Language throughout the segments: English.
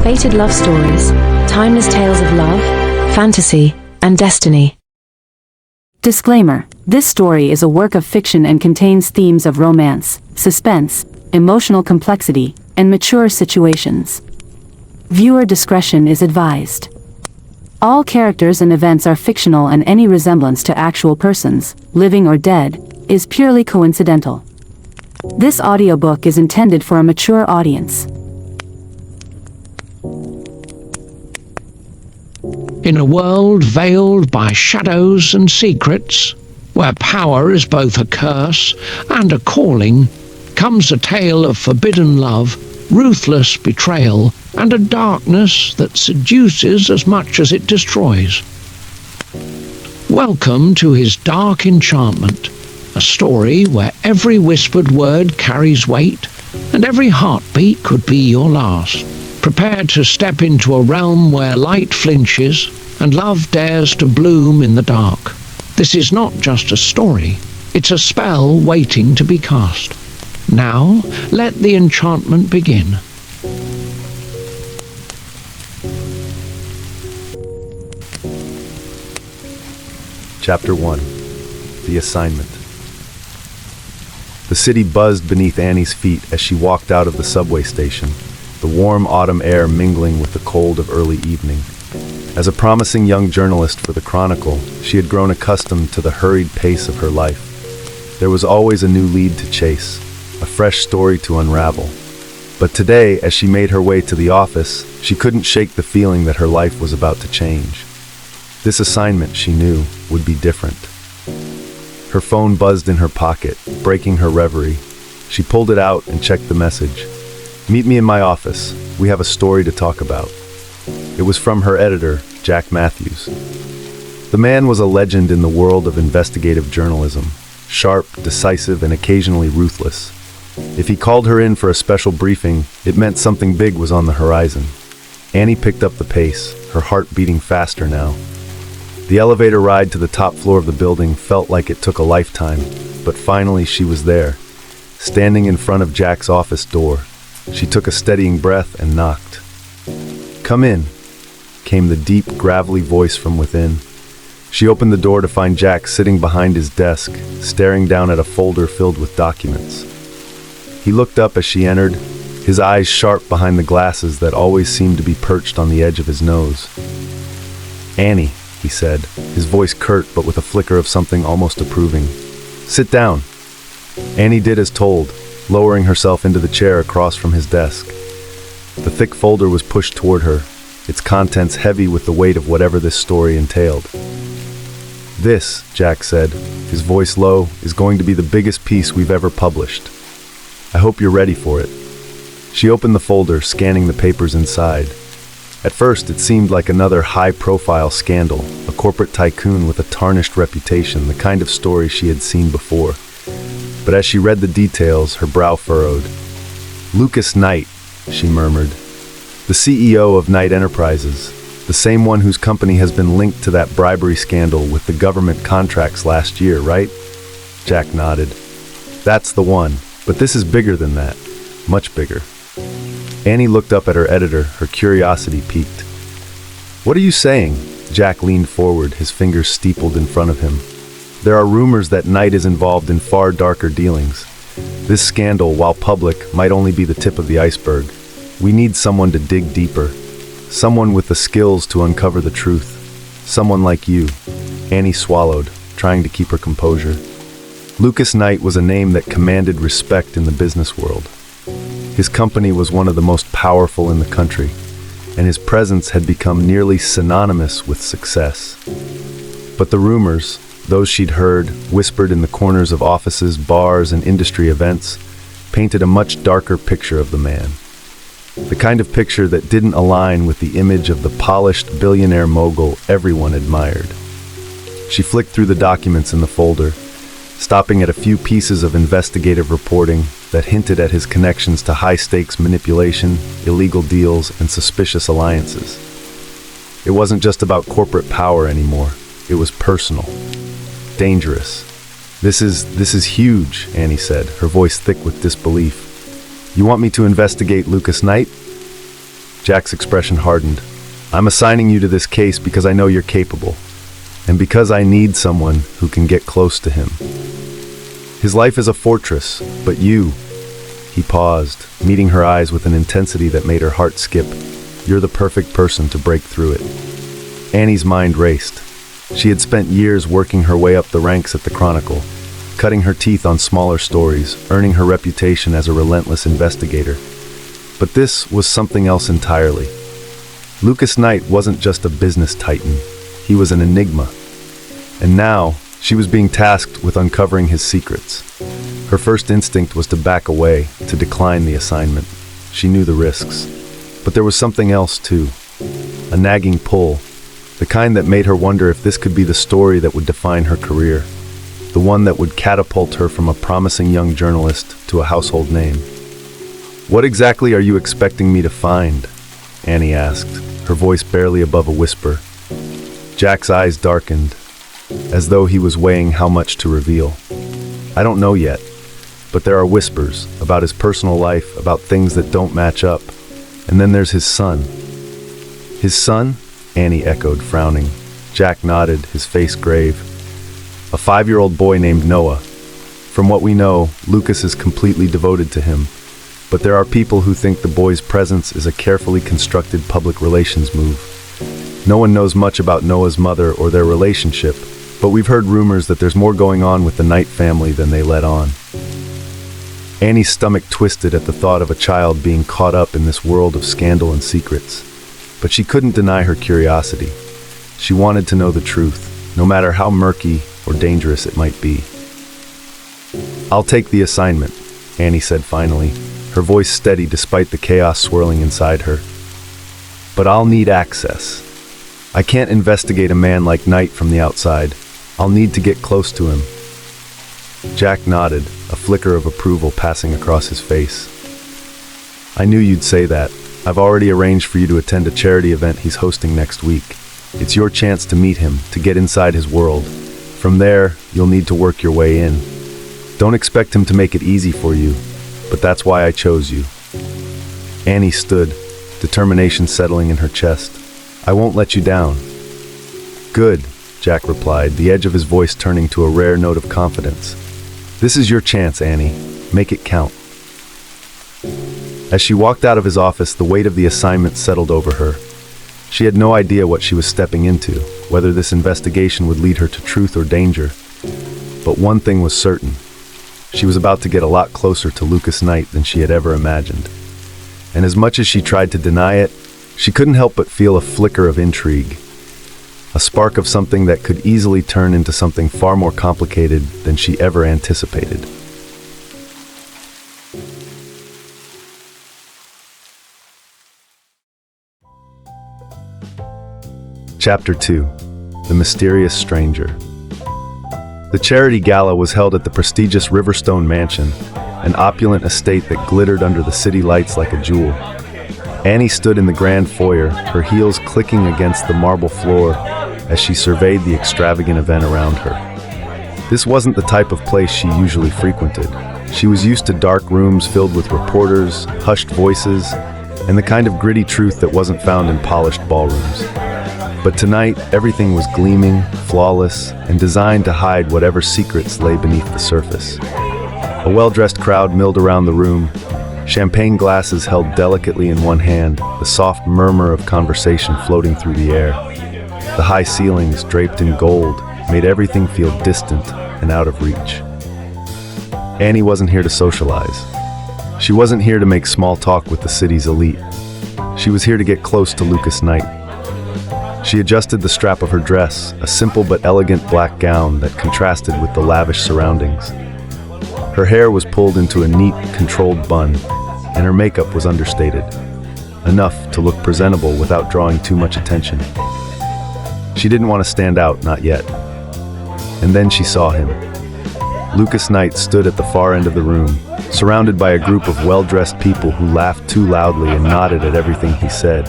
fated love stories, timeless tales of love, fantasy, and destiny. Disclaimer: this story is a work of fiction and contains themes of romance, suspense, emotional complexity, and mature situations. Viewer discretion is advised. All characters and events are fictional, and any resemblance to actual persons, living or dead, is purely coincidental. This audiobook is intended for a mature audience. In a world veiled by shadows and secrets, where power is both a curse and a calling, comes a tale of forbidden love, ruthless betrayal, and a darkness that seduces as much as it destroys. Welcome to His Dark Enchantment, a story where every whispered word carries weight, and every heartbeat could be your last. Prepare to step into a realm where light flinches and love dares to bloom in the dark. This is not just a story, it's a spell waiting to be cast. Now, let the enchantment begin. Chapter 1. The Assignment. The city buzzed beneath Annie's feet as she walked out of the subway station, the warm autumn air mingling with the cold of early evening. As a promising young journalist for the Chronicle, she had grown accustomed to the hurried pace of her life. There was always a new lead to chase, a fresh story to unravel. But today, as she made her way to the office, she couldn't shake the feeling that her life was about to change. This assignment, she knew, would be different. Her phone buzzed in her pocket, breaking her reverie. She pulled it out and checked the message. "Meet me in my office. We have a story to talk about." It was from her editor, Jack Matthews. The man was a legend in the world of investigative journalism, sharp, decisive, and occasionally ruthless. If he called her in for a special briefing, it meant something big was on the horizon. Annie picked up the pace, her heart beating faster now. The elevator ride to the top floor of the building felt like it took a lifetime, but finally she was there, standing in front of Jack's office door. She took a steadying breath and knocked. "Come in," came the deep, gravelly voice from within. She opened the door to find Jack sitting behind his desk, staring down at a folder filled with documents. He looked up as she entered, his eyes sharp behind the glasses that always seemed to be perched on the edge of his nose. "Annie," he said, his voice curt but with a flicker of something almost approving. "Sit down." Annie did as told, lowering herself into the chair across from his desk. The thick folder was pushed toward her, its contents heavy with the weight of whatever this story entailed. "This," Jack said, his voice low, "is going to be the biggest piece we've ever published. I hope you're ready for it." She opened the folder, scanning the papers inside. At first, it seemed like another high-profile scandal, a corporate tycoon with a tarnished reputation, the kind of story she had seen before. But as she read the details, her brow furrowed. "Lucas Knight," she murmured. "The CEO of Knight Enterprises, the same one whose company has been linked to that bribery scandal with the government contracts last year, right?" Jack nodded. "That's the one, but this is bigger than that, much bigger." Annie looked up at her editor, her curiosity piqued. "What are you saying?" Jack leaned forward, his fingers steepled in front of him. "There are rumors that Knight is involved in far darker dealings. This scandal, while public, might only be the tip of the iceberg. We need someone to dig deeper. Someone with the skills to uncover the truth. Someone like you." Annie swallowed, trying to keep her composure. Lucas Knight was a name that commanded respect in the business world. His company was one of the most powerful in the country, and his presence had become nearly synonymous with success. But the rumors, those she'd heard, whispered in the corners of offices, bars, and industry events, painted a much darker picture of the man. The kind of picture that didn't align with the image of the polished billionaire mogul everyone admired. She flicked through the documents in the folder, stopping at a few pieces of investigative reporting that hinted at his connections to high-stakes manipulation, illegal deals, and suspicious alliances. It wasn't just about corporate power anymore. It was personal. Dangerous. This is huge," Annie said, her voice thick with disbelief. "You want me to investigate Lucas Knight?" Jack's expression hardened. "I'm assigning you to this case because I know you're capable, and because I need someone who can get close to him. His life is a fortress, but you..." He paused, meeting her eyes with an intensity that made her heart skip. "You're the perfect person to break through it." Annie's mind raced. She had spent years working her way up the ranks at the Chronicle, cutting her teeth on smaller stories, earning her reputation as a relentless investigator. But this was something else entirely. Lucas Knight wasn't just a business titan. He was an enigma. And now, she was being tasked with uncovering his secrets. Her first instinct was to back away, to decline the assignment. She knew the risks. But there was something else too. A nagging pull. The kind that made her wonder if this could be the story that would define her career. The one that would catapult her from a promising young journalist to a household name. "What exactly are you expecting me to find?" Annie asked, her voice barely above a whisper. Jack's eyes darkened, as though he was weighing how much to reveal. "I don't know yet, but there are whispers about his personal life, about things that don't match up. And then there's his son." "His son?" Annie echoed, frowning. Jack nodded, his face grave. "A 5-year-old boy named Noah. From what we know, Lucas is completely devoted to him. But there are people who think the boy's presence is a carefully constructed public relations move. No one knows much about Noah's mother or their relationship, but we've heard rumors that there's more going on with the Knight family than they let on." Annie's stomach twisted at the thought of a child being caught up in this world of scandal and secrets. But she couldn't deny her curiosity. She wanted to know the truth, no matter how murky or dangerous it might be. "I'll take the assignment," Annie said finally, her voice steady despite the chaos swirling inside her. "But I'll need access. I can't investigate a man like Knight from the outside. I'll need to get close to him." Jack nodded, a flicker of approval passing across his face. "I knew you'd say that. I've already arranged for you to attend a charity event he's hosting next week. It's your chance to meet him, to get inside his world. From there, you'll need to work your way in. Don't expect him to make it easy for you, but that's why I chose you." Annie stood, determination settling in her chest. "I won't let you down." "Good," Jack replied, the edge of his voice turning to a rare note of confidence. "This is your chance, Annie. Make it count." As she walked out of his office, the weight of the assignment settled over her. She had no idea what she was stepping into, whether this investigation would lead her to truth or danger. But one thing was certain. She was about to get a lot closer to Lucas Knight than she had ever imagined. And as much as she tried to deny it, she couldn't help but feel a flicker of intrigue. A spark of something that could easily turn into something far more complicated than she ever anticipated. Chapter 2. The Mysterious Stranger. The charity gala was held at the prestigious Riverstone Mansion, an opulent estate that glittered under the city lights like a jewel. Annie stood in the grand foyer, her heels clicking against the marble floor as she surveyed the extravagant event around her. This wasn't the type of place she usually frequented. She was used to dark rooms filled with reporters, hushed voices, and the kind of gritty truth that wasn't found in polished ballrooms. But tonight, everything was gleaming, flawless, and designed to hide whatever secrets lay beneath the surface. A well-dressed crowd milled around the room, champagne glasses held delicately in one hand, the soft murmur of conversation floating through the air. The high ceilings, draped in gold, made everything feel distant and out of reach. Annie wasn't here to socialize. She wasn't here to make small talk with the city's elite. She was here to get close to Lucas Knight. She adjusted the strap of her dress, a simple but elegant black gown that contrasted with the lavish surroundings. Her hair was pulled into a neat, controlled bun, and her makeup was understated, enough to look presentable without drawing too much attention. She didn't want to stand out, not yet. And then she saw him. Lucas Knight stood at the far end of the room, surrounded by a group of well-dressed people who laughed too loudly and nodded at everything he said.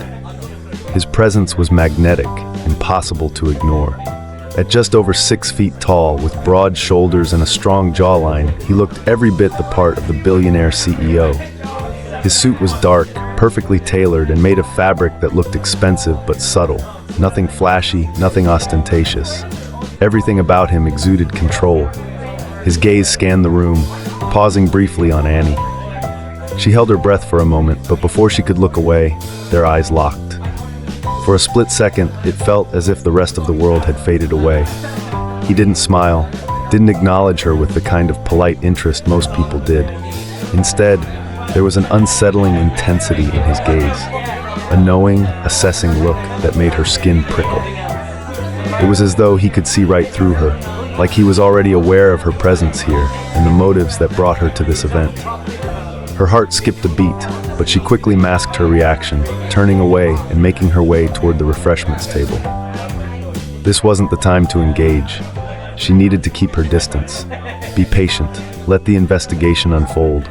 His presence was magnetic, impossible to ignore. At just over 6 feet tall, with broad shoulders and a strong jawline, he looked every bit the part of the billionaire CEO. His suit was dark, perfectly tailored, and made of fabric that looked expensive but subtle. Nothing flashy, nothing ostentatious. Everything about him exuded control. His gaze scanned the room, pausing briefly on Annie. She held her breath for a moment, but before she could look away, their eyes locked. For a split second, it felt as if the rest of the world had faded away. He didn't smile, didn't acknowledge her with the kind of polite interest most people did. Instead, there was an unsettling intensity in his gaze, a knowing, assessing look that made her skin prickle. It was as though he could see right through her, like he was already aware of her presence here and the motives that brought her to this event. Her heart skipped a beat, but she quickly masked her reaction, turning away and making her way toward the refreshments table. This wasn't the time to engage. She needed to keep her distance. Be patient, let the investigation unfold.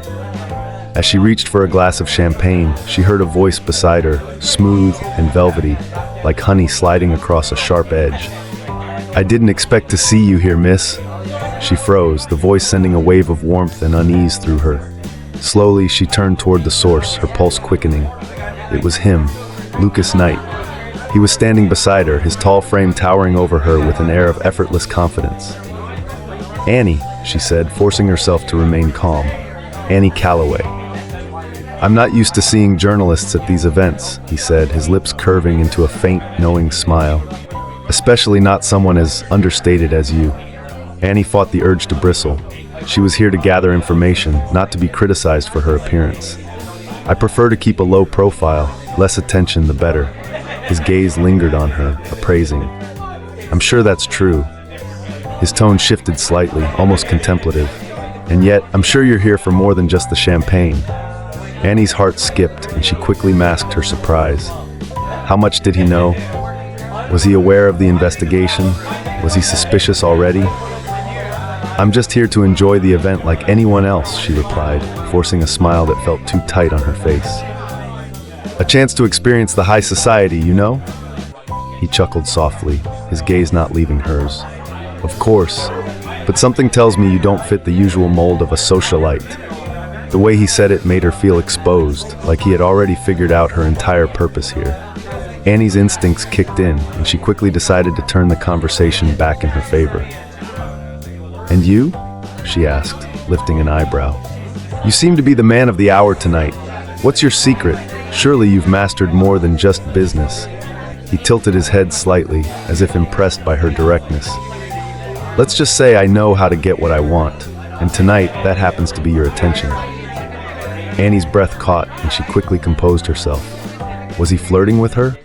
As she reached for a glass of champagne, she heard a voice beside her, smooth and velvety, like honey sliding across a sharp edge. "I didn't expect to see you here, miss." She froze, the voice sending a wave of warmth and unease through her. Slowly, she turned toward the source, her pulse quickening. It was him, Lucas Knight. He was standing beside her, his tall frame towering over her with an air of effortless confidence. "Annie," she said, forcing herself to remain calm. "Annie Calloway." "I'm not used to seeing journalists at these events," he said, his lips curving into a faint, knowing smile. "Especially not someone as understated as you." Annie fought the urge to bristle. She was here to gather information, not to be criticized for her appearance. "I prefer to keep a low profile, less attention the better." His gaze lingered on her, appraising. "I'm sure that's true." His tone shifted slightly, almost contemplative. "And yet, I'm sure you're here for more than just the champagne." Annie's heart skipped, and she quickly masked her surprise. How much did he know? Was he aware of the investigation? Was he suspicious already? "I'm just here to enjoy the event like anyone else," she replied, forcing a smile that felt too tight on her face. "A chance to experience the high society, you know?" He chuckled softly, his gaze not leaving hers. "Of course, but something tells me you don't fit the usual mold of a socialite." The way he said it made her feel exposed, like he had already figured out her entire purpose here. Annie's instincts kicked in, and she quickly decided to turn the conversation back in her favor. "And you?" she asked, lifting an eyebrow. "You seem to be the man of the hour tonight. What's your secret? Surely you've mastered more than just business." He tilted his head slightly, as if impressed by her directness. "Let's just say I know how to get what I want, and tonight that happens to be your attention." Annie's breath caught, and she quickly composed herself. Was he flirting with her?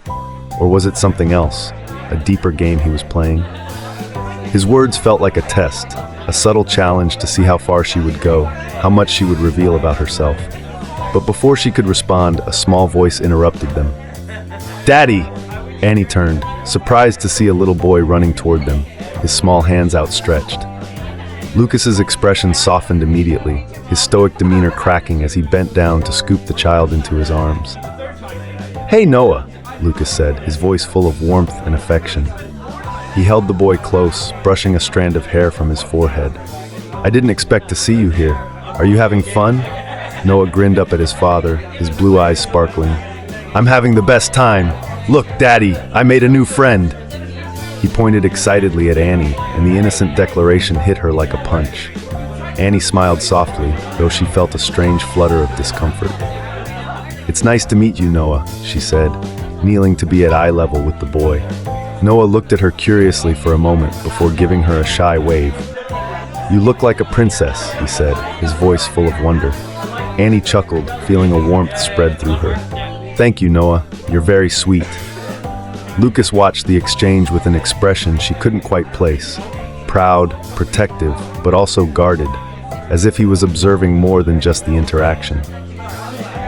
Or was it something else, a deeper game he was playing? His words felt like a test, a subtle challenge to see how far she would go, how much she would reveal about herself. But before she could respond, a small voice interrupted them. "Daddy!" Annie turned, surprised to see a little boy running toward them, his small hands outstretched. Lucas's expression softened immediately, his stoic demeanor cracking as he bent down to scoop the child into his arms. "Hey, Noah," Lucas said, his voice full of warmth and affection. He held the boy close, brushing a strand of hair from his forehead. "I didn't expect to see you here. Are you having fun?" Noah grinned up at his father, his blue eyes sparkling. "I'm having the best time. Look, Daddy, I made a new friend." He pointed excitedly at Annie, and the innocent declaration hit her like a punch. Annie smiled softly, though she felt a strange flutter of discomfort. "It's nice to meet you, Noah," she said, kneeling to be at eye level with the boy. Noah looked at her curiously for a moment before giving her a shy wave. "You look like a princess," he said, his voice full of wonder. Annie chuckled, feeling a warmth spread through her. "Thank you, Noah. You're very sweet." Lucas watched the exchange with an expression she couldn't quite place. Proud, protective, but also guarded, as if he was observing more than just the interaction.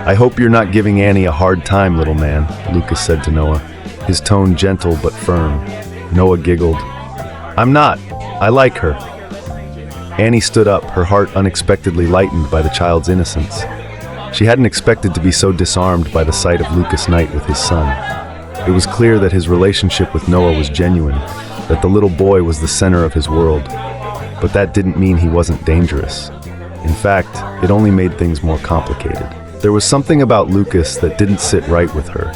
"I hope you're not giving Annie a hard time, little man," Lucas said to Noah, his tone gentle but firm. Noah giggled. "I'm not. I like her." Annie stood up, her heart unexpectedly lightened by the child's innocence. She hadn't expected to be so disarmed by the sight of Lucas Knight with his son. It was clear that his relationship with Noah was genuine, that the little boy was the center of his world. But that didn't mean he wasn't dangerous. In fact, it only made things more complicated. There was something about Lucas that didn't sit right with her,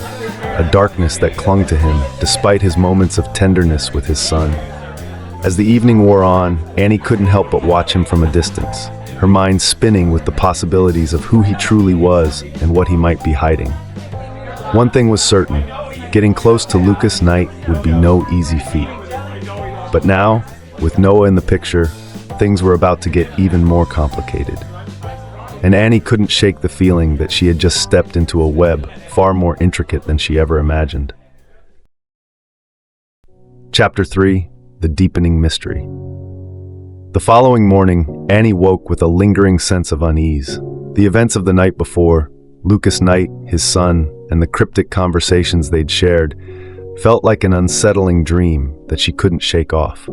a darkness that clung to him despite his moments of tenderness with his son. As the evening wore on, Annie couldn't help but watch him from a distance, her mind spinning with the possibilities of who he truly was and what he might be hiding. One thing was certain, getting close to Lucas Knight would be no easy feat. But now, with Noah in the picture, things were about to get even more complicated. And Annie couldn't shake the feeling that she had just stepped into a web far more intricate than she ever imagined. Chapter 3: The Deepening Mystery. The following morning, Annie woke with a lingering sense of unease. The events of the night before, Lucas Knight, his son, and the cryptic conversations they'd shared felt like an unsettling dream that she couldn't shake off.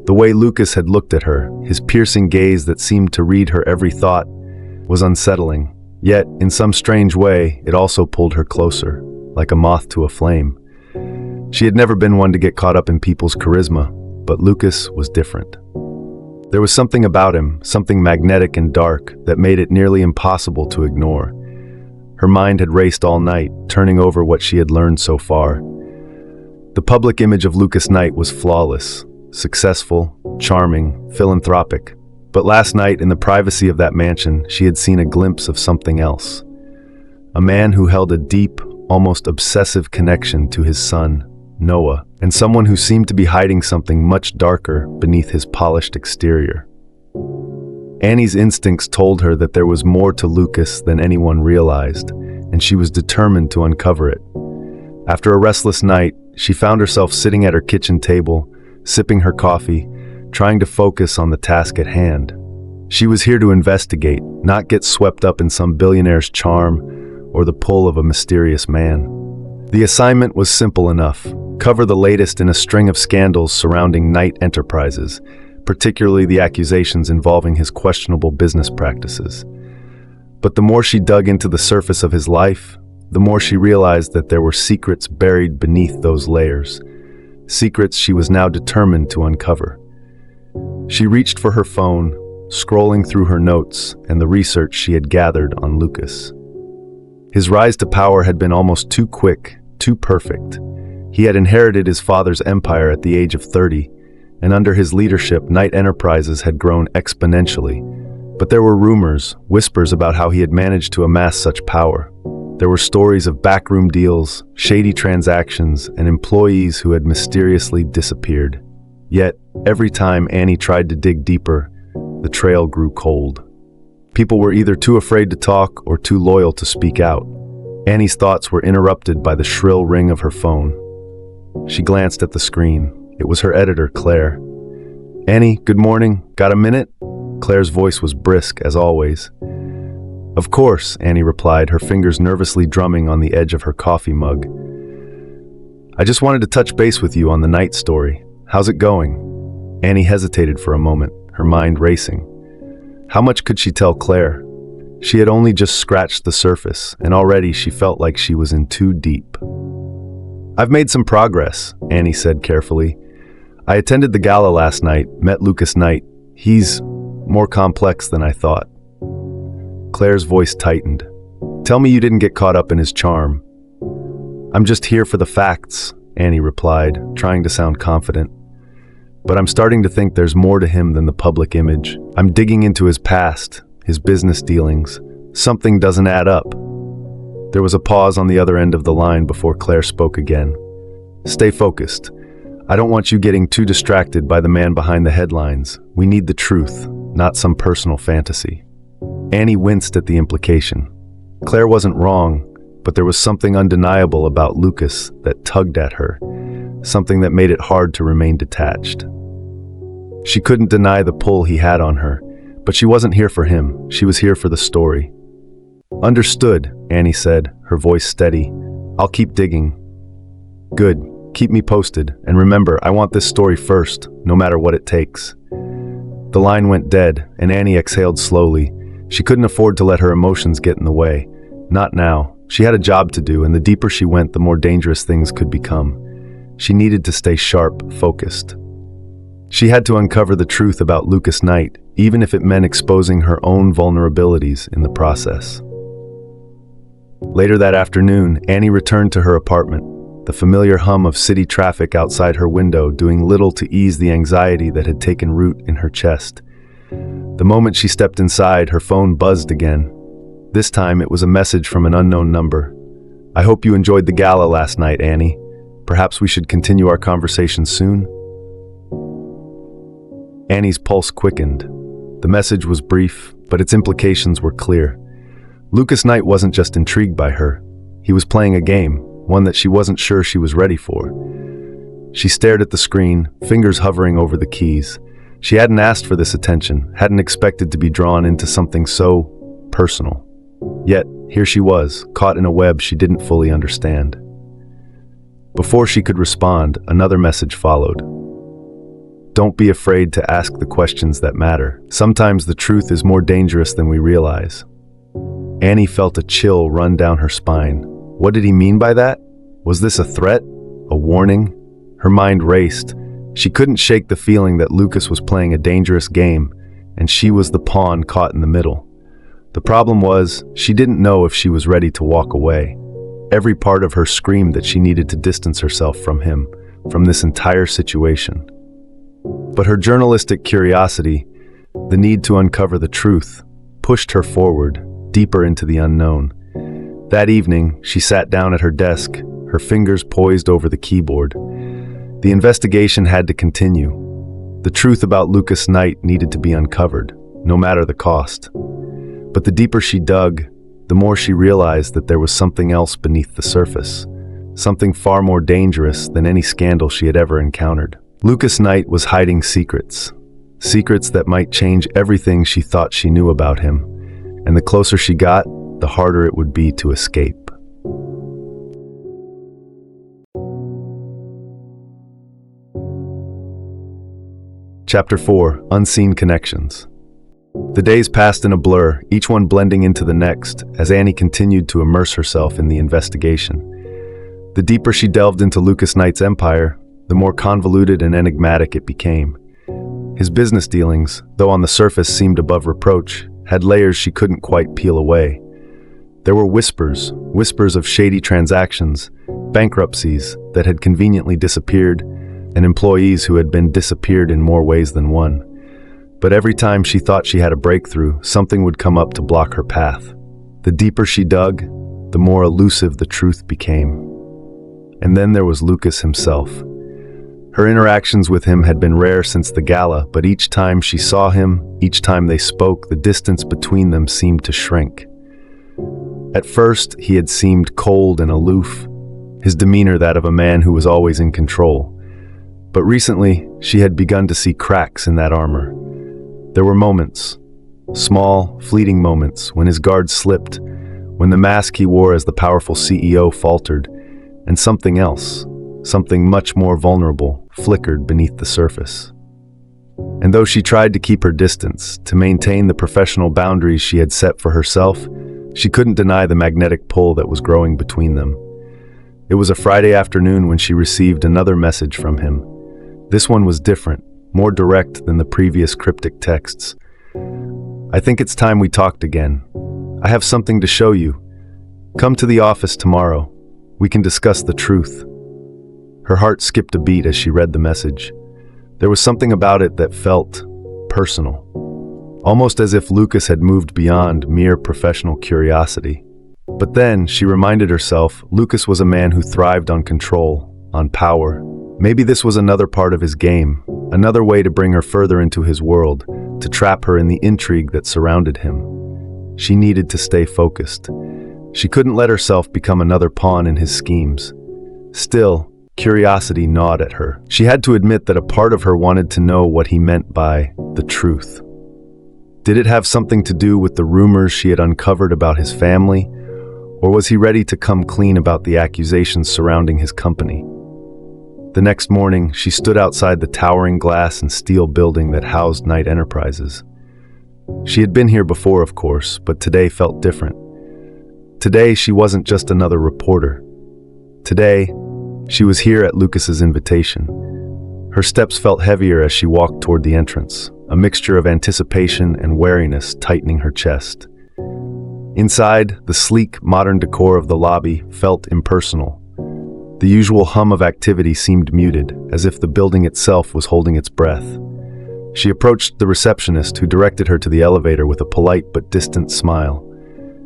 The way Lucas had looked at her, his piercing gaze that seemed to read her every thought, was unsettling. Yet, in some strange way, it also pulled her closer, like a moth to a flame. She had never been one to get caught up in people's charisma, but Lucas was different. There was something about him, something magnetic and dark, that made it nearly impossible to ignore. Her mind had raced all night, turning over what she had learned so far. The public image of Lucas Knight was flawless, successful, charming, philanthropic. But last night, in the privacy of that mansion, she had seen a glimpse of something else. A man who held a deep, almost obsessive connection to his son, Noah, and someone who seemed to be hiding something much darker beneath his polished exterior. Annie's instincts told her that there was more to Lucas than anyone realized, and she was determined to uncover it. After a restless night, she found herself sitting at her kitchen table, sipping her coffee, trying to focus on the task at hand. She was here to investigate, not get swept up in some billionaire's charm or the pull of a mysterious man. The assignment was simple enough: cover the latest in a string of scandals surrounding Knight Enterprises, particularly the accusations involving his questionable business practices. But the more she dug into the surface of his life, the more she realized that there were secrets buried beneath those layers, secrets she was now determined to uncover. She reached for her phone, scrolling through her notes and the research she had gathered on Lucas. His rise to power had been almost too quick, too perfect. He had inherited his father's empire at the age of 30, and under his leadership, Knight Enterprises had grown exponentially. But there were rumors, whispers about how he had managed to amass such power. There were stories of backroom deals, shady transactions, and employees who had mysteriously disappeared. Yet, every time Annie tried to dig deeper, the trail grew cold. People were either too afraid to talk or too loyal to speak out. Annie's thoughts were interrupted by the shrill ring of her phone. She glanced at the screen. It was her editor, Claire. "Annie, good morning. Got a minute?" Claire's voice was brisk, as always. "Of course," Annie replied, her fingers nervously drumming on the edge of her coffee mug. "I just wanted to touch base with you on the Knight story. How's it going?" Annie hesitated for a moment, her mind racing. How much could she tell Claire? She had only just scratched the surface, and already she felt like she was in too deep. "I've made some progress," Annie said carefully. "I attended the gala last night, met Lucas Knight. He's more complex than I thought." Claire's voice tightened. "Tell me you didn't get caught up in his charm." "I'm just here for the facts," Annie replied, trying to sound confident. "But I'm starting to think there's more to him than the public image. I'm digging into his past, his business dealings. Something doesn't add up." There was a pause on the other end of the line before Claire spoke again. "Stay focused. I don't want you getting too distracted by the man behind the headlines. We need the truth, not some personal fantasy." Annie winced at the implication. Claire wasn't wrong, but there was something undeniable about Lucas that tugged at her, something that made it hard to remain detached. She couldn't deny the pull he had on her, but she wasn't here for him. She was here for the story. "Understood," Annie said, her voice steady. "I'll keep digging." "Good. Keep me posted. And remember, I want this story first, no matter what it takes." The line went dead, and Annie exhaled slowly. She couldn't afford to let her emotions get in the way. Not now. She had a job to do, and the deeper she went, the more dangerous things could become. She needed to stay sharp, focused. She had to uncover the truth about Lucas Knight, even if it meant exposing her own vulnerabilities in the process. Later that afternoon, Annie returned to her apartment, the familiar hum of city traffic outside her window doing little to ease the anxiety that had taken root in her chest. The moment she stepped inside, her phone buzzed again. This time, it was a message from an unknown number. "I hope you enjoyed the gala last night, Annie. Perhaps we should continue our conversation soon?" Annie's pulse quickened. The message was brief, but its implications were clear. Lucas Knight wasn't just intrigued by her. He was playing a game, one that she wasn't sure she was ready for. She stared at the screen, fingers hovering over the keys. She hadn't asked for this attention, hadn't expected to be drawn into something so personal. Yet, here she was, caught in a web she didn't fully understand. Before she could respond, another message followed. "Don't be afraid to ask the questions that matter. Sometimes the truth is more dangerous than we realize." Annie felt a chill run down her spine. What did he mean by that? Was this a threat? A warning? Her mind raced. She couldn't shake the feeling that Lucas was playing a dangerous game, and she was the pawn caught in the middle. The problem was, she didn't know if she was ready to walk away. Every part of her screamed that she needed to distance herself from him, from this entire situation. But her journalistic curiosity, the need to uncover the truth, pushed her forward, deeper into the unknown. That evening, she sat down at her desk, her fingers poised over the keyboard. The investigation had to continue. The truth about Lucas Knight needed to be uncovered, no matter the cost. But the deeper she dug, the more she realized that there was something else beneath the surface, something far more dangerous than any scandal she had ever encountered. Lucas Knight was hiding secrets, secrets that might change everything she thought she knew about him, and the closer she got, the harder it would be to escape. Chapter 4: Unseen Connections. The days passed in a blur, each one blending into the next, as Annie continued to immerse herself in the investigation. The deeper she delved into Lucas Knight's empire, the more convoluted and enigmatic it became. His business dealings, though on the surface seemed above reproach, had layers she couldn't quite peel away. There were whispers of shady transactions, bankruptcies that had conveniently disappeared, and employees who had been disappeared in more ways than one. But every time she thought she had a breakthrough, something would come up to block her path. The deeper she dug, the more elusive the truth became. And then there was Lucas himself. Her interactions with him had been rare since the gala, but each time she saw him, each time they spoke, the distance between them seemed to shrink. At first, he had seemed cold and aloof, his demeanor that of a man who was always in control. But recently, she had begun to see cracks in that armor. There were moments, small, fleeting moments, when his guard slipped, when the mask he wore as the powerful CEO faltered, and something else, something much more vulnerable, flickered beneath the surface. And though she tried to keep her distance, to maintain the professional boundaries she had set for herself, she couldn't deny the magnetic pull that was growing between them. It was a Friday afternoon when she received another message from him. This one was different, more direct than the previous cryptic texts. "I think it's time we talked again. I have something to show you. Come to the office tomorrow. We can discuss the truth." Her heart skipped a beat as she read the message. There was something about it that felt personal, almost as if Lucas had moved beyond mere professional curiosity. But then, she reminded herself, Lucas was a man who thrived on control, on power. Maybe this was another part of his game, another way to bring her further into his world, to trap her in the intrigue that surrounded him. She needed to stay focused. She couldn't let herself become another pawn in his schemes. Still, curiosity gnawed at her. She had to admit that a part of her wanted to know what he meant by the truth. Did it have something to do with the rumors she had uncovered about his family, or was he ready to come clean about the accusations surrounding his company? The next morning, she stood outside the towering glass and steel building that housed Knight Enterprises. She had been here before, of course, but today felt different. Today, she wasn't just another reporter. Today, she was here at Lucas's invitation. Her steps felt heavier as she walked toward the entrance, a mixture of anticipation and wariness tightening her chest. Inside, the sleek, modern decor of the lobby felt impersonal. The usual hum of activity seemed muted, as if the building itself was holding its breath. She approached the receptionist, who directed her to the elevator with a polite but distant smile.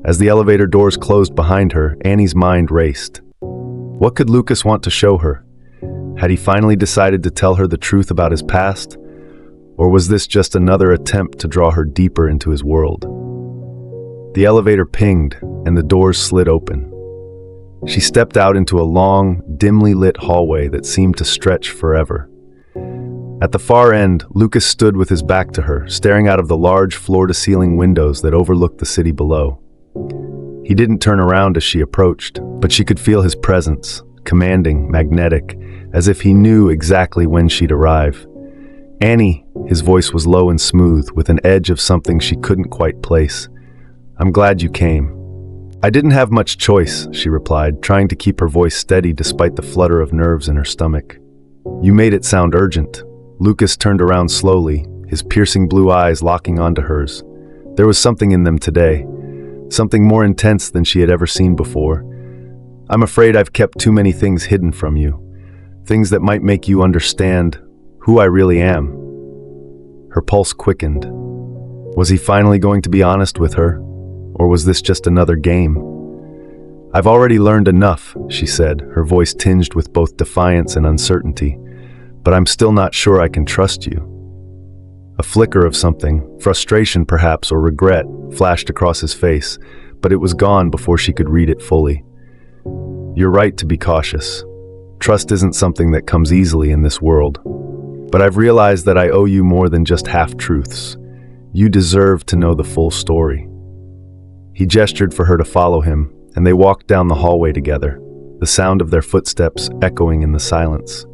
As the elevator doors closed behind her, Annie's mind raced. What could Lucas want to show her? Had he finally decided to tell her the truth about his past? Or was this just another attempt to draw her deeper into his world? The elevator pinged, and the doors slid open. She stepped out into a long, dimly lit hallway that seemed to stretch forever. At the far end, Lucas stood with his back to her, staring out of the large floor-to-ceiling windows that overlooked the city below. He didn't turn around as she approached, but she could feel his presence, commanding, magnetic, as if he knew exactly when she'd arrive. "Annie," his voice was low and smooth, with an edge of something she couldn't quite place. "I'm glad you came." "I didn't have much choice," she replied, trying to keep her voice steady despite the flutter of nerves in her stomach. "You made it sound urgent." Lucas turned around slowly, his piercing blue eyes locking onto hers. There was something in them today, something more intense than she had ever seen before. "I'm afraid I've kept too many things hidden from you, things that might make you understand who I really am." Her pulse quickened. Was he finally going to be honest with her? Or was this just another game? "I've already learned enough," she said, her voice tinged with both defiance and uncertainty. "But I'm still not sure I can trust you." A flicker of something, frustration perhaps, or regret, flashed across his face, but it was gone before she could read it fully. "You're right to be cautious. Trust isn't something that comes easily in this world. But I've realized that I owe you more than just half-truths. You deserve to know the full story." He gestured for her to follow him, and they walked down the hallway together, the sound of their footsteps echoing in the silence.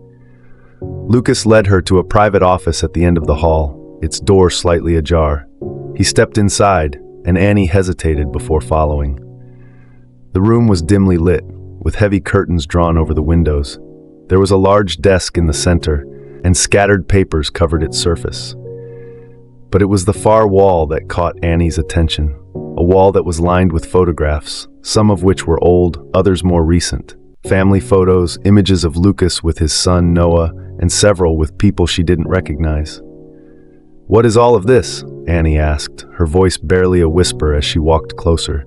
Lucas led her to a private office at the end of the hall, its door slightly ajar. He stepped inside, and Annie hesitated before following. The room was dimly lit, with heavy curtains drawn over the windows. There was a large desk in the center, and scattered papers covered its surface. But it was the far wall that caught Annie's attention, a wall that was lined with photographs, some of which were old, others more recent. Family photos, images of Lucas with his son Noah, and several with people she didn't recognize. "What is all of this?" Annie asked, her voice barely a whisper as she walked closer.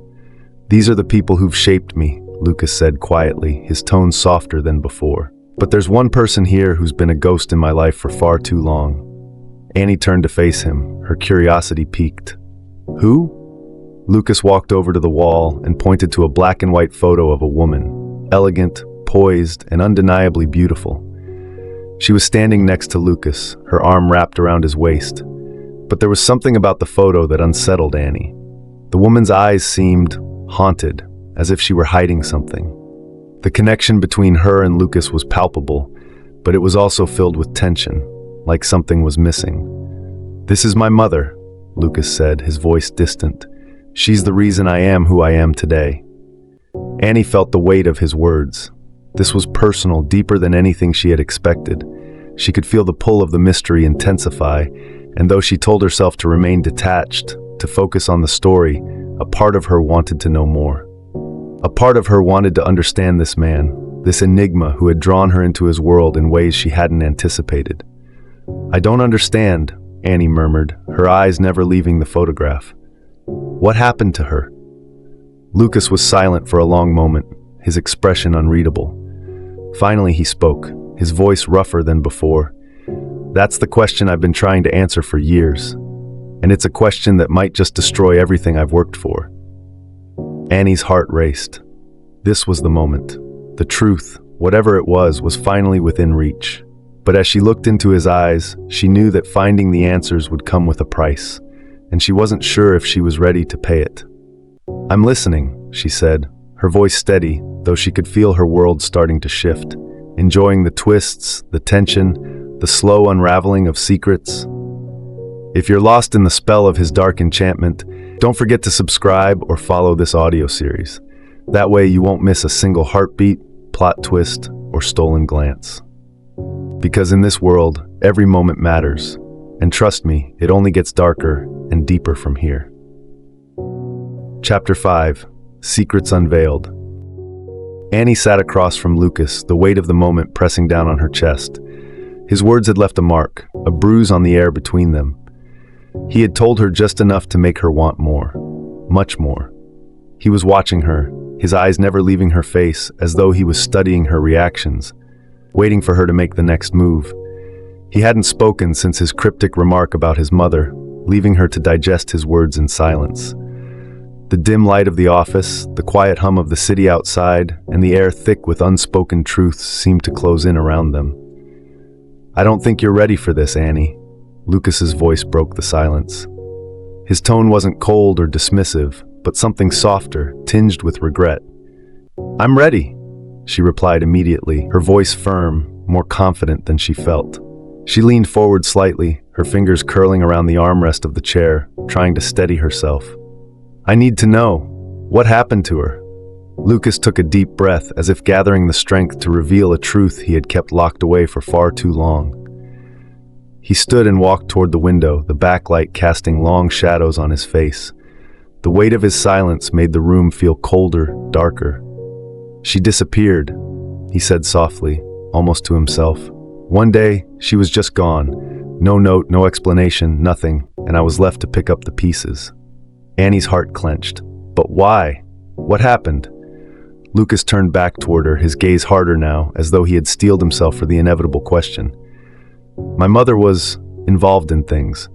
"These are the people who've shaped me," Lucas said quietly, his tone softer than before. "But there's one person here who's been a ghost in my life for far too long." Annie turned to face him, her curiosity piqued. "Who?" Lucas walked over to the wall and pointed to a black and white photo of a woman, elegant, poised, and undeniably beautiful. She was standing next to Lucas, her arm wrapped around his waist. But there was something about the photo that unsettled Annie. The woman's eyes seemed haunted, as if she were hiding something. The connection between her and Lucas was palpable, but it was also filled with tension, like something was missing. "This is my mother," Lucas said, his voice distant. "She's the reason I am who I am today." Annie felt the weight of his words. This was personal, deeper than anything she had expected. She could feel the pull of the mystery intensify, and though she told herself to remain detached, to focus on the story, a part of her wanted to know more. A part of her wanted to understand this man, this enigma who had drawn her into his world in ways she hadn't anticipated. "I don't understand," Annie murmured, her eyes never leaving the photograph. "What happened to her?" Lucas was silent for a long moment, his expression unreadable. Finally he spoke, his voice rougher than before. "That's the question I've been trying to answer for years, and it's a question that might just destroy everything I've worked for." Annie's heart raced. This was the moment. The truth, whatever it was finally within reach. But as she looked into his eyes, she knew that finding the answers would come with a price, and she wasn't sure if she was ready to pay it. "I'm listening," she said, her voice steady, though she could feel her world starting to shift, enjoying the twists, the tension, the slow unraveling of secrets. If you're lost in the spell of His Dark Enchantment, don't forget to subscribe or follow this audio series. That way you won't miss a single heartbeat, plot twist, or stolen glance. Because in this world, every moment matters, and trust me, it only gets darker and deeper from here. Chapter 5. Secrets Unveiled. Annie sat across from Lucas, the weight of the moment pressing down on her chest. His words had left a mark, a bruise on the air between them. He had told her just enough to make her want more. Much more. He was watching her, his eyes never leaving her face, as though he was studying her reactions, waiting for her to make the next move. He hadn't spoken since his cryptic remark about his mother, leaving her to digest his words in silence. The dim light of the office, the quiet hum of the city outside, and the air thick with unspoken truths seemed to close in around them. "I don't think you're ready for this, Annie." Lucas's voice broke the silence. His tone wasn't cold or dismissive, but something softer, tinged with regret. "I'm ready," she replied immediately, her voice firm, more confident than she felt. She leaned forward slightly, her fingers curling around the armrest of the chair, trying to steady herself. "I need to know. What happened to her?" Lucas took a deep breath, as if gathering the strength to reveal a truth he had kept locked away for far too long. He stood and walked toward the window, the backlight casting long shadows on his face. The weight of his silence made the room feel colder, darker. "She disappeared," he said softly, almost to himself. "One day, she was just gone. No note, no explanation, nothing, and I was left to pick up the pieces." Annie's heart clenched. "But why? What happened?" Lucas turned back toward her, his gaze harder now, as though he had steeled himself for the inevitable question. "My mother was involved in things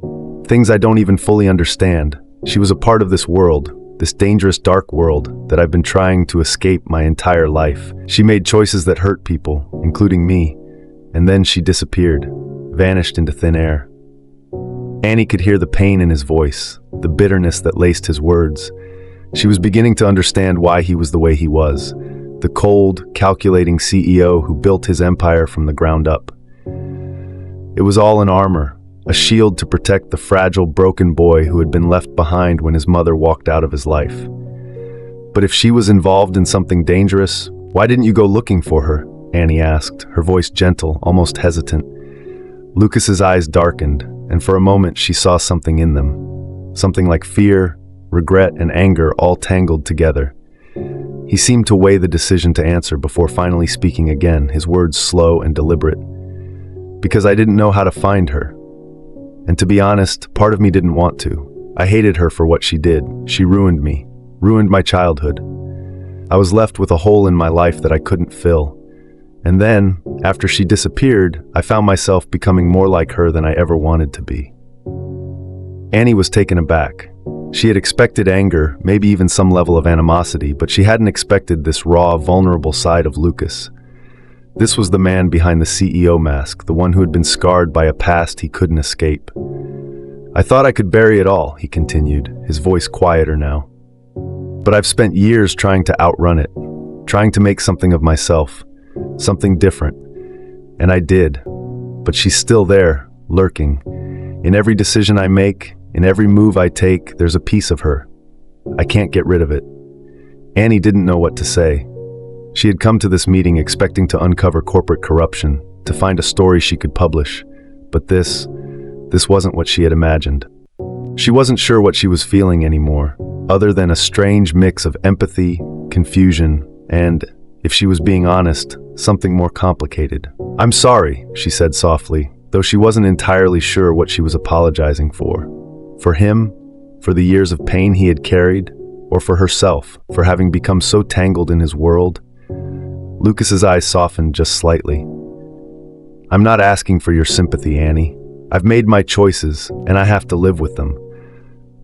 I don't even fully understand. She was a part of this world, this dangerous dark world that I've been trying to escape my entire life. She made choices that hurt people, including me, and then she disappeared, vanished into thin air." Annie could hear the pain in his voice, the bitterness that laced his words. She was beginning to understand why he was the way he was, the cold, calculating CEO who built his empire from the ground up. It was all an armor, a shield to protect the fragile, broken boy who had been left behind when his mother walked out of his life. "But if she was involved in something dangerous, why didn't you go looking for her?" Annie asked, her voice gentle, almost hesitant. Lucas's eyes darkened, and for a moment she saw something in them. Something like fear, regret, and anger all tangled together. He seemed to weigh the decision to answer before finally speaking again, his words slow and deliberate. "Because I didn't know how to find her. And to be honest, part of me didn't want to. I hated her for what she did. She ruined me, ruined my childhood. I was left with a hole in my life that I couldn't fill. And then, after she disappeared, I found myself becoming more like her than I ever wanted to be." Annie was taken aback. She had expected anger, maybe even some level of animosity, but she hadn't expected this raw, vulnerable side of Lucas. This was the man behind the CEO mask, the one who had been scarred by a past he couldn't escape. "I thought I could bury it all," he continued, his voice quieter now. "But I've spent years trying to outrun it, trying to make something of myself, something different. And I did. But she's still there, lurking. In every decision I make, in every move I take, there's a piece of her. I can't get rid of it." Annie didn't know what to say. She had come to this meeting expecting to uncover corporate corruption, to find a story she could publish. But this wasn't what she had imagined. She wasn't sure what she was feeling anymore, other than a strange mix of empathy, confusion, and, if she was being honest, something more complicated. "I'm sorry," she said softly, though she wasn't entirely sure what she was apologizing for. For him, for the years of pain he had carried, or for herself, for having become so tangled in his world. Lucas's eyes softened just slightly. "I'm not asking for your sympathy, Annie. I've made my choices, and I have to live with them.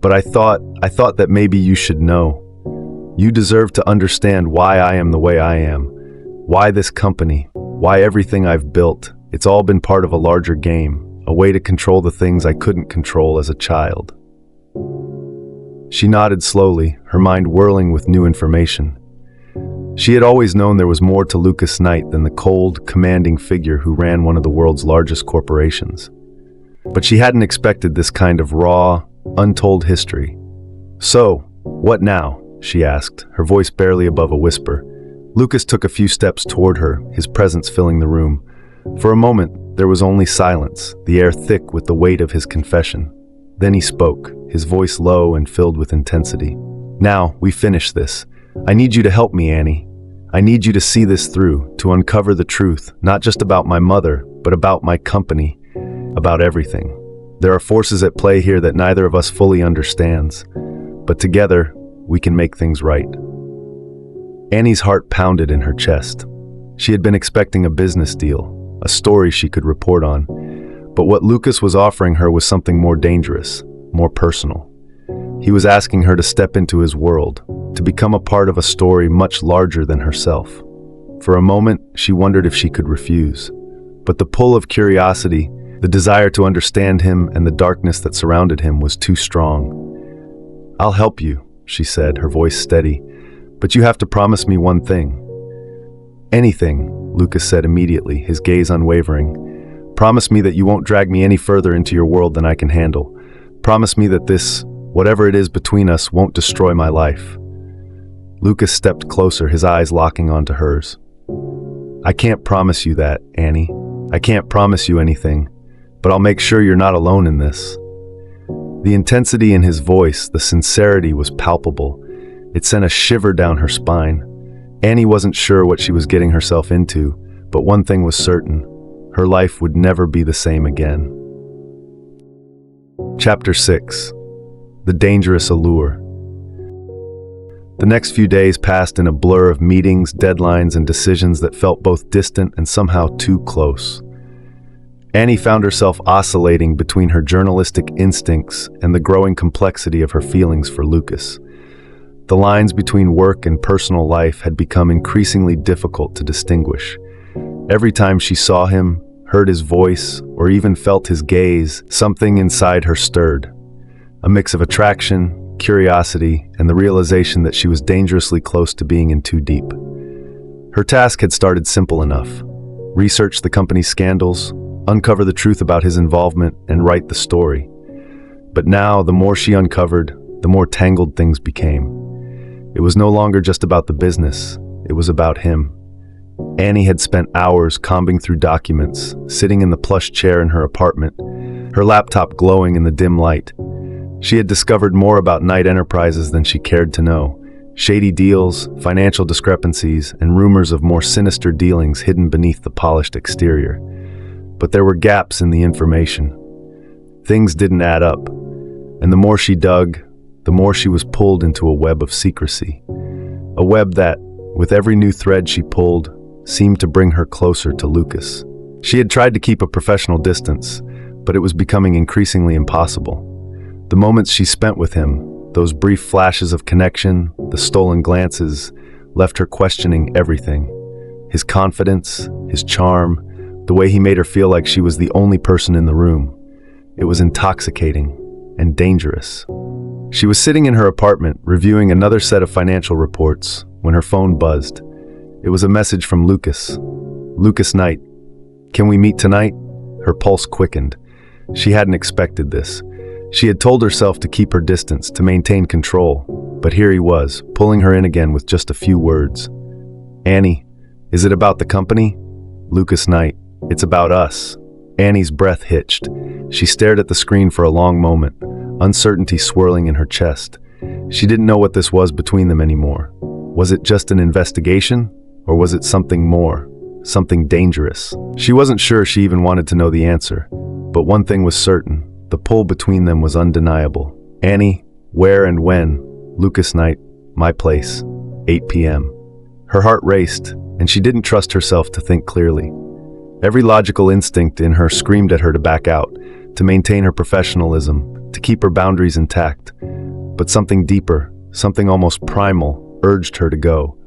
But I thought that maybe you should know. You deserve to understand why I am the way I am, why this company, why everything I've built. It's all been part of a larger game, a way to control the things I couldn't control as a child." She nodded slowly, her mind whirling with new information. She had always known there was more to Lucas Knight than the cold, commanding figure who ran one of the world's largest corporations. But she hadn't expected this kind of raw, untold history. "So, what now?" she asked, her voice barely above a whisper. Lucas took a few steps toward her, his presence filling the room. For a moment, there was only silence, the air thick with the weight of his confession. Then he spoke, his voice low and filled with intensity. Now, we finish this. I need you to help me, Annie. I need you to see this through, to uncover the truth, not just about my mother, but about my company, about everything. There are forces at play here that neither of us fully understands, but together, we can make things right. Annie's heart pounded in her chest. She had been expecting a business deal, a story she could report on, but what Lucas was offering her was something more dangerous, more personal. He was asking her to step into his world, to become a part of a story much larger than herself. For a moment, she wondered if she could refuse. But the pull of curiosity, the desire to understand him and the darkness that surrounded him was too strong. "I'll help you," she said, her voice steady, "but you have to promise me one thing." "Anything," Lucas said immediately, his gaze unwavering. "Promise me that you won't drag me any further into your world than I can handle. Promise me that this, whatever it is between us, won't destroy my life." Lucas stepped closer, his eyes locking onto hers. "I can't promise you that, Annie. I can't promise you anything, but I'll make sure you're not alone in this." The intensity in his voice, the sincerity was palpable. It sent a shiver down her spine. Annie wasn't sure what she was getting herself into, but one thing was certain: her life would never be the same again. Chapter 6. The Dangerous Allure. The next few days passed in a blur of meetings, deadlines, and decisions that felt both distant and somehow too close. Annie found herself oscillating between her journalistic instincts and the growing complexity of her feelings for Lucas. The lines between work and personal life had become increasingly difficult to distinguish. Every time she saw him, heard his voice, or even felt his gaze, something inside her stirred. A mix of attraction, curiosity, and the realization that she was dangerously close to being in too deep. Her task had started simple enough: research the company's scandals, uncover the truth about his involvement, and write the story. But now, the more she uncovered, the more tangled things became. It was no longer just about the business, it was about him. Annie had spent hours combing through documents, sitting in the plush chair in her apartment, her laptop glowing in the dim light. She had discovered more about Knight Enterprises than she cared to know: shady deals, financial discrepancies, and rumors of more sinister dealings hidden beneath the polished exterior. But there were gaps in the information. Things didn't add up, and the more she dug, the more she was pulled into a web of secrecy. A web that, with every new thread she pulled, seemed to bring her closer to Lucas. She had tried to keep a professional distance, but it was becoming increasingly impossible. The moments she spent with him, those brief flashes of connection, the stolen glances, left her questioning everything. His confidence, his charm, the way he made her feel like she was the only person in the room. It was intoxicating and dangerous. She was sitting in her apartment, reviewing another set of financial reports, when her phone buzzed. It was a message from Lucas. "Lucas Knight. Can we meet tonight?" Her pulse quickened. She hadn't expected this. She had told herself to keep her distance, to maintain control, but here he was, pulling her in again with just a few words. "Annie, is it about the company?" "Lucas Knight, it's about us." Annie's breath hitched. She stared at the screen for a long moment, uncertainty swirling in her chest. She didn't know what this was between them anymore. Was it just an investigation? Or was it something more? Something dangerous? She wasn't sure she even wanted to know the answer. But one thing was certain: the pull between them was undeniable. "Annie, where and when?" "Lucas Knight, my place, 8 p.m. Her heart raced, and she didn't trust herself to think clearly. Every logical instinct in her screamed at her to back out, to maintain her professionalism, to keep her boundaries intact. But something deeper, something almost primal, urged her to go,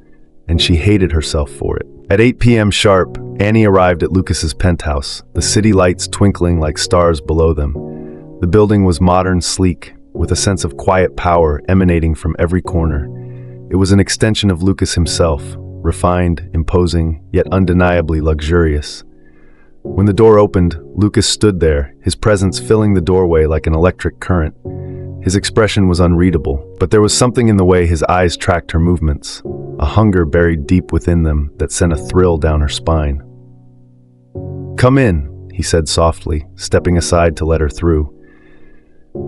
and she hated herself for it. At 8 p.m. sharp, Annie arrived at Lucas's penthouse, the city lights twinkling like stars below them. The building was modern, sleek, with a sense of quiet power emanating from every corner. It was an extension of Lucas himself, refined, imposing, yet undeniably luxurious. When the door opened, Lucas stood there, his presence filling the doorway like an electric current. His expression was unreadable, but there was something in the way his eyes tracked her movements, a hunger buried deep within them that sent a thrill down her spine. "Come in," he said softly, stepping aside to let her through.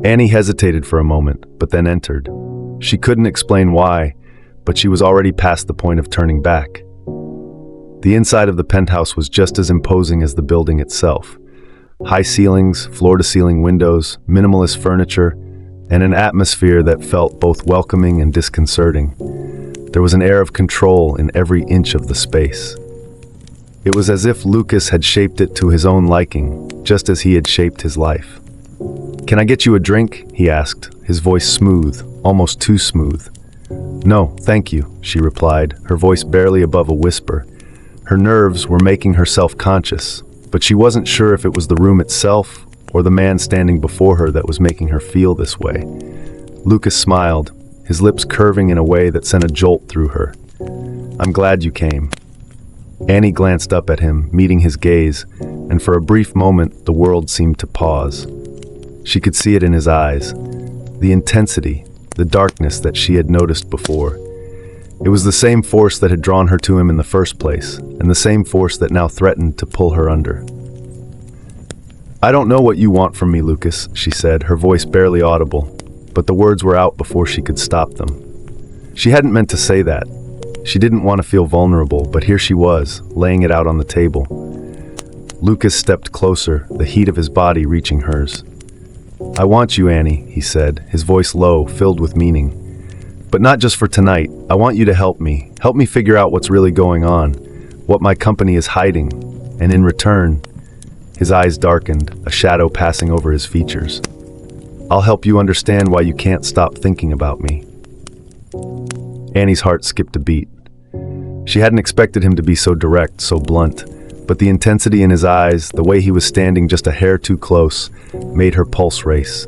Annie hesitated for a moment, but then entered. She couldn't explain why, but she was already past the point of turning back. The inside of the penthouse was just as imposing as the building itself. High ceilings, floor-to-ceiling windows, minimalist furniture, and an atmosphere that felt both welcoming and disconcerting. There was an air of control in every inch of the space. It was as if Lucas had shaped it to his own liking, just as he had shaped his life. "Can I get you a drink?" he asked, his voice smooth, almost too smooth. "No, thank you," she replied, her voice barely above a whisper. Her nerves were making her self-conscious, but she wasn't sure if it was the room itself or the man standing before her that was making her feel this way. Lucas smiled, his lips curving in a way that sent a jolt through her. "I'm glad you came." Annie glanced up at him, meeting his gaze, and for a brief moment the world seemed to pause. She could see it in his eyes, the intensity, the darkness that she had noticed before. It was the same force that had drawn her to him in the first place, and the same force that now threatened to pull her under. "I don't know what you want from me, Lucas," she said, her voice barely audible, but the words were out before she could stop them. She hadn't meant to say that. She didn't want to feel vulnerable, but here she was, laying it out on the table. Lucas stepped closer, the heat of his body reaching hers. "I want you, Annie," he said, his voice low, filled with meaning. "But not just for tonight. I want you to help me. Help me figure out what's really going on, what my company is hiding. And in return," his eyes darkened, a shadow passing over his features, "I'll help you understand why you can't stop thinking about me." Annie's heart skipped a beat. She hadn't expected him to be so direct, so blunt, but the intensity in his eyes, the way he was standing just a hair too close, made her pulse race.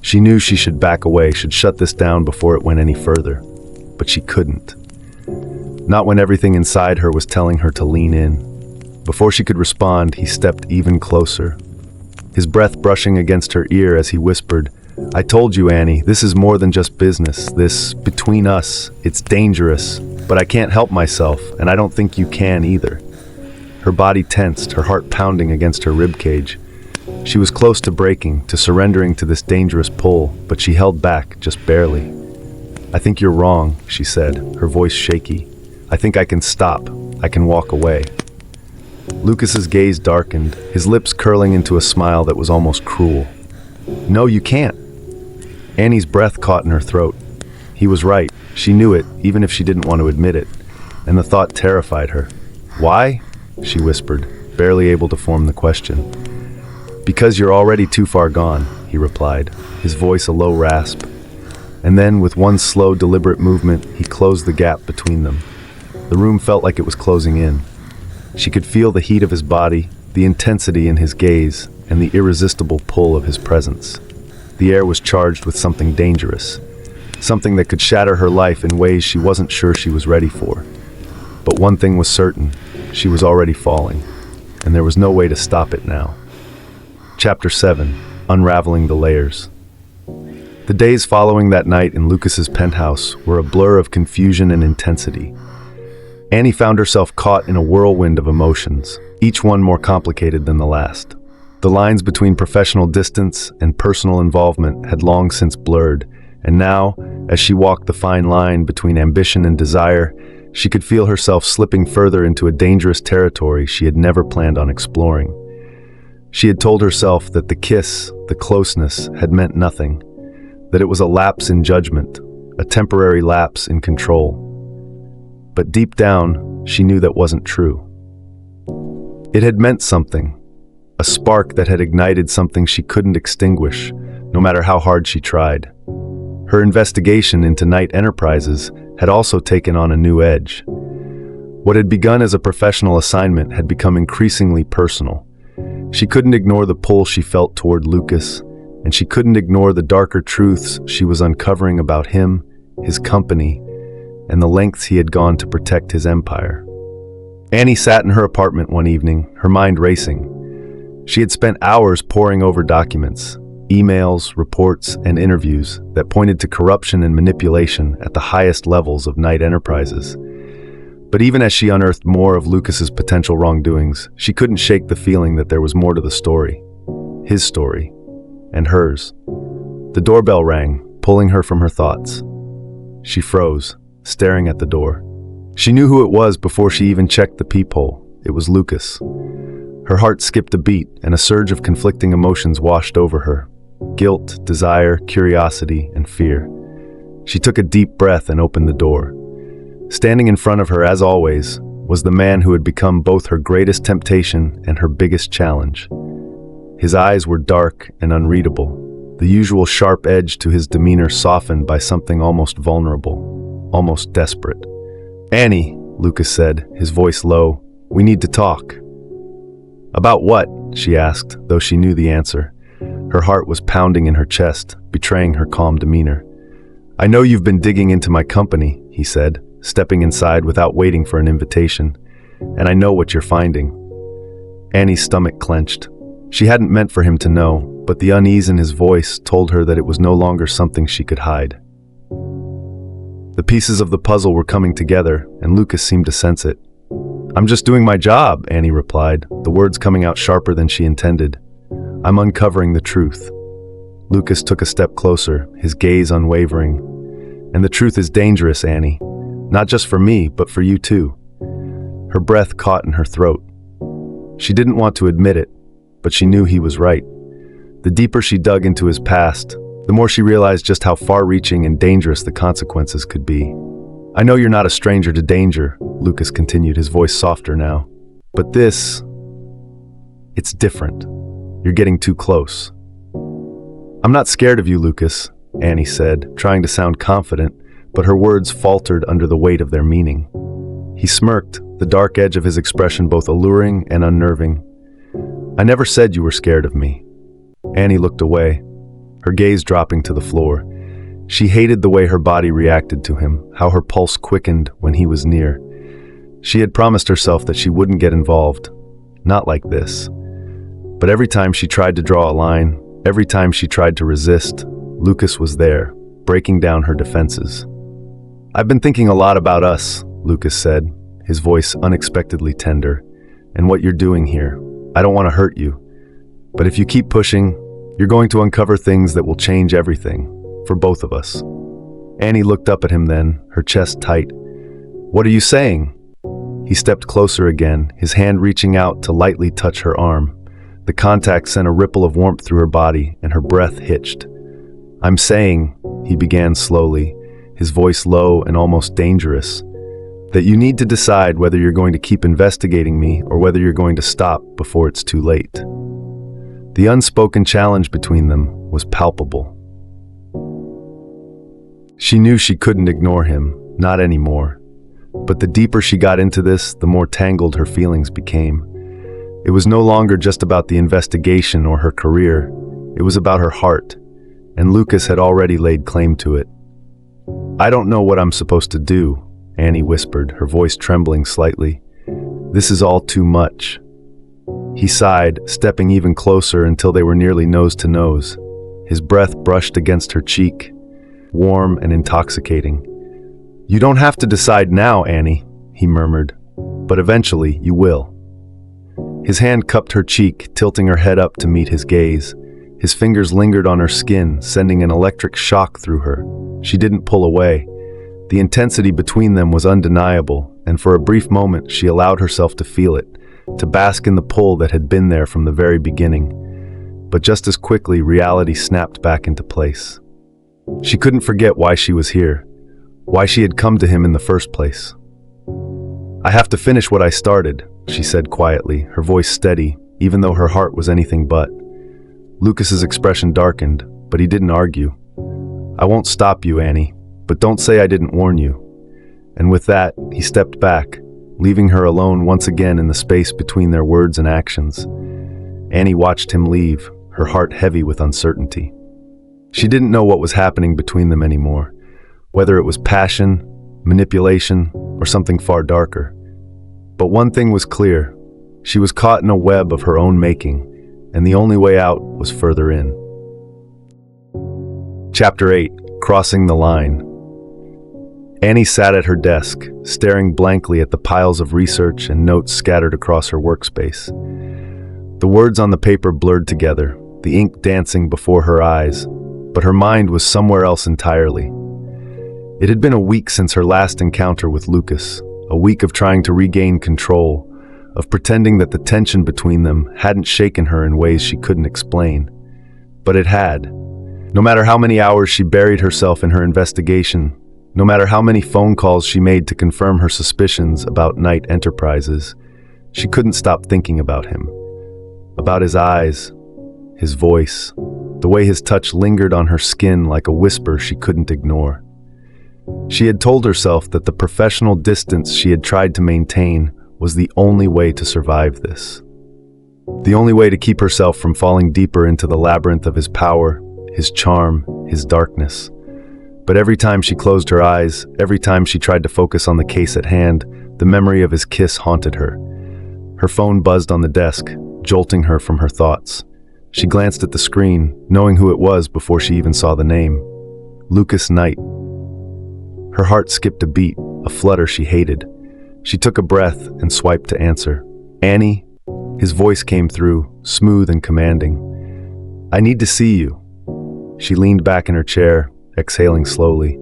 She knew she should back away, should shut this down before it went any further. But she couldn't. Not when everything inside her was telling her to lean in. Before she could respond, he stepped even closer, his breath brushing against her ear as he whispered, "I told you, Annie, this is more than just business. This, between us, it's dangerous, but I can't help myself, and I don't think you can either." Her body tensed, her heart pounding against her ribcage. She was close to breaking, to surrendering to this dangerous pull, but she held back, just barely. "I think you're wrong," she said, her voice shaky. "I think I can stop. I can walk away." Lucas's gaze darkened, his lips curling into a smile that was almost cruel. "No, you can't." Annie's breath caught in her throat. He was right. She knew it, even if she didn't want to admit it, and the thought terrified her. "Why?" she whispered, barely able to form the question. "Because you're already too far gone," he replied, his voice a low rasp. And then, with one slow, deliberate movement, he closed the gap between them. The room felt like it was closing in. She could feel the heat of his body, the intensity in his gaze, and the irresistible pull of his presence. The air was charged with something dangerous, something that could shatter her life in ways she wasn't sure she was ready for. But one thing was certain, she was already falling, and there was no way to stop it now. Chapter 7. Unraveling the Layers. The days following that night in Lucas's penthouse were a blur of confusion and intensity. Annie found herself caught in a whirlwind of emotions, each one more complicated than the last. The lines between professional distance and personal involvement had long since blurred, and now, as she walked the fine line between ambition and desire, she could feel herself slipping further into a dangerous territory she had never planned on exploring. She had told herself that the kiss, the closeness, had meant nothing, that it was a lapse in judgment, a temporary lapse in control. But deep down, she knew that wasn't true. It had meant something, a spark that had ignited something she couldn't extinguish, no matter how hard she tried. Her investigation into Knight Enterprises had also taken on a new edge. What had begun as a professional assignment had become increasingly personal. She couldn't ignore the pull she felt toward Lucas, and she couldn't ignore the darker truths she was uncovering about him, his company, and the lengths he had gone to protect his empire. Annie sat in her apartment one evening, her mind racing. She had spent hours poring over documents, emails, reports, and interviews that pointed to corruption and manipulation at the highest levels of Knight Enterprises. But even as she unearthed more of Lucas's potential wrongdoings, she couldn't shake the feeling that there was more to the story. His story. And hers. The doorbell rang, pulling her from her thoughts. She froze, staring at the door. She knew who it was before she even checked the peephole. It was Lucas. Her heart skipped a beat, and a surge of conflicting emotions washed over her. Guilt, desire, curiosity, and fear. She took a deep breath and opened the door. Standing in front of her, as always, was the man who had become both her greatest temptation and her biggest challenge. His eyes were dark and unreadable, the usual sharp edge to his demeanor softened by something almost vulnerable, almost desperate. "Annie," Lucas said, his voice low, "we need to talk." "About what?" she asked, though she knew the answer. Her heart was pounding in her chest, betraying her calm demeanor. "I know you've been digging into my company," he said, stepping inside without waiting for an invitation. "And I know what you're finding." Annie's stomach clenched. She hadn't meant for him to know, but the unease in his voice told her that it was no longer something she could hide. The pieces of the puzzle were coming together, and Lucas seemed to sense it. "I'm just doing my job," Annie replied, the words coming out sharper than she intended. "I'm uncovering the truth." Lucas took a step closer, his gaze unwavering. "And the truth is dangerous, Annie. Not just for me, but for you too." Her breath caught in her throat. She didn't want to admit it, but she knew he was right. The deeper she dug into his past, the more she realized just how far-reaching and dangerous the consequences could be. "I know you're not a stranger to danger," Lucas continued, his voice softer now. "But it's different. You're getting too close." "I'm not scared of you, Lucas," Annie said, trying to sound confident, but her words faltered under the weight of their meaning. He smirked, the dark edge of his expression both alluring and unnerving. "I never said you were scared of me." Annie looked away, her gaze dropping to the floor. She hated the way her body reacted to him, how her pulse quickened when he was near. She had promised herself that she wouldn't get involved. Not like this. But every time she tried to draw a line, every time she tried to resist, Lucas was there, breaking down her defenses. "I've been thinking a lot about us," Lucas said, his voice unexpectedly tender, "and what you're doing here. I don't want to hurt you. But if you keep pushing, you're going to uncover things that will change everything, for both of us." Annie looked up at him then, her chest tight. "What are you saying?" He stepped closer again, his hand reaching out to lightly touch her arm. The contact sent a ripple of warmth through her body, and her breath hitched. "I'm saying," he began slowly, his voice low and almost dangerous, "that you need to decide whether you're going to keep investigating me or whether you're going to stop before it's too late." The unspoken challenge between them was palpable. She knew she couldn't ignore him, not anymore. But the deeper she got into this, the more tangled her feelings became. It was no longer just about the investigation or her career. It was about her heart, and Lucas had already laid claim to it. "I don't know what I'm supposed to do," Annie whispered, her voice trembling slightly. "This is all too much." He sighed, stepping even closer until they were nearly nose to nose. His breath brushed against her cheek, warm and intoxicating. "You don't have to decide now, Annie," he murmured, "but eventually you will." His hand cupped her cheek, tilting her head up to meet his gaze. His fingers lingered on her skin, sending an electric shock through her. She didn't pull away. The intensity between them was undeniable, and for a brief moment she allowed herself to feel it, to bask in the pull that had been there from the very beginning. But just as quickly, reality snapped back into place. She couldn't forget why she was here, why she had come to him in the first place. "I have to finish what I started," she said quietly, her voice steady, even though her heart was anything but. Lucas's expression darkened, but he didn't argue. "I won't stop you, Annie, but don't say I didn't warn you." And with that, he stepped back, leaving her alone once again in the space between their words and actions. Annie watched him leave, her heart heavy with uncertainty. She didn't know what was happening between them anymore, whether it was passion, manipulation, or something far darker. But one thing was clear: she was caught in a web of her own making, and the only way out was further in. Chapter 8: Crossing the Line. Annie sat at her desk, staring blankly at the piles of research and notes scattered across her workspace. The words on the paper blurred together, the ink dancing before her eyes, but her mind was somewhere else entirely. It had been a week since her last encounter with Lucas, a week of trying to regain control, of pretending that the tension between them hadn't shaken her in ways she couldn't explain. But it had. No matter how many hours she buried herself in her investigation, no matter how many phone calls she made to confirm her suspicions about Knight Enterprises, she couldn't stop thinking about him. About his eyes, his voice, the way his touch lingered on her skin like a whisper she couldn't ignore. She had told herself that the professional distance she had tried to maintain was the only way to survive this. The only way to keep herself from falling deeper into the labyrinth of his power, his charm, his darkness. But every time she closed her eyes, every time she tried to focus on the case at hand, the memory of his kiss haunted her. Her phone buzzed on the desk, jolting her from her thoughts. She glanced at the screen, knowing who it was before she even saw the name. Lucas Knight. Her heart skipped a beat, a flutter she hated. She took a breath and swiped to answer. "Annie?" His voice came through, smooth and commanding. "I need to see you." She leaned back in her chair, exhaling slowly.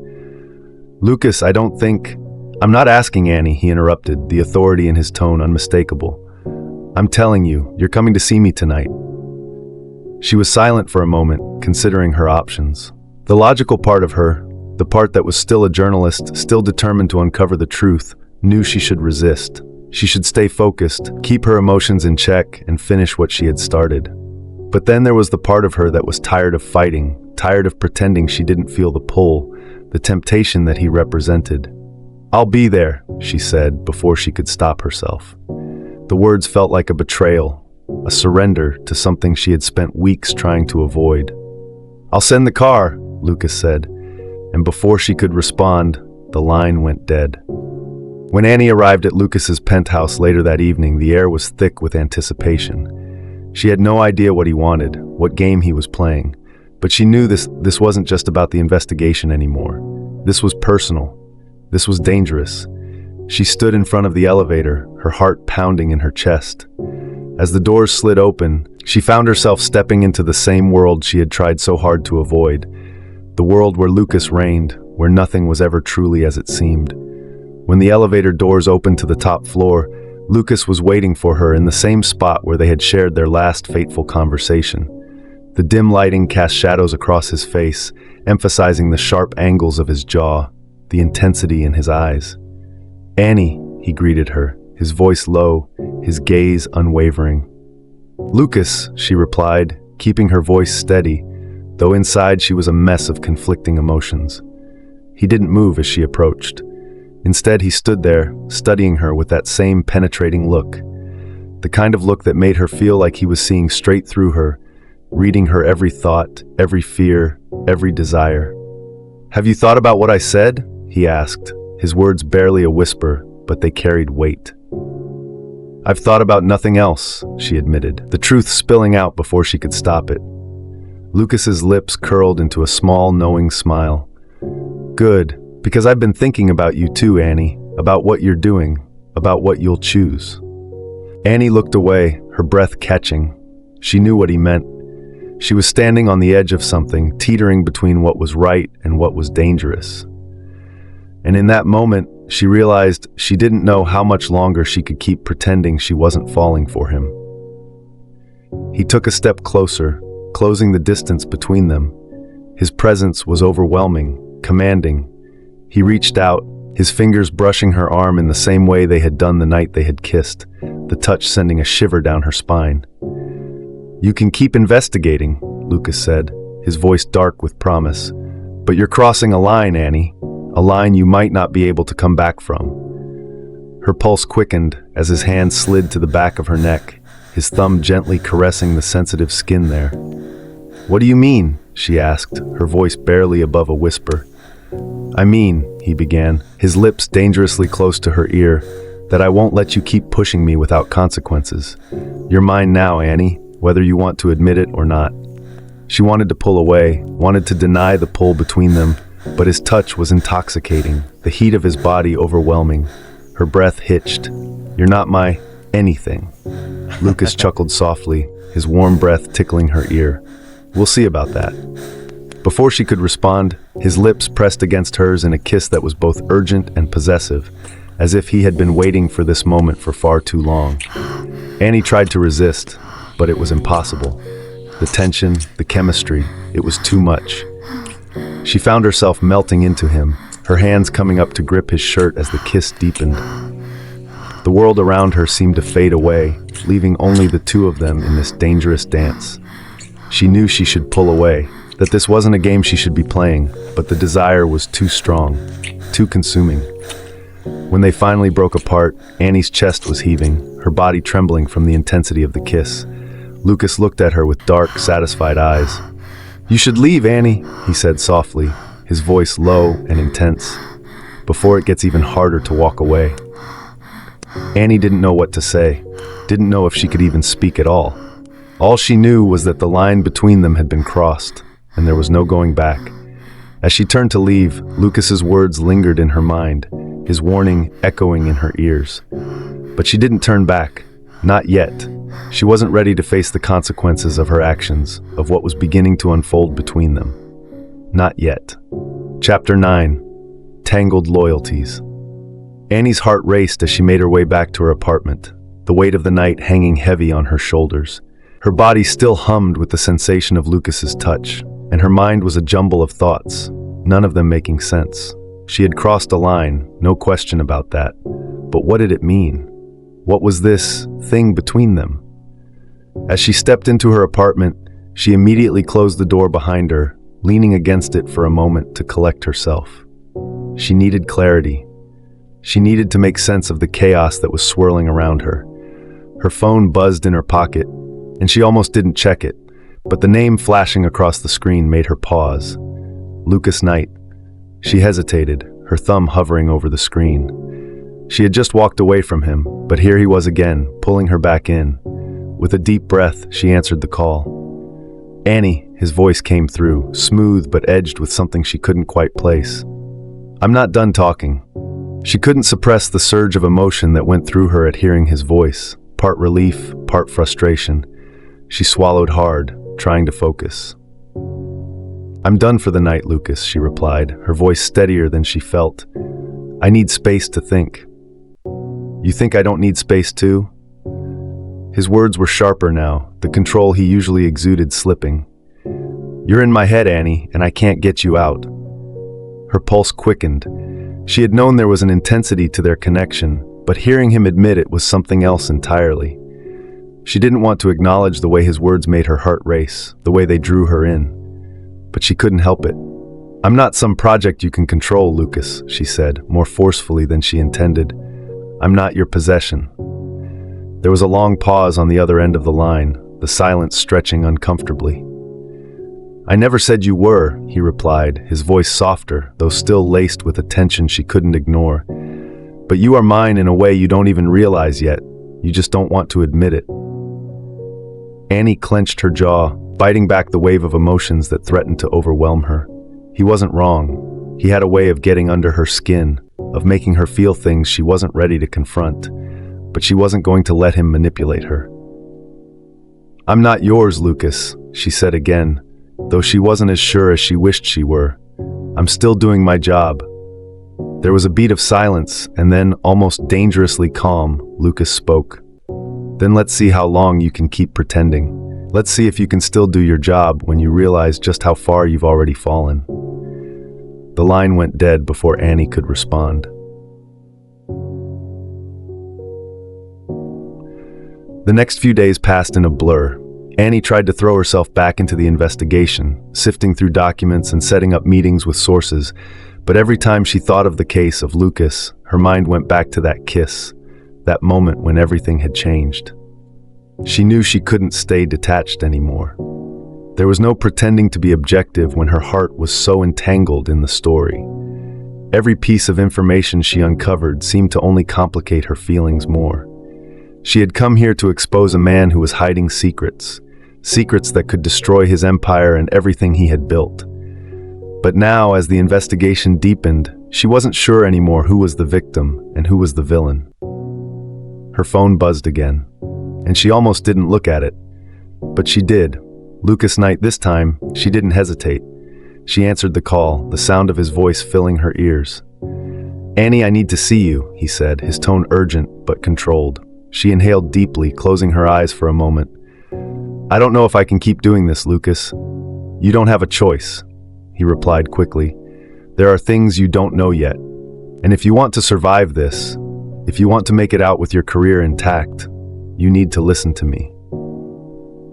"Lucas, I don't think—" "I'm not asking, Annie," he interrupted, the authority in his tone unmistakable. "I'm telling you, you're coming to see me tonight." She was silent for a moment, considering her options. The logical part of her, the part that was still a journalist, still determined to uncover the truth, knew she should resist. She should stay focused, keep her emotions in check, and finish what she had started. But then there was the part of her that was tired of fighting, tired of pretending she didn't feel the pull, the temptation that he represented. "I'll be there," she said, before she could stop herself. The words felt like a betrayal, a surrender to something she had spent weeks trying to avoid. "I'll send the car," Lucas said, and before she could respond, the line went dead. When Annie arrived at Lucas's penthouse later that evening, the air was thick with anticipation. She had no idea what he wanted, what game he was playing, but she knew this wasn't just about the investigation anymore. This was personal. This was dangerous. She stood in front of the elevator, her heart pounding in her chest. As the doors slid open, she found herself stepping into the same world she had tried so hard to avoid. The world where Lucas reigned, where nothing was ever truly as it seemed. When the elevator doors opened to the top floor, Lucas was waiting for her in the same spot where they had shared their last fateful conversation. The dim lighting cast shadows across his face, emphasizing the sharp angles of his jaw, the intensity in his eyes. "Annie," he greeted her, his voice low, his gaze unwavering. "Lucas," she replied, keeping her voice steady, though inside she was a mess of conflicting emotions. He didn't move as she approached. Instead, he stood there, studying her with that same penetrating look, the kind of look that made her feel like he was seeing straight through her, reading her every thought, every fear, every desire. "Have you thought about what I said?" he asked, his words barely a whisper, but they carried weight. "I've thought about nothing else," she admitted, the truth spilling out before she could stop it. Lucas's lips curled into a small, knowing smile. "Good, because I've been thinking about you too, Annie, about what you're doing, about what you'll choose." Annie looked away, her breath catching. She knew what he meant. She was standing on the edge of something, teetering between what was right and what was dangerous. And in that moment, she realized she didn't know how much longer she could keep pretending she wasn't falling for him. He took a step closer, closing the distance between them. His presence was overwhelming, commanding. He reached out, his fingers brushing her arm in the same way they had done the night they had kissed, the touch sending a shiver down her spine. "You can keep investigating," Lucas said, his voice dark with promise. "But you're crossing a line, Annie, a line you might not be able to come back from." Her pulse quickened as his hand slid to the back of her neck, his thumb gently caressing the sensitive skin there. "What do you mean?" she asked, her voice barely above a whisper. "I mean," he began, his lips dangerously close to her ear, "that I won't let you keep pushing me without consequences. You're mine now, Annie, whether you want to admit it or not." She wanted to pull away, wanted to deny the pull between them, but his touch was intoxicating, the heat of his body overwhelming. Her breath hitched. "You're not my anything." Lucas chuckled softly, his warm breath tickling her ear. "We'll see about that." Before she could respond, his lips pressed against hers in a kiss that was both urgent and possessive, as if he had been waiting for this moment for far too long. Annie tried to resist, but it was impossible. The tension, the chemistry, it was too much. She found herself melting into him, her hands coming up to grip his shirt as the kiss deepened. The world around her seemed to fade away, leaving only the two of them in this dangerous dance. She knew she should pull away, that this wasn't a game she should be playing, but the desire was too strong, too consuming. When they finally broke apart, Annie's chest was heaving, her body trembling from the intensity of the kiss. Lucas looked at her with dark, satisfied eyes. "You should leave, Annie," he said softly, his voice low and intense, "before it gets even harder to walk away." Annie didn't know what to say, didn't know if she could even speak at all. All she knew was that the line between them had been crossed, and there was no going back. As she turned to leave, Lucas's words lingered in her mind, his warning echoing in her ears. But she didn't turn back, not yet. She wasn't ready to face the consequences of her actions, of what was beginning to unfold between them. Not yet. Chapter 9. Tangled Loyalties. Annie's heart raced as she made her way back to her apartment, the weight of the night hanging heavy on her shoulders. Her body still hummed with the sensation of Lucas's touch, and her mind was a jumble of thoughts, none of them making sense. She had crossed a line, no question about that. But what did it mean? What was this thing between them? As she stepped into her apartment, she immediately closed the door behind her, leaning against it for a moment to collect herself. She needed clarity. She needed to make sense of the chaos that was swirling around her. Her phone buzzed in her pocket, and she almost didn't check it, but the name flashing across the screen made her pause. Lucas Knight. She hesitated, her thumb hovering over the screen. She had just walked away from him, but here he was again, pulling her back in. With a deep breath, she answered the call. "Annie," his voice came through, smooth but edged with something she couldn't quite place. "I'm not done talking." She couldn't suppress the surge of emotion that went through her at hearing his voice, part relief, part frustration. She swallowed hard, trying to focus. "I'm done for the night, Lucas," she replied, her voice steadier than she felt. "I need space to think." "You think I don't need space too?" His words were sharper now, the control he usually exuded slipping. "You're in my head, Annie, and I can't get you out." Her pulse quickened. She had known there was an intensity to their connection, but hearing him admit it was something else entirely. She didn't want to acknowledge the way his words made her heart race, the way they drew her in. But she couldn't help it. "I'm not some project you can control, Lucas," she said, more forcefully than she intended. "I'm not your possession." There was a long pause on the other end of the line, the silence stretching uncomfortably. "I never said you were," he replied, his voice softer, though still laced with a tension she couldn't ignore. "But you are mine in a way you don't even realize yet. You just don't want to admit it." Annie clenched her jaw, biting back the wave of emotions that threatened to overwhelm her. He wasn't wrong. He had a way of getting under her skin, of making her feel things she wasn't ready to confront, but she wasn't going to let him manipulate her. "I'm not yours, Lucas," she said again, though she wasn't as sure as she wished she were. "I'm still doing my job." There was a beat of silence, and then, almost dangerously calm, Lucas spoke. "Then let's see how long you can keep pretending. Let's see if you can still do your job when you realize just how far you've already fallen." The line went dead before Annie could respond. The next few days passed in a blur. Annie tried to throw herself back into the investigation, sifting through documents and setting up meetings with sources, but every time she thought of the case of Lucas, her mind went back to that kiss, that moment when everything had changed. She knew she couldn't stay detached anymore. There was no pretending to be objective when her heart was so entangled in the story. Every piece of information she uncovered seemed to only complicate her feelings more. She had come here to expose a man who was hiding secrets, secrets that could destroy his empire and everything he had built. But now, as the investigation deepened, she wasn't sure anymore who was the victim and who was the villain. Her phone buzzed again, and she almost didn't look at it. But she did. Lucas Knight this time, she didn't hesitate. She answered the call, the sound of his voice filling her ears. "Annie, I need to see you," he said, his tone urgent but controlled. She inhaled deeply, closing her eyes for a moment. "I don't know if I can keep doing this, Lucas." "You don't have a choice," he replied quickly. "There are things you don't know yet. And if you want to survive this, if you want to make it out with your career intact, you need to listen to me."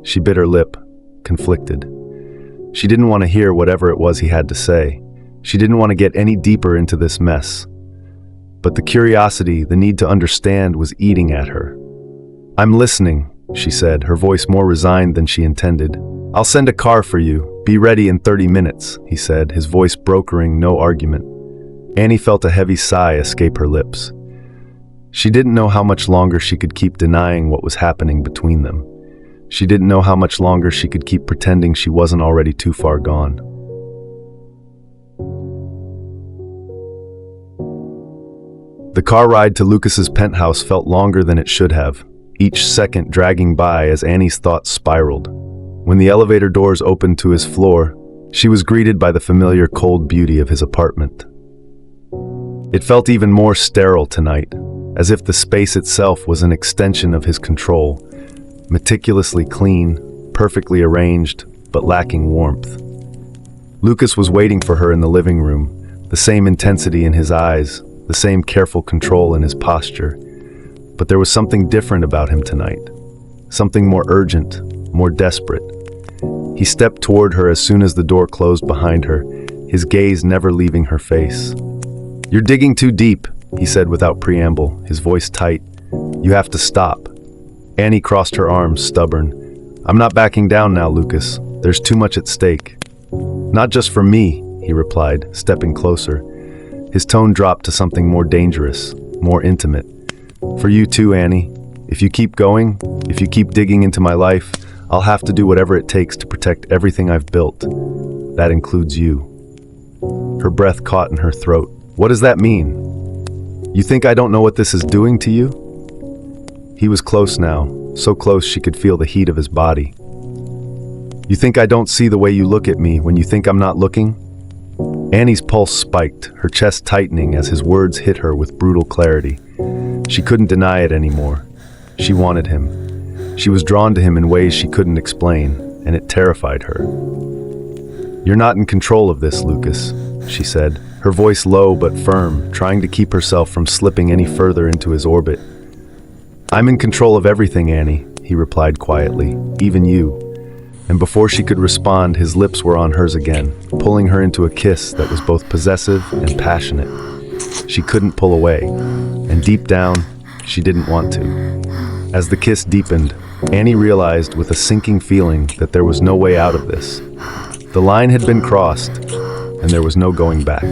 She bit her lip, conflicted. She didn't want to hear whatever it was he had to say. She didn't want to get any deeper into this mess. But the curiosity, the need to understand, was eating at her. "I'm listening," she said, her voice more resigned than she intended. "I'll send a car for you. Be ready in 30 minutes, he said, his voice brokering no argument. Annie felt a heavy sigh escape her lips. She didn't know how much longer she could keep denying what was happening between them. She didn't know how much longer she could keep pretending she wasn't already too far gone. The car ride to Lucas's penthouse felt longer than it should have, each second dragging by as Annie's thoughts spiraled. When the elevator doors opened to his floor, she was greeted by the familiar cold beauty of his apartment. It felt even more sterile tonight, as if the space itself was an extension of his control, meticulously clean, perfectly arranged, but lacking warmth. Lucas was waiting for her in the living room, the same intensity in his eyes, the same careful control in his posture. But there was something different about him tonight, something more urgent, more desperate. He stepped toward her as soon as the door closed behind her, his gaze never leaving her face. "You're digging too deep," he said without preamble, his voice tight. "You have to stop." Annie crossed her arms, stubborn. "I'm not backing down now, Lucas. There's too much at stake." "Not just for me," he replied, stepping closer. His tone dropped to something more dangerous, more intimate. "For you too, Annie. If you keep going, if you keep digging into my life, I'll have to do whatever it takes to protect everything I've built. That includes you." Her breath caught in her throat. "What does that mean? You think I don't know what this is doing to you?" He was close now, so close she could feel the heat of his body. "You think I don't see the way you look at me when you think I'm not looking?" Annie's pulse spiked, her chest tightening as his words hit her with brutal clarity. She couldn't deny it anymore. She wanted him. She was drawn to him in ways she couldn't explain, and it terrified her. "You're not in control of this, Lucas," she said, her voice low but firm, trying to keep herself from slipping any further into his orbit. "I'm in control of everything, Annie," he replied quietly, "even you." And before she could respond, his lips were on hers again, pulling her into a kiss that was both possessive and passionate. She couldn't pull away, and deep down, she didn't want to. As the kiss deepened, Annie realized with a sinking feeling that there was no way out of this. The line had been crossed, and there was no going back.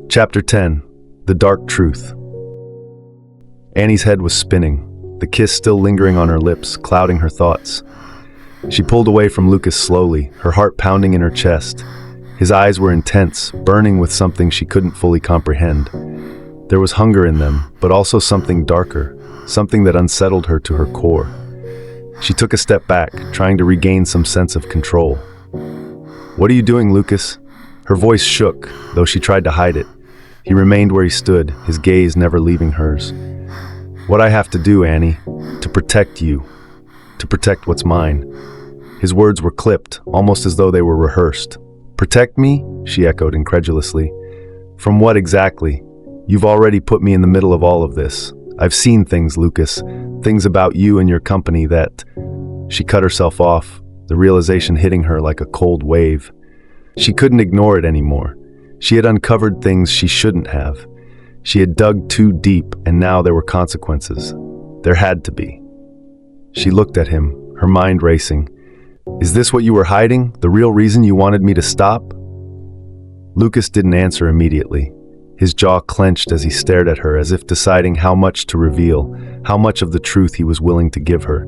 Chapter 10. The Dark Truth. Annie's head was spinning, the kiss still lingering on her lips, clouding her thoughts. She pulled away from Lucas slowly, her heart pounding in her chest. His eyes were intense, burning with something she couldn't fully comprehend. There was hunger in them, but also something darker, something that unsettled her to her core. She took a step back, trying to regain some sense of control. "What are you doing, Lucas?" Her voice shook, though she tried to hide it. He remained where he stood, his gaze never leaving hers. "What I have to do, Annie, to protect you, to protect what's mine." His words were clipped, almost as though they were rehearsed. "Protect me?" she echoed incredulously. "From what exactly? You've already put me in the middle of all of this. I've seen things, Lucas, things about you and your company that..." She cut herself off, the realization hitting her like a cold wave. She couldn't ignore it anymore. She had uncovered things she shouldn't have. She had dug too deep, and now there were consequences. There had to be. She looked at him, her mind racing. Is this what you were hiding? The real reason you wanted me to stop? Lucas didn't answer immediately. His jaw clenched as he stared at her, as if deciding how much to reveal, how much of the truth he was willing to give her.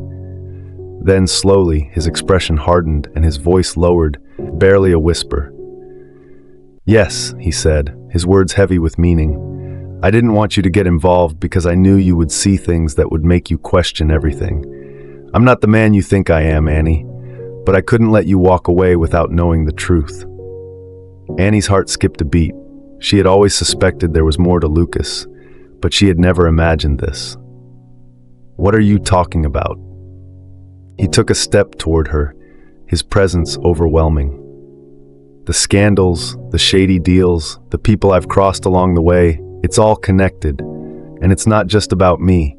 Then, slowly, his expression hardened and his voice lowered, barely a whisper. "Yes," he said, his words heavy with meaning. "I didn't want you to get involved because I knew you would see things that would make you question everything. I'm not the man you think I am, Annie, but I couldn't let you walk away without knowing the truth." Annie's heart skipped a beat. She had always suspected there was more to Lucas, but she had never imagined this. "What are you talking about?" He took a step toward her, his presence overwhelming. "The scandals, the shady deals, the people I've crossed along the way, it's all connected. And it's not just about me.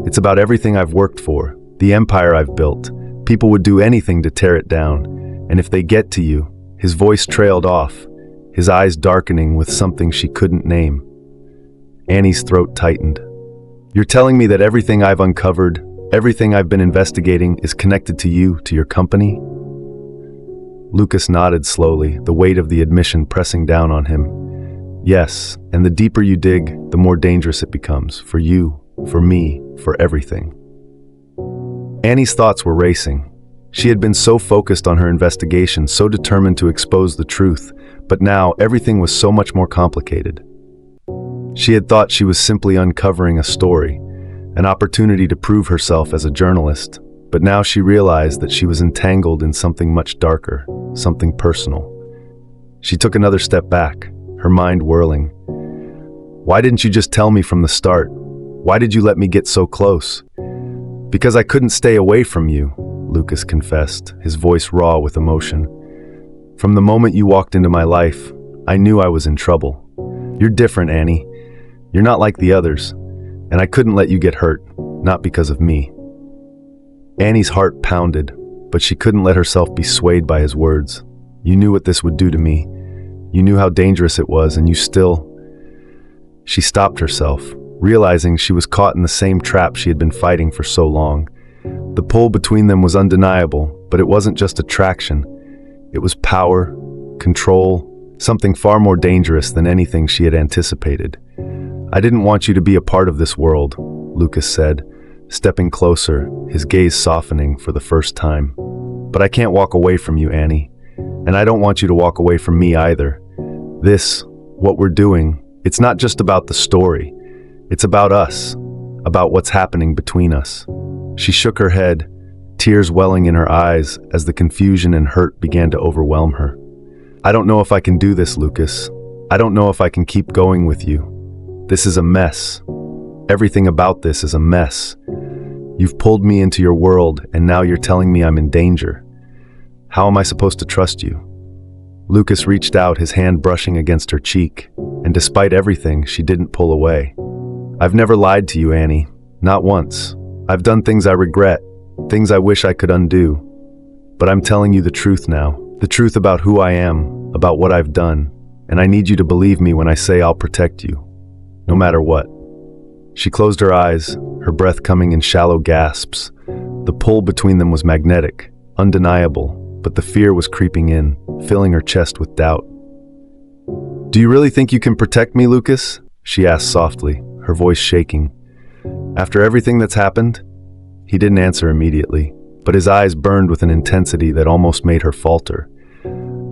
It's about everything I've worked for, the empire I've built. People would do anything to tear it down. And if they get to you," his voice trailed off, his eyes darkening with something she couldn't name. Annie's throat tightened. "You're telling me that everything I've uncovered, everything I've been investigating is connected to you, to your company?" Lucas nodded slowly, the weight of the admission pressing down on him. "Yes, and the deeper you dig, the more dangerous it becomes, for you, for me, for everything." Annie's thoughts were racing. She had been so focused on her investigation, so determined to expose the truth, but now everything was so much more complicated. She had thought she was simply uncovering a story, an opportunity to prove herself as a journalist, but now she realized that she was entangled in something much darker, something personal. She took another step back, her mind whirling. "Why didn't you just tell me from the start? Why did you let me get so close?" "Because I couldn't stay away from you," Lucas confessed, his voice raw with emotion. "From the moment you walked into my life, I knew I was in trouble. You're different, Annie. You're not like the others, and I couldn't let you get hurt, not because of me." Annie's heart pounded, but she couldn't let herself be swayed by his words. "You knew what this would do to me. You knew how dangerous it was, and you still..." She stopped herself, realizing she was caught in the same trap she had been fighting for so long. The pull between them was undeniable, but it wasn't just attraction. It was power, control, something far more dangerous than anything she had anticipated. "I didn't want you to be a part of this world," Lucas said, stepping closer, his gaze softening for the first time. "But I can't walk away from you, Annie. And I don't want you to walk away from me either. What we're doing, it's not just about the story. It's about us, about what's happening between us." She shook her head, tears welling in her eyes as the confusion and hurt began to overwhelm her. "I don't know if I can do this, Lucas. I don't know if I can keep going with you. This is a mess. Everything about this is a mess. You've pulled me into your world, and now you're telling me I'm in danger. How am I supposed to trust you?" Lucas reached out, his hand brushing against her cheek, and despite everything, she didn't pull away. "I've never lied to you, Annie. Not once. I've done things I regret, things I wish I could undo. But I'm telling you the truth now, the truth about who I am, about what I've done, and I need you to believe me when I say I'll protect you, no matter what." She closed her eyes, her breath coming in shallow gasps. The pull between them was magnetic, undeniable, but the fear was creeping in, filling her chest with doubt. "Do you really think you can protect me, Lucas?" she asked softly, her voice shaking. "After everything that's happened?" He didn't answer immediately, but his eyes burned with an intensity that almost made her falter.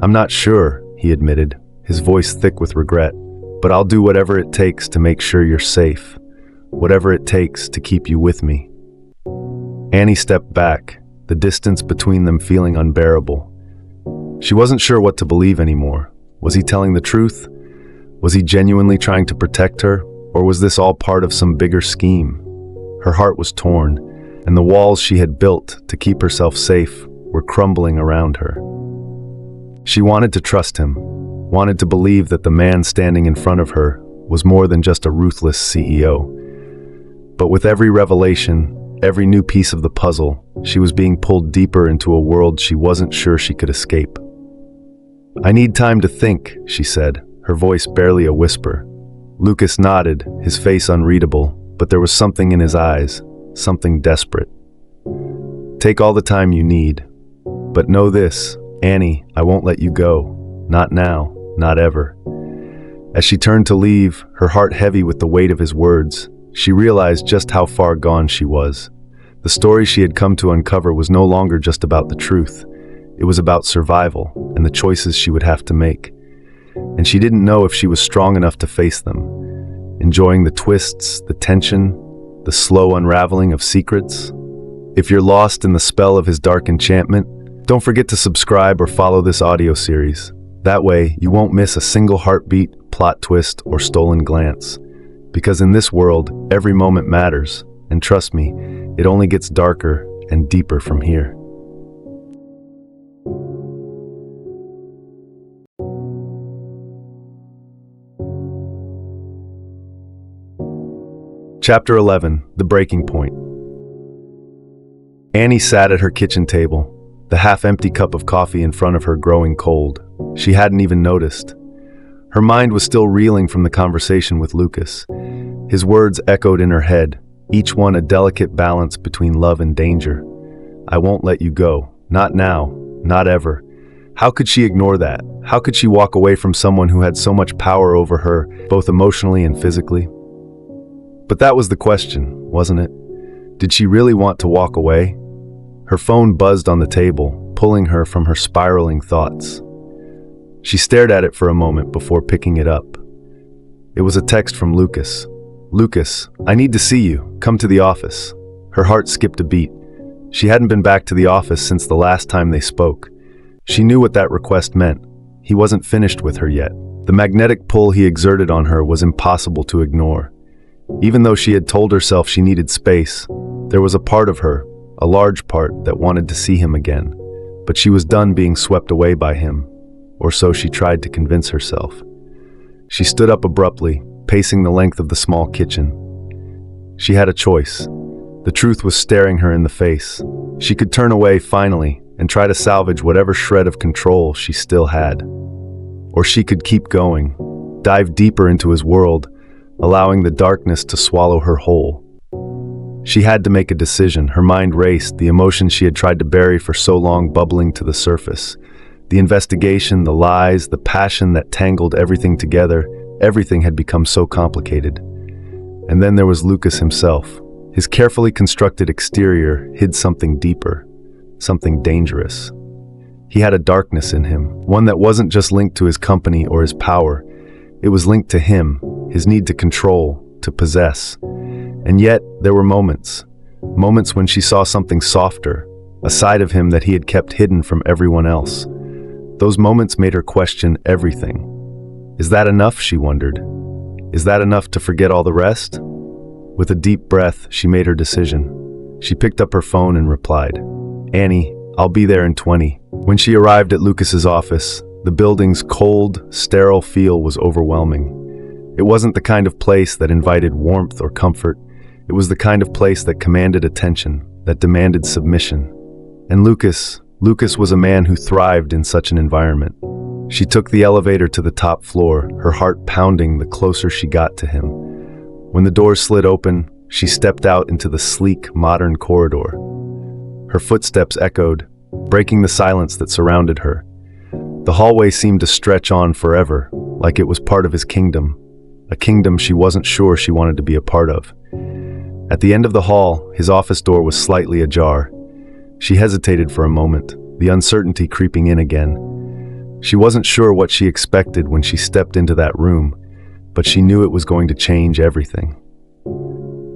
"I'm not sure," he admitted, his voice thick with regret, "but I'll do whatever it takes to make sure you're safe, whatever it takes to keep you with me." Annie stepped back, the distance between them feeling unbearable. She wasn't sure what to believe anymore. Was he telling the truth? Was he genuinely trying to protect her, or was this all part of some bigger scheme? Her heart was torn, and the walls she had built to keep herself safe were crumbling around her. She wanted to trust him, wanted to believe that the man standing in front of her was more than just a ruthless CEO. But with every revelation, every new piece of the puzzle, she was being pulled deeper into a world she wasn't sure she could escape. "I need time to think," she said, her voice barely a whisper. Lucas nodded, his face unreadable, but there was something in his eyes, something desperate. "Take all the time you need. But know this, Annie, I won't let you go. Not now, not ever. As she turned to leave, her heart heavy with the weight of his words, she realized just how far gone she was. The story she had come to uncover was no longer just about the truth. It was about survival and the choices she would have to make. And she didn't know if she was strong enough to face them, enjoying the twists, the tension, the slow unraveling of secrets. If you're lost in the spell of His Dark Enchantment, don't forget to subscribe or follow this audio series. That way, you won't miss a single heartbeat, plot twist, or stolen glance. Because in this world, every moment matters, and trust me, it only gets darker and deeper from here. Chapter 11, The Breaking Point. Annie sat at her kitchen table, the half-empty cup of coffee in front of her growing cold. She hadn't even noticed. Her mind was still reeling from the conversation with Lucas. His words echoed in her head, each one a delicate balance between love and danger. I won't let you go. Not now. Not ever. How could she ignore that? How could she walk away from someone who had so much power over her, both emotionally and physically? But that was the question, wasn't it? Did she really want to walk away? Her phone buzzed on the table, pulling her from her spiraling thoughts. She stared at it for a moment before picking it up. It was a text from Lucas. Lucas, I need to see you. Come to the office. Her heart skipped a beat. She hadn't been back to the office since the last time they spoke. She knew what that request meant. He wasn't finished with her yet. The magnetic pull he exerted on her was impossible to ignore. Even though she had told herself she needed space, there was a part of her, a large part, that wanted to see him again. But she was done being swept away by him, or so she tried to convince herself. She stood up abruptly, pacing the length of the small kitchen. She had a choice. The truth was staring her in the face. She could turn away finally and try to salvage whatever shred of control she still had. Or she could keep going, dive deeper into his world, allowing the darkness to swallow her whole. She had to make a decision. Her mind raced, the emotions she had tried to bury for so long bubbling to the surface. The investigation, the lies, the passion that tangled everything together, everything had become so complicated. And then there was Lucas himself. His carefully constructed exterior hid something deeper, something dangerous. He had a darkness in him, one that wasn't just linked to his company or his power. It was linked to him, his need to control, to possess. And yet, there were moments when she saw something softer, a side of him that he had kept hidden from everyone else. Those moments made her question everything. Is that enough, she wondered? Is that enough to forget all the rest? With a deep breath, she made her decision. She picked up her phone and replied, Annie, I'll be there in 20. When she arrived at Lucas's office, the building's cold, sterile feel was overwhelming. It wasn't the kind of place that invited warmth or comfort. It was the kind of place that commanded attention, that demanded submission. And Lucas was a man who thrived in such an environment. She took the elevator to the top floor, her heart pounding the closer she got to him. When the doors slid open, she stepped out into the sleek, modern corridor. Her footsteps echoed, breaking the silence that surrounded her. The hallway seemed to stretch on forever, like it was part of his kingdom, a kingdom she wasn't sure she wanted to be a part of. At the end of the hall, his office door was slightly ajar. She hesitated for a moment, the uncertainty creeping in again. She wasn't sure what she expected when she stepped into that room, but she knew it was going to change everything.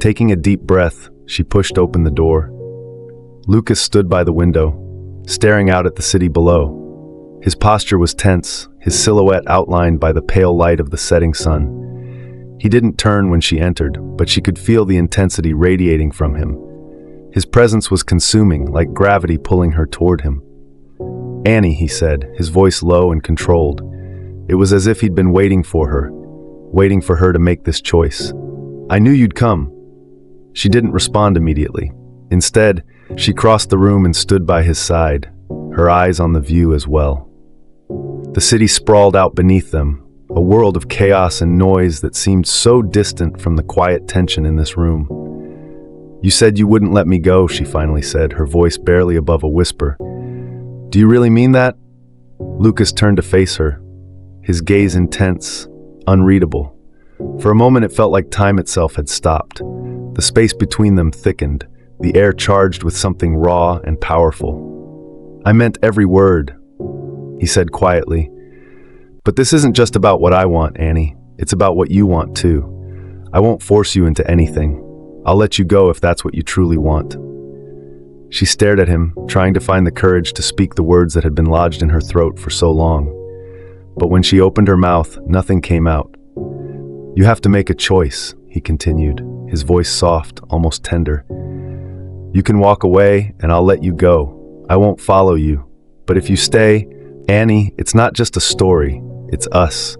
Taking a deep breath, she pushed open the door. Lucas stood by the window, staring out at the city below. His posture was tense, his silhouette outlined by the pale light of the setting sun. He didn't turn when she entered, but she could feel the intensity radiating from him. His presence was consuming, like gravity pulling her toward him. Annie, he said, his voice low and controlled. It was as if he'd been waiting for her to make this choice. I knew you'd come. She didn't respond immediately. Instead, she crossed the room and stood by his side, her eyes on the view as well. The city sprawled out beneath them, a world of chaos and noise that seemed so distant from the quiet tension in this room. You said you wouldn't let me go, she finally said, her voice barely above a whisper. Do you really mean that? Lucas turned to face her, his gaze intense, unreadable. For a moment it felt like time itself had stopped. The space between them thickened, the air charged with something raw and powerful. I meant every word, he said quietly. But this isn't just about what I want, Annie. It's about what you want too. I won't force you into anything. I'll let you go if that's what you truly want. She stared at him, trying to find the courage to speak the words that had been lodged in her throat for so long. But when she opened her mouth, nothing came out. You have to make a choice, he continued, his voice soft, almost tender. You can walk away, and I'll let you go. I won't follow you. But if you stay, Annie, it's not just a story, it's us.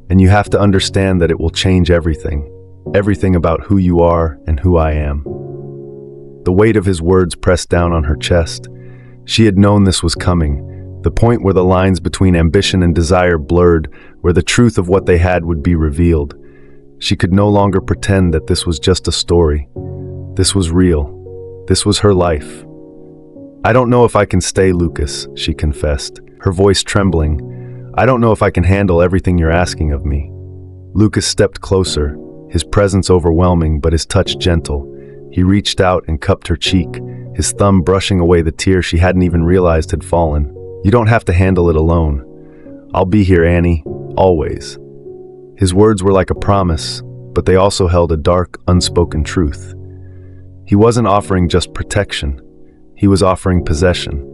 And you have to understand that it will change everything. Everything about who you are and who I am. The weight of his words pressed down on her chest. She had known this was coming, the point where the lines between ambition and desire blurred, where the truth of what they had would be revealed. She could no longer pretend that this was just a story. This was real. This was her life. I don't know if I can stay, Lucas, she confessed, her voice trembling. I don't know if I can handle everything you're asking of me. Lucas stepped closer, his presence overwhelming but his touch gentle. He reached out and cupped her cheek, his thumb brushing away the tear she hadn't even realized had fallen. You don't have to handle it alone. I'll be here, Annie, always. His words were like a promise, but they also held a dark, unspoken truth. He wasn't offering just protection. He was offering possession.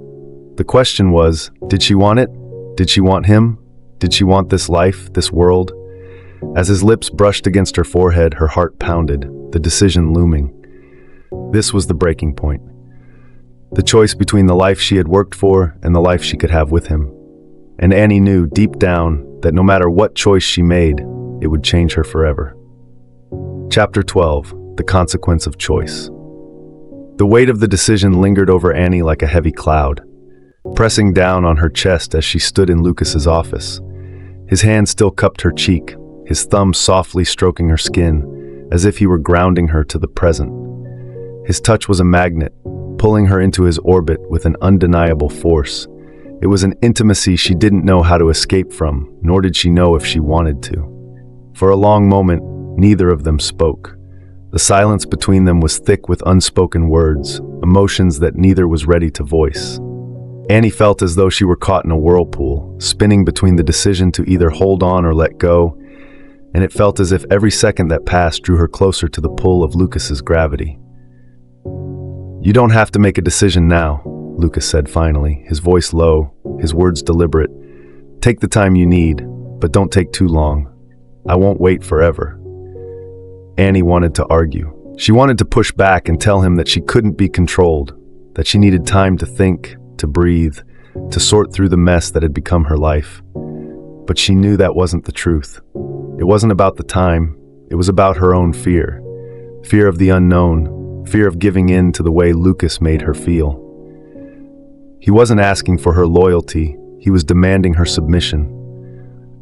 The question was, did she want it? Did she want him? Did she want this life, this world? As his lips brushed against her forehead, her heart pounded, the decision looming. This was the breaking point. The choice between the life she had worked for and the life she could have with him. And Annie knew deep down that no matter what choice she made, it would change her forever. Chapter 12, The Consequence of Choice. The weight of the decision lingered over Annie like a heavy cloud, pressing down on her chest as she stood in Lucas's office. His hand still cupped her cheek, his thumb softly stroking her skin, as if he were grounding her to the present. His touch was a magnet, pulling her into his orbit with an undeniable force. It was an intimacy she didn't know how to escape from, nor did she know if she wanted to. For a long moment, neither of them spoke. The silence between them was thick with unspoken words, emotions that neither was ready to voice. Annie felt as though she were caught in a whirlpool, spinning between the decision to either hold on or let go, and it felt as if every second that passed drew her closer to the pull of Lucas's gravity. You don't have to make a decision now, Lucas said finally, his voice low, his words deliberate. Take the time you need, but don't take too long. I won't wait forever. Annie wanted to argue. She wanted to push back and tell him that she couldn't be controlled, that she needed time to think, to breathe, to sort through the mess that had become her life. But she knew that wasn't the truth. It wasn't about the time, it was about her own fear. Fear of the unknown, fear of giving in to the way Lucas made her feel. He wasn't asking for her loyalty, he was demanding her submission.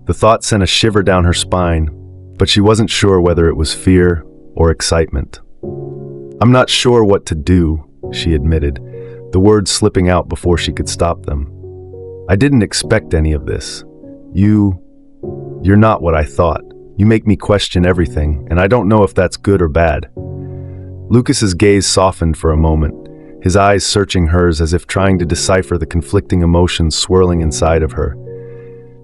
The thought sent a shiver down her spine, but she wasn't sure whether it was fear or excitement. I'm not sure what to do, she admitted, the words slipping out before she could stop them. I didn't expect any of this. You're not what I thought. You make me question everything, and I don't know if that's good or bad. Lucas's gaze softened for a moment, his eyes searching hers as if trying to decipher the conflicting emotions swirling inside of her.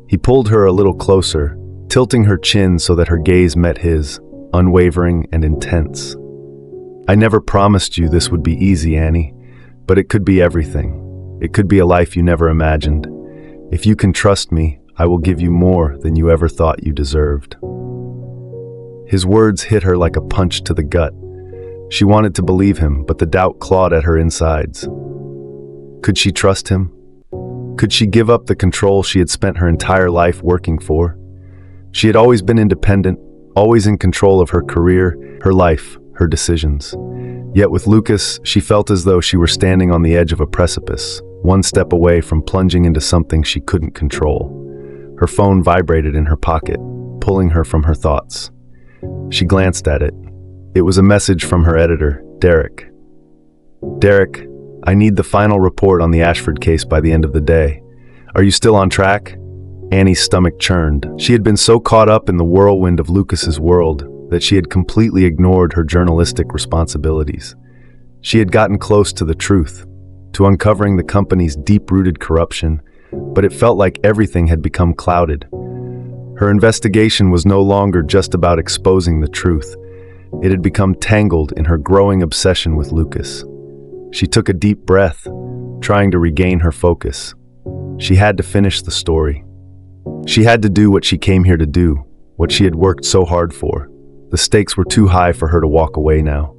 He pulled her a little closer, tilting her chin so that her gaze met his, unwavering and intense. I never promised you this would be easy, Annie, but it could be everything. It could be a life you never imagined. If you can trust me, I will give you more than you ever thought you deserved. His words hit her like a punch to the gut. She wanted to believe him, but the doubt clawed at her insides. Could she trust him? Could she give up the control she had spent her entire life working for? She had always been independent, always in control of her career, her life, her decisions. Yet with Lucas, she felt as though she were standing on the edge of a precipice, one step away from plunging into something she couldn't control. Her phone vibrated in her pocket, pulling her from her thoughts. She glanced at it. It was a message from her editor, Derek. Derek, I need the final report on the Ashford case by the end of the day. Are you still on track? Annie's stomach churned. She had been so caught up in the whirlwind of Lucas's world that she had completely ignored her journalistic responsibilities. She had gotten close to the truth, to uncovering the company's deep-rooted corruption, but it felt like everything had become clouded. Her investigation was no longer just about exposing the truth. It had become tangled in her growing obsession with Lucas. She took a deep breath, trying to regain her focus. She had to finish the story. She had to do what she came here to do, what she had worked so hard for. The stakes were too high for her to walk away now.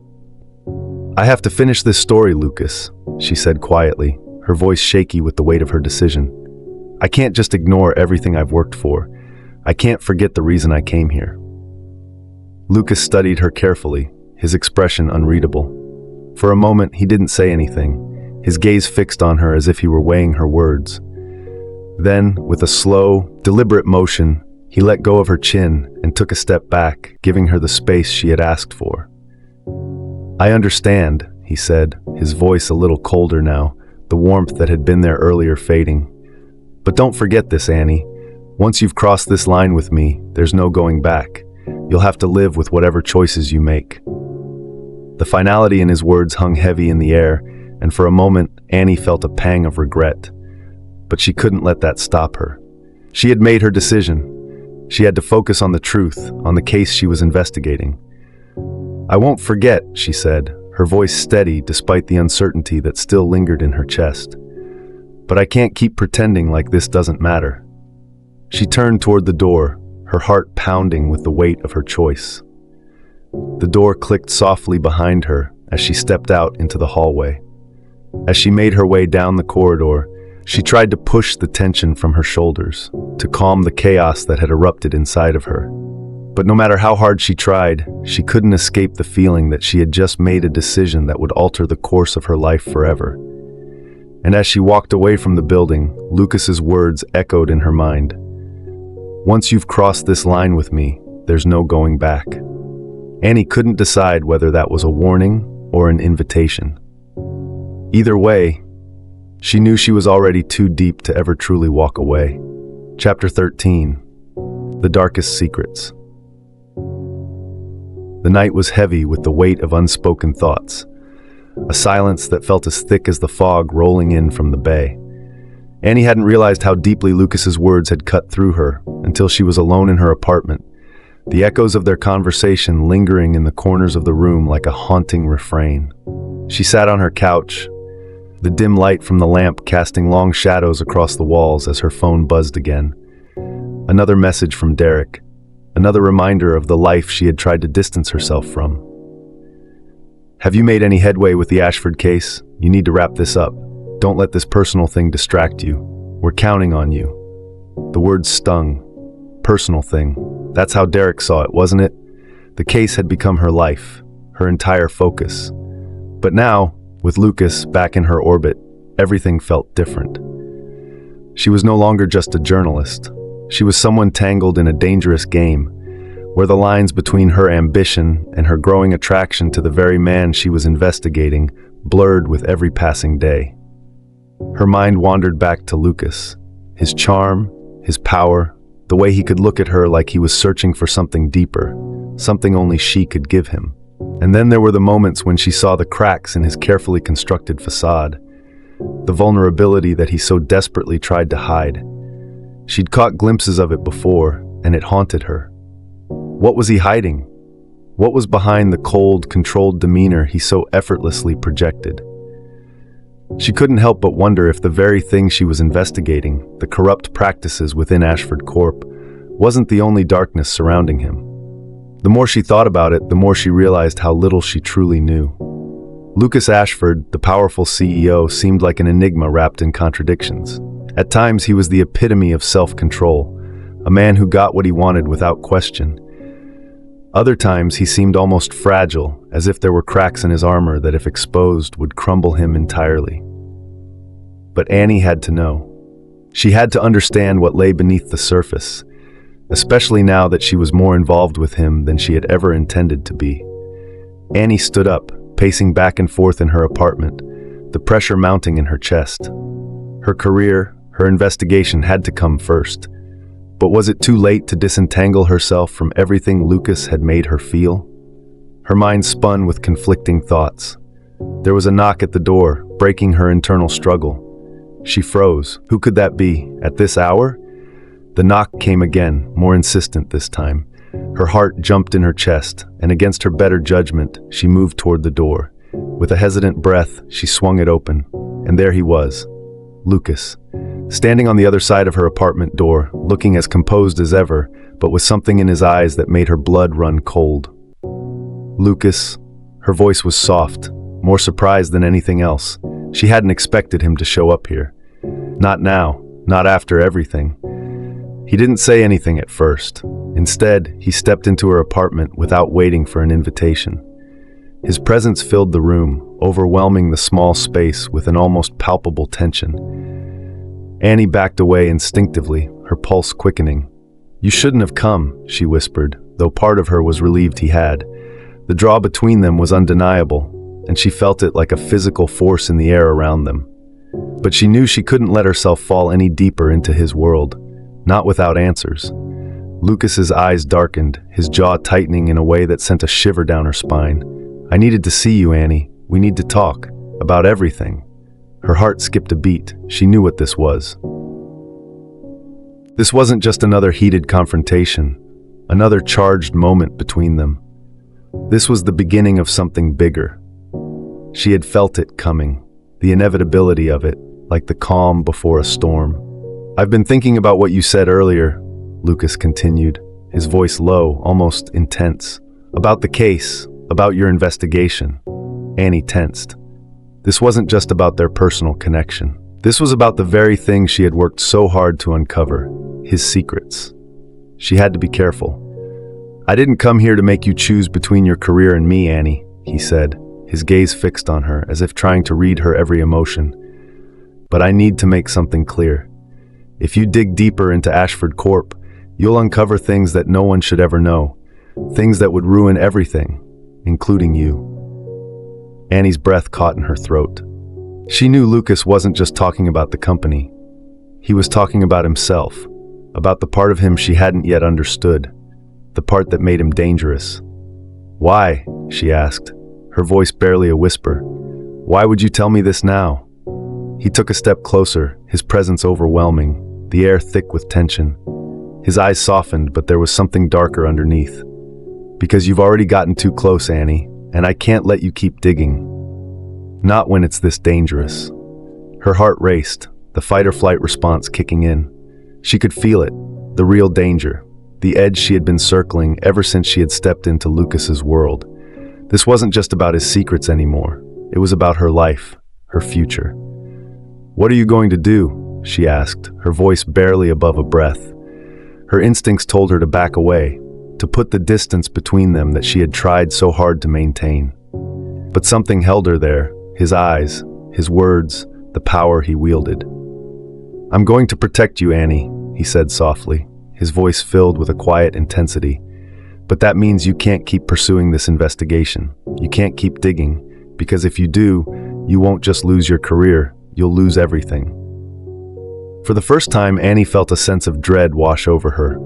I have to finish this story, Lucas, she said quietly, her voice shaky with the weight of her decision. I can't just ignore everything I've worked for. I can't forget the reason I came here. Lucas studied her carefully, his expression unreadable. For a moment, he didn't say anything, his gaze fixed on her as if he were weighing her words. Then, with a slow, deliberate motion, he let go of her chin and took a step back, giving her the space she had asked for. I understand, he said, his voice a little colder now, the warmth that had been there earlier fading. But don't forget this, Annie. Once you've crossed this line with me, there's no going back. You'll have to live with whatever choices you make. The finality in his words hung heavy in the air, and for a moment, Annie felt a pang of regret. But she couldn't let that stop her. She had made her decision. She had to focus on the truth, on the case she was investigating. I won't forget, she said, her voice steady despite the uncertainty that still lingered in her chest. But I can't keep pretending like this doesn't matter. She turned toward the door, her heart pounding with the weight of her choice. The door clicked softly behind her as she stepped out into the hallway. As she made her way down the corridor, she tried to push the tension from her shoulders, to calm the chaos that had erupted inside of her. But no matter how hard she tried, she couldn't escape the feeling that she had just made a decision that would alter the course of her life forever. And as she walked away from the building, Lucas's words echoed in her mind. Once you've crossed this line with me, there's no going back. Annie couldn't decide whether that was a warning or an invitation. Either way, she knew she was already too deep to ever truly walk away. Chapter 13. The Darkest Secrets. The night was heavy with the weight of unspoken thoughts, a silence that felt as thick as the fog rolling in from the bay. Annie hadn't realized how deeply Lucas's words had cut through her until she was alone in her apartment, the echoes of their conversation lingering in the corners of the room like a haunting refrain. She sat on her couch, the dim light from the lamp casting long shadows across the walls as her phone buzzed again. Another message from Derek, another reminder of the life she had tried to distance herself from. Have you made any headway with the Ashford case? You need to wrap this up. Don't let this personal thing distract you. We're counting on you. The words stung. Personal thing. That's how Derek saw it, wasn't it? The case had become her life, her entire focus. But now, with Lucas back in her orbit, everything felt different. She was no longer just a journalist. She was someone tangled in a dangerous game, where the lines between her ambition and her growing attraction to the very man she was investigating blurred with every passing day. Her mind wandered back to Lucas, his charm, his power, the way he could look at her like he was searching for something deeper, something only she could give him. And then there were the moments when she saw the cracks in his carefully constructed facade, the vulnerability that he so desperately tried to hide. She'd caught glimpses of it before, and it haunted her. What was he hiding? What was behind the cold, controlled demeanor he so effortlessly projected? She couldn't help but wonder if the very thing she was investigating, the corrupt practices within Ashford Corp, wasn't the only darkness surrounding him. The more she thought about it, the more she realized how little she truly knew. Lucas Ashford, the powerful CEO, seemed like an enigma wrapped in contradictions. At times, he was the epitome of self-control, a man who got what he wanted without question. Other times, he seemed almost fragile, as if there were cracks in his armor that, if exposed, would crumble him entirely. But Annie had to know. She had to understand what lay beneath the surface, especially now that she was more involved with him than she had ever intended to be. Annie stood up, pacing back and forth in her apartment, the pressure mounting in her chest. Her career, her investigation had to come first. But was it too late to disentangle herself from everything Lucas had made her feel? Her mind spun with conflicting thoughts. There was a knock at the door, breaking her internal struggle. She froze. Who could that be? At this hour? The knock came again, more insistent this time. Her heart jumped in her chest, and against her better judgment, she moved toward the door. With a hesitant breath, she swung it open, and there he was, Lucas, standing on the other side of her apartment door, looking as composed as ever, but with something in his eyes that made her blood run cold. Lucas, her voice was soft, more surprised than anything else. She hadn't expected him to show up here. Not now, not after everything. He didn't say anything at first. Instead, he stepped into her apartment without waiting for an invitation. His presence filled the room, overwhelming the small space with an almost palpable tension. Annie backed away instinctively, her pulse quickening. "You shouldn't have come," she whispered, though part of her was relieved he had. The draw between them was undeniable, and she felt it like a physical force in the air around them. But she knew she couldn't let herself fall any deeper into his world, not without answers. Lucas's eyes darkened, his jaw tightening in a way that sent a shiver down her spine. "I needed to see you, Annie. We need to talk. About everything." Her heart skipped a beat. She knew what this was. This wasn't just another heated confrontation, another charged moment between them. This was the beginning of something bigger. She had felt it coming, the inevitability of it, like the calm before a storm. "I've been thinking about what you said earlier," Lucas continued, his voice low, almost intense. "About the case, about your investigation." Annie tensed. This wasn't just about their personal connection. This was about the very thing she had worked so hard to uncover, his secrets. She had to be careful. "I didn't come here to make you choose between your career and me, Annie," he said, his gaze fixed on her as if trying to read her every emotion. "But I need to make something clear. If you dig deeper into Ashford Corp, you'll uncover things that no one should ever know, things that would ruin everything, including you." Annie's breath caught in her throat. She knew Lucas wasn't just talking about the company. He was talking about himself, about the part of him she hadn't yet understood, the part that made him dangerous. "Why?" she asked, her voice barely a whisper. "Why would you tell me this now?" He took a step closer, his presence overwhelming, the air thick with tension. His eyes softened, but there was something darker underneath. "Because you've already gotten too close, Annie, and I can't let you keep digging. Not when it's this dangerous." Her heart raced, the fight-or-flight response kicking in. She could feel it, the real danger, the edge she had been circling ever since she had stepped into Lucas's world. This wasn't just about his secrets anymore. It was about her life, her future. "What are you going to do?" she asked, her voice barely above a breath. Her instincts told her to back away, to put the distance between them that she had tried so hard to maintain. But something held her there, his eyes, his words, the power he wielded. "I'm going to protect you, Annie," he said softly, his voice filled with a quiet intensity. "But that means you can't keep pursuing this investigation. You can't keep digging, because if you do, you won't just lose your career, you'll lose everything." For the first time, Annie felt a sense of dread wash over her.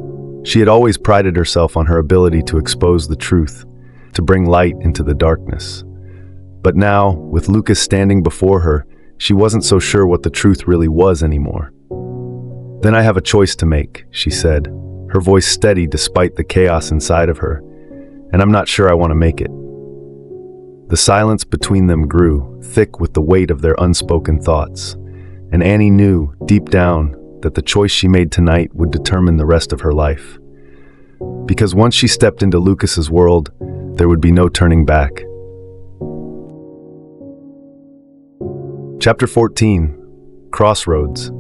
She had always prided herself on her ability to expose the truth, to bring light into the darkness. But now, with Lucas standing before her, she wasn't so sure what the truth really was anymore. "Then I have a choice to make," she said, her voice steady despite the chaos inside of her, "and I'm not sure I want to make it." The silence between them grew, thick with the weight of their unspoken thoughts, and Annie knew, deep down, that the choice she made tonight would determine the rest of her life. Because once she stepped into Lucas's world, there would be no turning back. Chapter 14. Crossroads.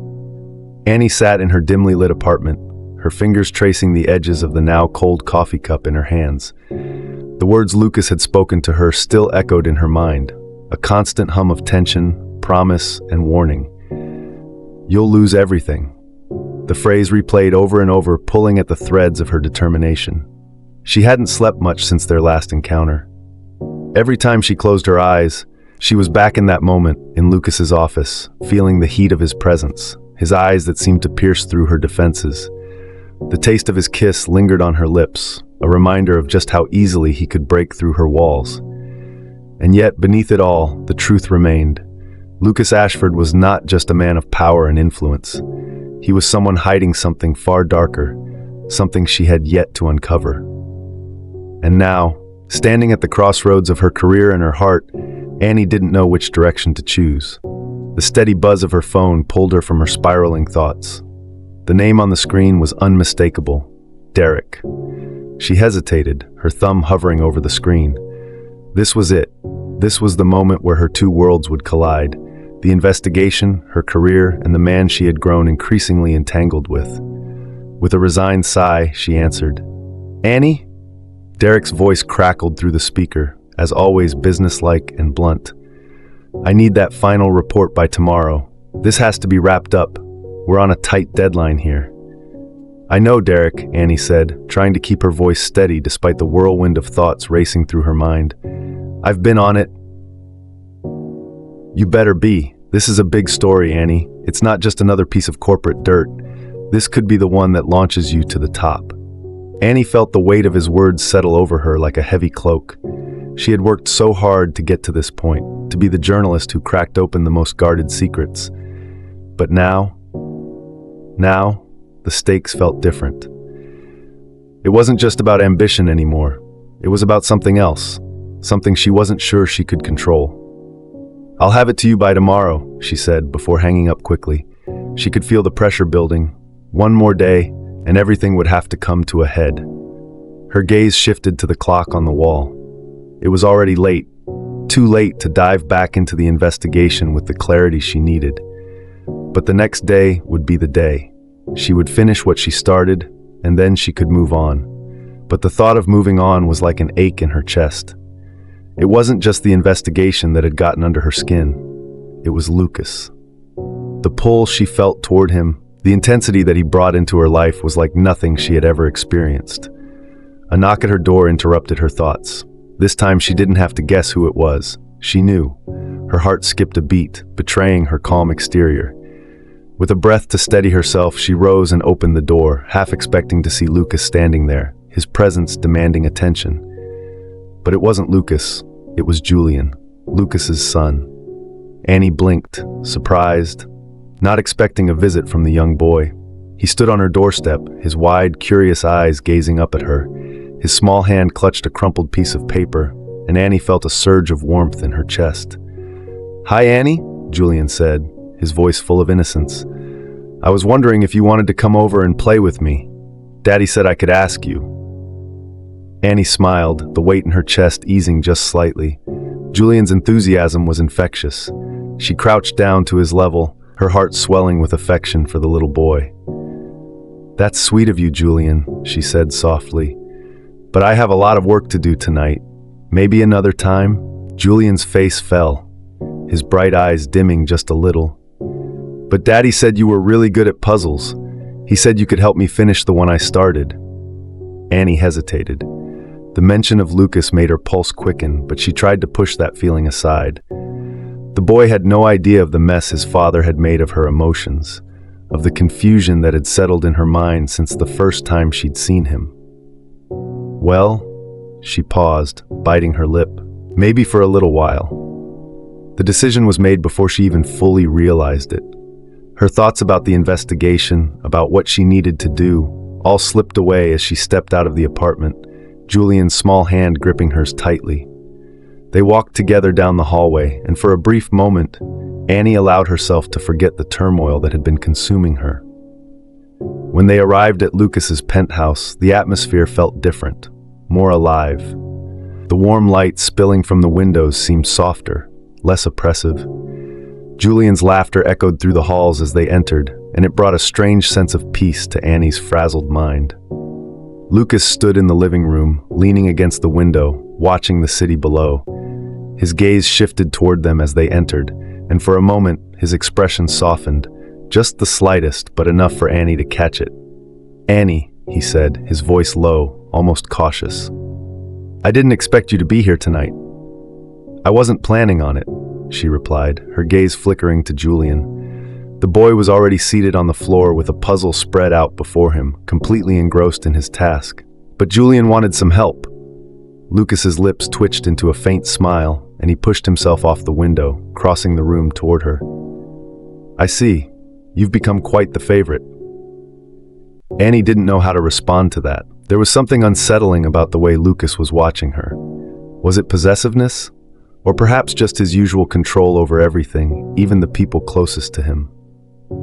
Annie sat in her dimly lit apartment, her fingers tracing the edges of the now cold coffee cup in her hands. The words Lucas had spoken to her still echoed in her mind, a constant hum of tension, promise, and warning. "You'll lose everything." The phrase replayed over and over, pulling at the threads of her determination. She hadn't slept much since their last encounter. Every time she closed her eyes, She was back in that moment, in Lucas's office, feeling the heat of his presence, his eyes that seemed to pierce through her defenses. The taste of his kiss lingered on her lips, a reminder of just how easily he could break through her walls. And yet, beneath it all, the truth remained. Lucas Ashford was not just a man of power and influence. He was someone hiding something far darker, something she had yet to uncover. And now, standing at the crossroads of her career and her heart, Annie didn't know which direction to choose. The steady buzz of her phone pulled her from her spiraling thoughts. The name on the screen was unmistakable: Derek. She hesitated, her thumb hovering over the screen. This was it. This was the moment where her two worlds would collide: the investigation, her career, and the man she had grown increasingly entangled with. With a resigned sigh, she answered, "Annie?" Derek's voice crackled through the speaker, as always businesslike and blunt. "I need that final report by tomorrow. This has to be wrapped up. We're on a tight deadline here." "I know, Derek," Annie said, trying to keep her voice steady despite the whirlwind of thoughts racing through her mind. "I've been on it." "You better be. This is a big story, Annie. It's not just another piece of corporate dirt. This could be the one that launches you to the top." Annie felt the weight of his words settle over her like a heavy cloak. She had worked so hard to get to this point, to be the journalist who cracked open the most guarded secrets. But now, the stakes felt different. It wasn't just about ambition anymore. It was about something else, something she wasn't sure she could control. "I'll have it to you by tomorrow," she said before hanging up quickly. She could feel the pressure building. One more day, and everything would have to come to a head. Her gaze shifted to the clock on the wall. It was already late, too late to dive back into the investigation with the clarity she needed. But the next day would be the day. She would finish what she started, and then she could move on. But the thought of moving on was like an ache in her chest. It wasn't just the investigation that had gotten under her skin. It was Lucas. The pull she felt toward him, the intensity that he brought into her life, was like nothing she had ever experienced. A knock at her door interrupted her thoughts. This time she didn't have to guess who it was. She knew. Her heart skipped a beat, betraying her calm exterior. With a breath to steady herself, she rose and opened the door, half expecting to see Lucas standing there, his presence demanding attention. But it wasn't Lucas. It was Julian, Lucas's son. Annie blinked, surprised, not expecting a visit from the young boy. He stood on her doorstep, his wide, curious eyes gazing up at her. His small hand clutched a crumpled piece of paper, and Annie felt a surge of warmth in her chest. "Hi, Annie," Julian said, his voice full of innocence. "I was wondering if you wanted to come over and play with me. Daddy said I could ask you." Annie smiled, the weight in her chest easing just slightly. Julian's enthusiasm was infectious. She crouched down to his level, her heart swelling with affection for the little boy. "That's sweet of you, Julian," she said softly. "But I have a lot of work to do tonight. Maybe another time?" Julian's face fell, his bright eyes dimming just a little. "But Daddy said you were really good at puzzles. He said you could help me finish the one I started." Annie hesitated. The mention of Lucas made her pulse quicken, but she tried to push that feeling aside. The boy had no idea of the mess his father had made of her emotions, of the confusion that had settled in her mind since the first time she'd seen him. "Well," she paused, biting her lip, "maybe for a little while." The decision was made before she even fully realized it. Her thoughts about the investigation, about what she needed to do, all slipped away as she stepped out of the apartment, Julian's small hand gripping hers tightly. They walked together down the hallway, and for a brief moment, Annie allowed herself to forget the turmoil that had been consuming her. When they arrived at Lucas's penthouse, the atmosphere felt different, more alive. The warm light spilling from the windows seemed softer, less oppressive. Julian's laughter echoed through the halls as they entered, and it brought a strange sense of peace to Annie's frazzled mind. Lucas stood in the living room, leaning against the window, watching the city below. His gaze shifted toward them as they entered, and for a moment, his expression softened, just the slightest, but enough for Annie to catch it. "Annie," he said, his voice low, almost cautious. "I didn't expect you to be here tonight. I wasn't planning on it. she replied, her gaze flickering to Julian. The boy was already seated on the floor with a puzzle spread out before him, completely engrossed in his task. But Julian wanted some help. Lucas's lips twitched into a faint smile, and he pushed himself off the window, crossing the room toward her. I see. You've become quite the favorite. Annie didn't know how to respond to that. There was something unsettling about the way Lucas was watching her. Was it possessiveness? Or perhaps just his usual control over everything, even the people closest to him?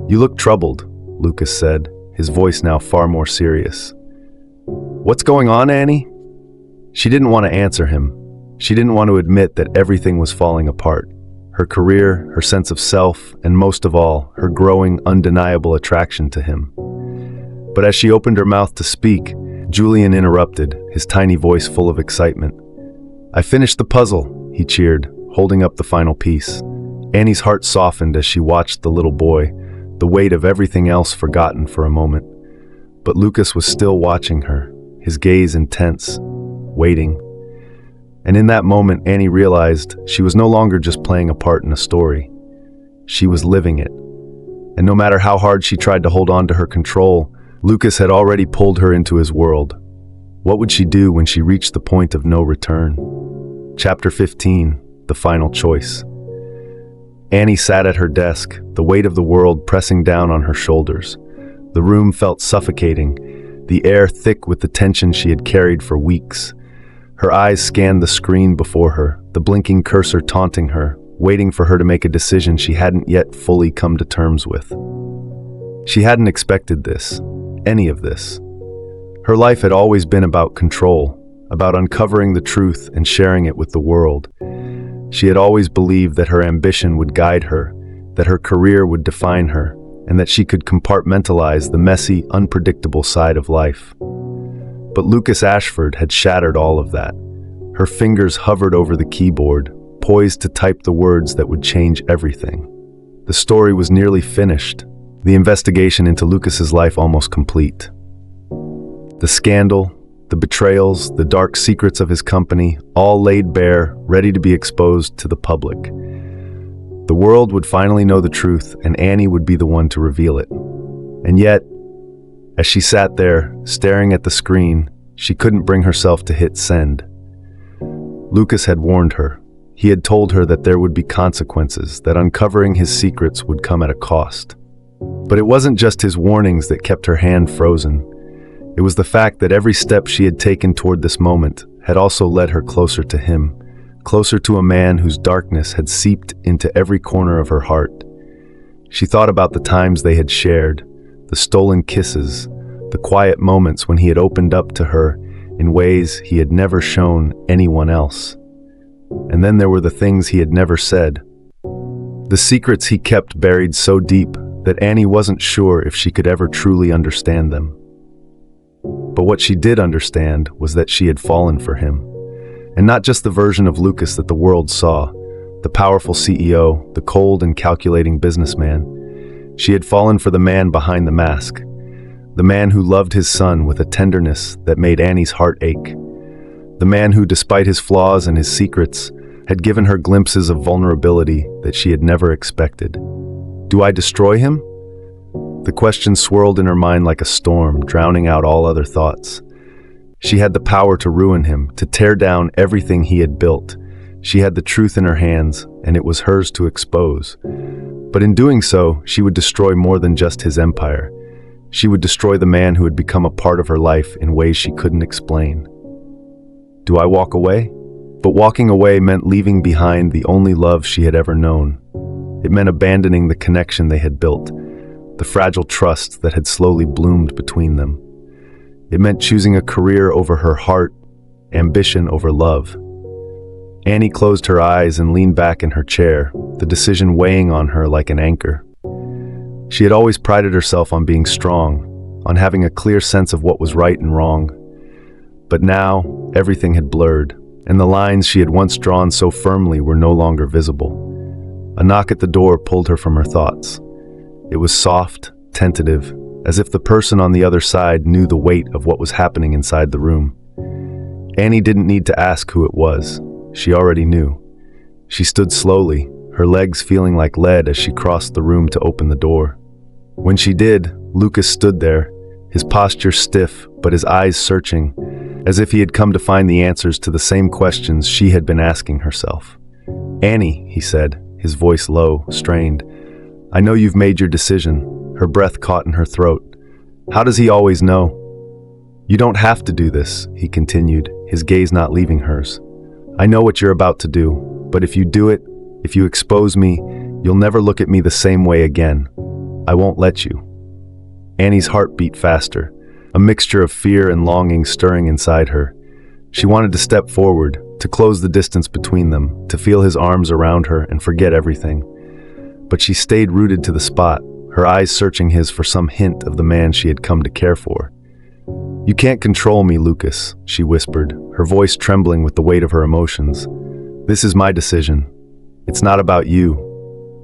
You look troubled, Lucas said, his voice now far more serious. What's going on, Annie? She didn't want to answer him. She didn't want to admit that everything was falling apart. Her career, her sense of self, and most of all, her growing, undeniable attraction to him. But as she opened her mouth to speak, Julian interrupted, his tiny voice full of excitement. I finished the puzzle, he cheered, holding up the final piece. Annie's heart softened as she watched the little boy, the weight of everything else forgotten for a moment. But Lucas was still watching her, his gaze intense, waiting. And in that moment, Annie realized she was no longer just playing a part in a story. She was living it. And no matter how hard she tried to hold on to her control, Lucas had already pulled her into his world. What would she do when she reached the point of no return? Chapter 15, The Final Choice. Annie sat at her desk, the weight of the world pressing down on her shoulders. The room felt suffocating, the air thick with the tension she had carried for weeks. Her eyes scanned the screen before her, the blinking cursor taunting her, waiting for her to make a decision she hadn't yet fully come to terms with. She hadn't expected this, any of this. Her life had always been about control, about uncovering the truth and sharing it with the world. She had always believed that her ambition would guide her, that her career would define her, and that she could compartmentalize the messy, unpredictable side of life. But Lucas Ashford had shattered all of that. Her fingers hovered over the keyboard, poised to type the words that would change everything. The story was nearly finished, the investigation into Lucas's life almost complete. The scandal, the betrayals, the dark secrets of his company, all laid bare, ready to be exposed to the public. The world would finally know the truth, and Annie would be the one to reveal it. And yet, as she sat there, staring at the screen, she couldn't bring herself to hit send. Lucas had warned her. He had told her that there would be consequences, that uncovering his secrets would come at a cost. But it wasn't just his warnings that kept her hand frozen. It was the fact that every step she had taken toward this moment had also led her closer to him, closer to a man whose darkness had seeped into every corner of her heart. She thought about the times they had shared, the stolen kisses, the quiet moments when he had opened up to her in ways he had never shown anyone else. And then there were the things he had never said, the secrets he kept buried so deep that Annie wasn't sure if she could ever truly understand them. But what she did understand was that she had fallen for him, and not just the version of Lucas that the world saw, the powerful CEO, the cold and calculating businessman. She had fallen for the man behind the mask, the man who loved his son with a tenderness that made Annie's heart ache, the man who, despite his flaws and his secrets, had given her glimpses of vulnerability that she had never expected. Do I destroy him? The question swirled in her mind like a storm, drowning out all other thoughts. She had the power to ruin him, to tear down everything he had built. She had the truth in her hands, and it was hers to expose. But in doing so, she would destroy more than just his empire. She would destroy the man who had become a part of her life in ways she couldn't explain. Do I walk away? But walking away meant leaving behind the only love she had ever known. It meant abandoning the connection they had built, the fragile trust that had slowly bloomed between them. It meant choosing a career over her heart, ambition over love. Annie closed her eyes and leaned back in her chair, the decision weighing on her like an anchor. She had always prided herself on being strong, on having a clear sense of what was right and wrong. But now, everything had blurred, and the lines she had once drawn so firmly were no longer visible. A knock at the door pulled her from her thoughts. It was soft, tentative, as if the person on the other side knew the weight of what was happening inside the room. Annie didn't need to ask who it was. She already knew. She stood slowly, her legs feeling like lead as she crossed the room to open the door. When she did, Lucas stood there, his posture stiff but his eyes searching, as if he had come to find the answers to the same questions she had been asking herself. "Annie," he said, his voice low, strained. "I know you've made your decision." Her breath caught in her throat. How does he always know? "You don't have to do this," he continued, his gaze not leaving hers. "I know what you're about to do, but if you do it, if you expose me, you'll never look at me the same way again. I won't let you." Annie's heart beat faster, a mixture of fear and longing stirring inside her. She wanted to step forward, to close the distance between them, to feel his arms around her and forget everything. But she stayed rooted to the spot, her eyes searching his for some hint of the man she had come to care for. "You can't control me, Lucas," she whispered, her voice trembling with the weight of her emotions. "This is my decision. It's not about you.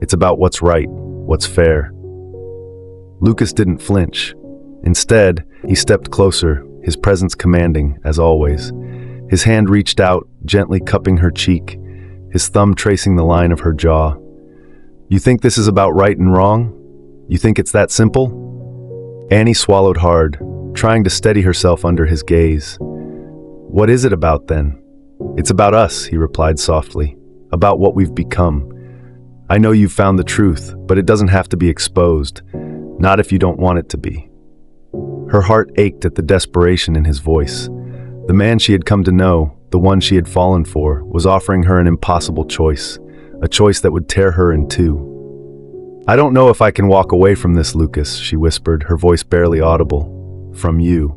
It's about what's right, what's fair." Lucas didn't flinch. Instead, he stepped closer, his presence commanding, as always. His hand reached out, gently cupping her cheek, his thumb tracing the line of her jaw. "You think this is about right and wrong? You think it's that simple?" Annie swallowed hard, trying to steady herself under his gaze. "What is it about then?" "It's about us," he replied softly, "about what we've become. I know you've found the truth, but it doesn't have to be exposed, not if you don't want it to be." Her heart ached at the desperation in his voice. The man she had come to know, the one she had fallen for, was offering her an impossible choice, a choice that would tear her in two. "I don't know if I can walk away from this, Lucas," she whispered, her voice barely audible. "From you."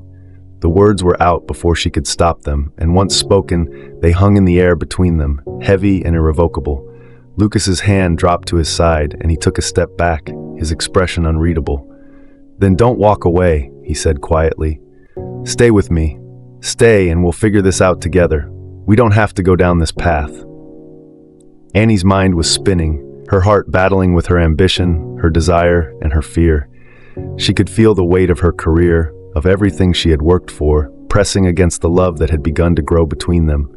The words were out before she could stop them, and once spoken, they hung in the air between them, heavy and irrevocable. Lucas's hand dropped to his side, and he took a step back, his expression unreadable. "Then don't walk away," he said quietly. "Stay with me. Stay, and we'll figure this out together. We don't have to go down this path." Annie's mind was spinning, her heart battling with her ambition, her desire, and her fear. She could feel the weight of her career, of everything she had worked for, pressing against the love that had begun to grow between them.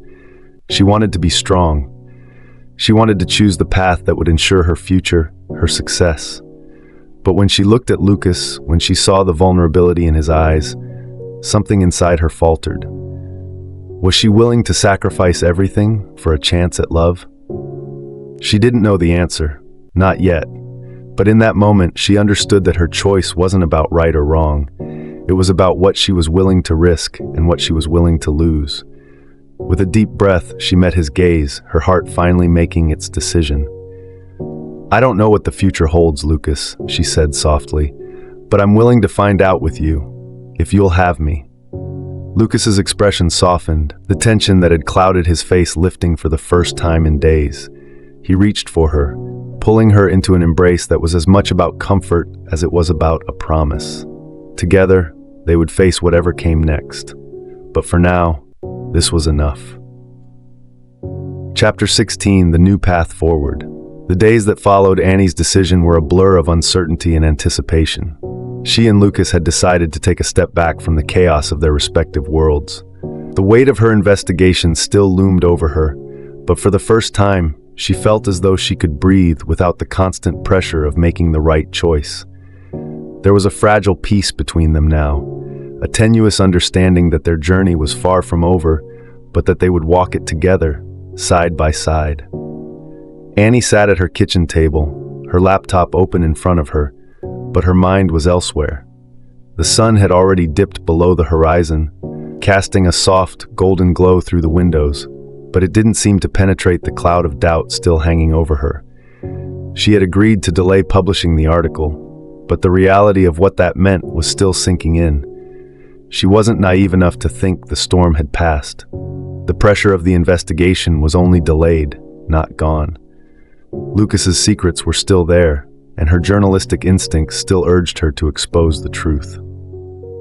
She wanted to be strong. She wanted to choose the path that would ensure her future, her success. But when she looked at Lucas, when she saw the vulnerability in his eyes, something inside her faltered. Was she willing to sacrifice everything for a chance at love? She didn't know the answer, not yet. But in that moment, she understood that her choice wasn't about right or wrong. It was about what she was willing to risk and what she was willing to lose. With a deep breath, she met his gaze, her heart finally making its decision. "I don't know what the future holds, Lucas," she said softly, "but I'm willing to find out with you, if you'll have me." Lucas's expression softened, the tension that had clouded his face lifting for the first time in days. He reached for her, pulling her into an embrace that was as much about comfort as it was about a promise. Together, they would face whatever came next. But for now, this was enough. Chapter 16, The New Path Forward. The days that followed Annie's decision were a blur of uncertainty and anticipation. She and Lucas had decided to take a step back from the chaos of their respective worlds. The weight of her investigation still loomed over her, but for the first time, she felt as though she could breathe without the constant pressure of making the right choice. There was a fragile peace between them now, a tenuous understanding that their journey was far from over, but that they would walk it together, side by side. Annie sat at her kitchen table, her laptop open in front of her, but her mind was elsewhere. The sun had already dipped below the horizon, casting a soft, golden glow through the windows, but it didn't seem to penetrate the cloud of doubt still hanging over her. She had agreed to delay publishing the article, but the reality of what that meant was still sinking in. She wasn't naive enough to think the storm had passed. The pressure of the investigation was only delayed, not gone. Lucas's secrets were still there, and her journalistic instincts still urged her to expose the truth.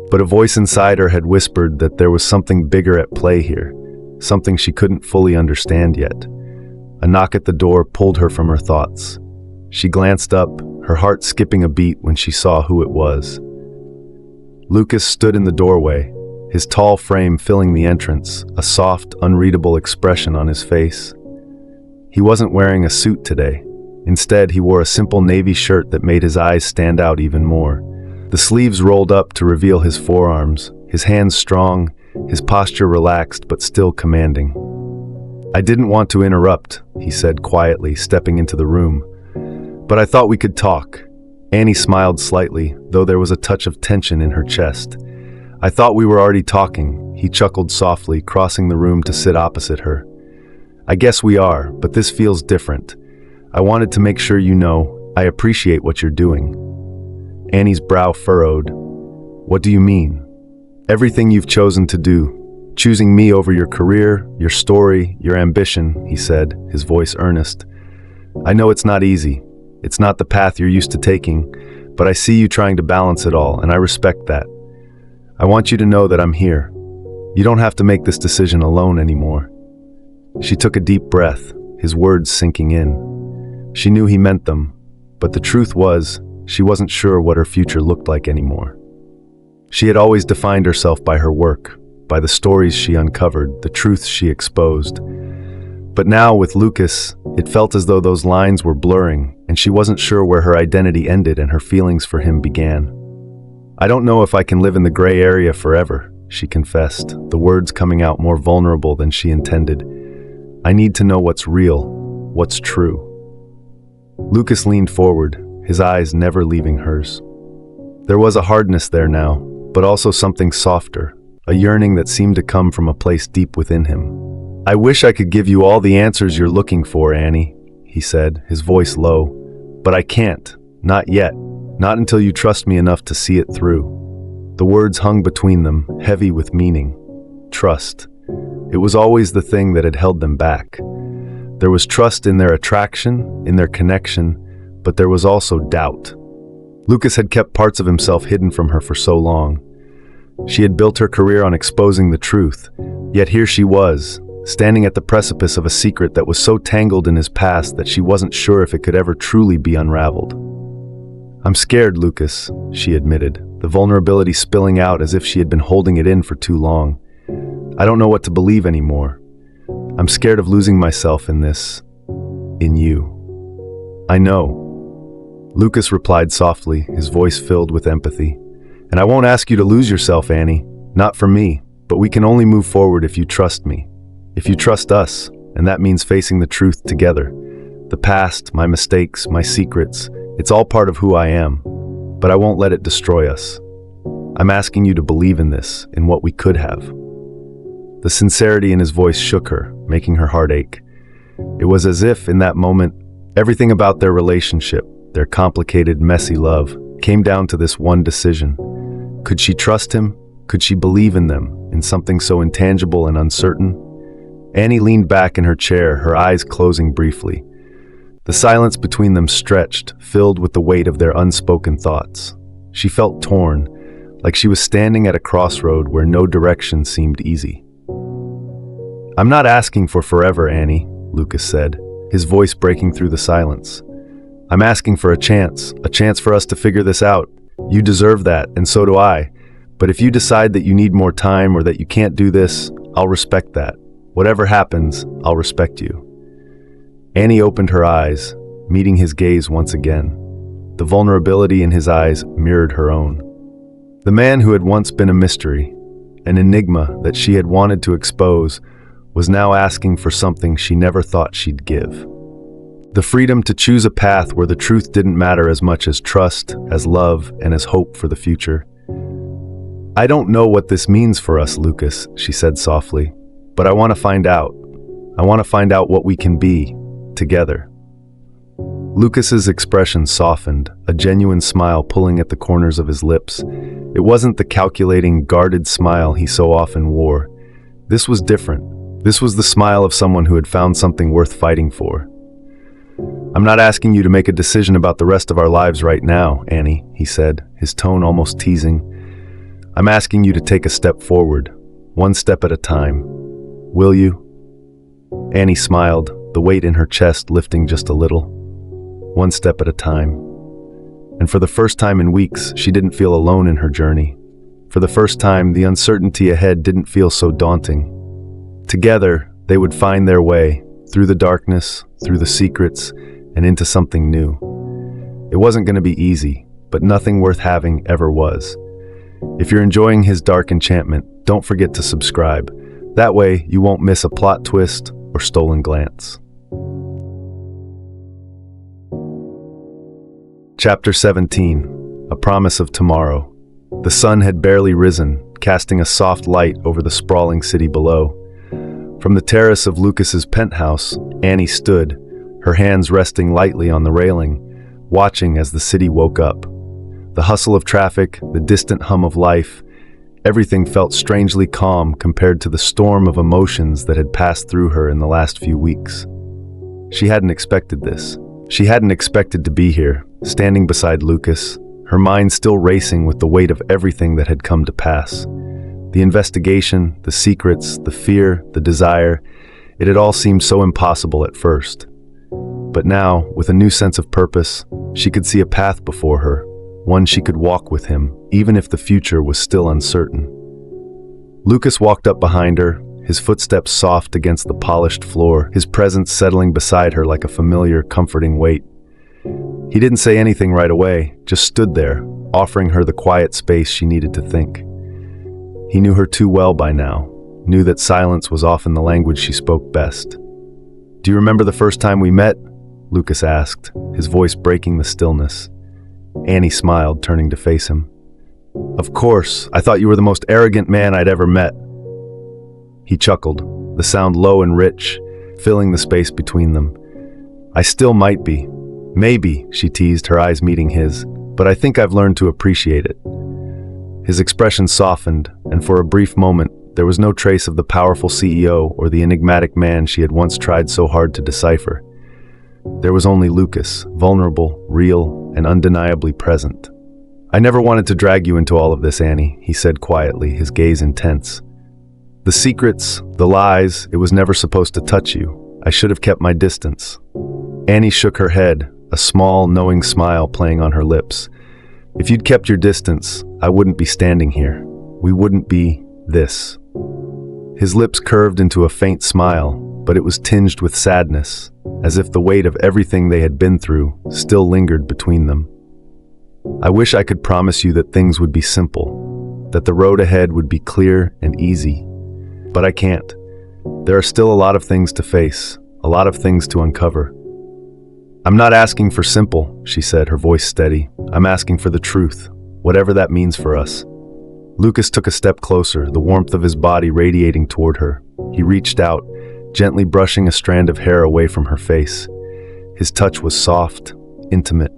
But a voice inside her had whispered that there was something bigger at play here, something she couldn't fully understand yet. A knock at the door pulled her from her thoughts. She glanced up, her heart skipping a beat when she saw who it was. Lucas stood in the doorway, his tall frame filling the entrance, a soft, unreadable expression on his face. He wasn't wearing a suit today. Instead, he wore a simple navy shirt that made his eyes stand out even more. The sleeves rolled up to reveal his forearms, his hands strong, his posture relaxed but still commanding. "I didn't want to interrupt," he said quietly, stepping into the room. "But I thought we could talk." Annie smiled slightly, though there was a touch of tension in her chest. "I thought we were already talking," he chuckled softly, crossing the room to sit opposite her. "I guess we are, but this feels different. I wanted to make sure you know, I appreciate what you're doing." Annie's brow furrowed. "What do you mean?" "Everything you've chosen to do. Choosing me over your career, your story, your ambition," he said, his voice earnest. "I know it's not easy. It's not the path you're used to taking, but I see you trying to balance it all, and I respect that. I want you to know that I'm here. You don't have to make this decision alone anymore." She took a deep breath, his words sinking in. She knew he meant them, but the truth was, she wasn't sure what her future looked like anymore. She had always defined herself by her work, by the stories she uncovered, the truths she exposed. But now, with Lucas, it felt as though those lines were blurring, and she wasn't sure where her identity ended and her feelings for him began. "I don't know if I can live in the gray area forever," she confessed, the words coming out more vulnerable than she intended. "I need to know what's real, what's true." Lucas leaned forward, his eyes never leaving hers. There was a hardness there now, but also something softer, a yearning that seemed to come from a place deep within him. "I wish I could give you all the answers you're looking for, Annie," he said, his voice low. "But I can't. Not yet. Not until you trust me enough to see it through." The words hung between them, heavy with meaning. Trust. It was always the thing that had held them back. There was trust in their attraction, in their connection, but there was also doubt. Lucas had kept parts of himself hidden from her for so long. She had built her career on exposing the truth, yet here she was, standing at the precipice of a secret that was so tangled in his past that she wasn't sure if it could ever truly be unraveled. "I'm scared, Lucas," she admitted, the vulnerability spilling out as if she had been holding it in for too long. "I don't know what to believe anymore. I'm scared of losing myself in this, in you." "I know," Lucas replied softly, his voice filled with empathy. "And I won't ask you to lose yourself, Annie. Not for me, but we can only move forward if you trust me. If you trust us, and that means facing the truth together. The past, my mistakes, my secrets, it's all part of who I am, but I won't let it destroy us. I'm asking you to believe in this, in what we could have." The sincerity in his voice shook her, making her heart ache. It was as if, in that moment, everything about their relationship, their complicated, messy love, came down to this one decision. Could she trust him? Could she believe in them, in something so intangible and uncertain? Annie leaned back in her chair, her eyes closing briefly. The silence between them stretched, filled with the weight of their unspoken thoughts. She felt torn, like she was standing at a crossroad where no direction seemed easy. "I'm not asking for forever, Annie," Lucas said, his voice breaking through the silence. "I'm asking for a chance for us to figure this out. You deserve that, and so do I. But if you decide that you need more time or that you can't do this, I'll respect that. Whatever happens, I'll respect you." Annie opened her eyes, meeting his gaze once again. The vulnerability in his eyes mirrored her own. The man who had once been a mystery, an enigma that she had wanted to expose, was now asking for something she never thought she'd give. The freedom to choose a path where the truth didn't matter as much as trust, as love, and as hope for the future. "I don't know what this means for us, Lucas," she said softly, "but I want to find out. I want to find out what we can be, together." Lucas's expression softened, a genuine smile pulling at the corners of his lips. It wasn't the calculating, guarded smile he so often wore. This was different. This was the smile of someone who had found something worth fighting for. "I'm not asking you to make a decision about the rest of our lives right now, Annie," he said, his tone almost teasing. "I'm asking you to take a step forward, one step at a time. Will you?" Annie smiled, the weight in her chest lifting just a little. One step at a time. And for the first time in weeks, she didn't feel alone in her journey. For the first time, the uncertainty ahead didn't feel so daunting. Together, they would find their way, through the darkness, through the secrets, and into something new. It wasn't going to be easy, but nothing worth having ever was. If you're enjoying His Dark Enchantment, don't forget to subscribe. That way, you won't miss a plot twist or stolen glance. Chapter 17. A Promise of Tomorrow. The sun had barely risen, casting a soft light over the sprawling city below. From the terrace of Lucas's penthouse, Annie stood, her hands resting lightly on the railing, watching as the city woke up. The hustle of traffic, the distant hum of life, everything felt strangely calm compared to the storm of emotions that had passed through her in the last few weeks. She hadn't expected this. She hadn't expected to be here, standing beside Lucas, her mind still racing with the weight of everything that had come to pass. The investigation, the secrets, the fear, the desire, it had all seemed so impossible at first. But now, with a new sense of purpose, she could see a path before her, one she could walk with him, even if the future was still uncertain. Lucas walked up behind her, his footsteps soft against the polished floor, his presence settling beside her like a familiar, comforting weight. He didn't say anything right away, just stood there, offering her the quiet space she needed to think. He knew her too well by now, knew that silence was often the language she spoke best. "Do you remember the first time we met?" Lucas asked, his voice breaking the stillness. Annie smiled, turning to face him. "Of course, I thought you were the most arrogant man I'd ever met." He chuckled, the sound low and rich, filling the space between them. "I still might be. Maybe," she teased, her eyes meeting his, "but I think I've learned to appreciate it." His expression softened, and for a brief moment, there was no trace of the powerful CEO or the enigmatic man she had once tried so hard to decipher. There was only Lucas, vulnerable, real, and undeniably present. "I never wanted to drag you into all of this, Annie," he said quietly, his gaze intense. "The secrets, the lies, it was never supposed to touch you. I should have kept my distance." Annie shook her head, a small, knowing smile playing on her lips. "If you'd kept your distance, I wouldn't be standing here. We wouldn't be this." His lips curved into a faint smile, but it was tinged with sadness, as if the weight of everything they had been through still lingered between them. "I wish I could promise you that things would be simple, that the road ahead would be clear and easy. But I can't. There are still a lot of things to face, a lot of things to uncover." "I'm not asking for simple," she said, her voice steady. "I'm asking for the truth, whatever that means for us." Lucas took a step closer, the warmth of his body radiating toward her. He reached out, gently brushing a strand of hair away from her face. His touch was soft, intimate.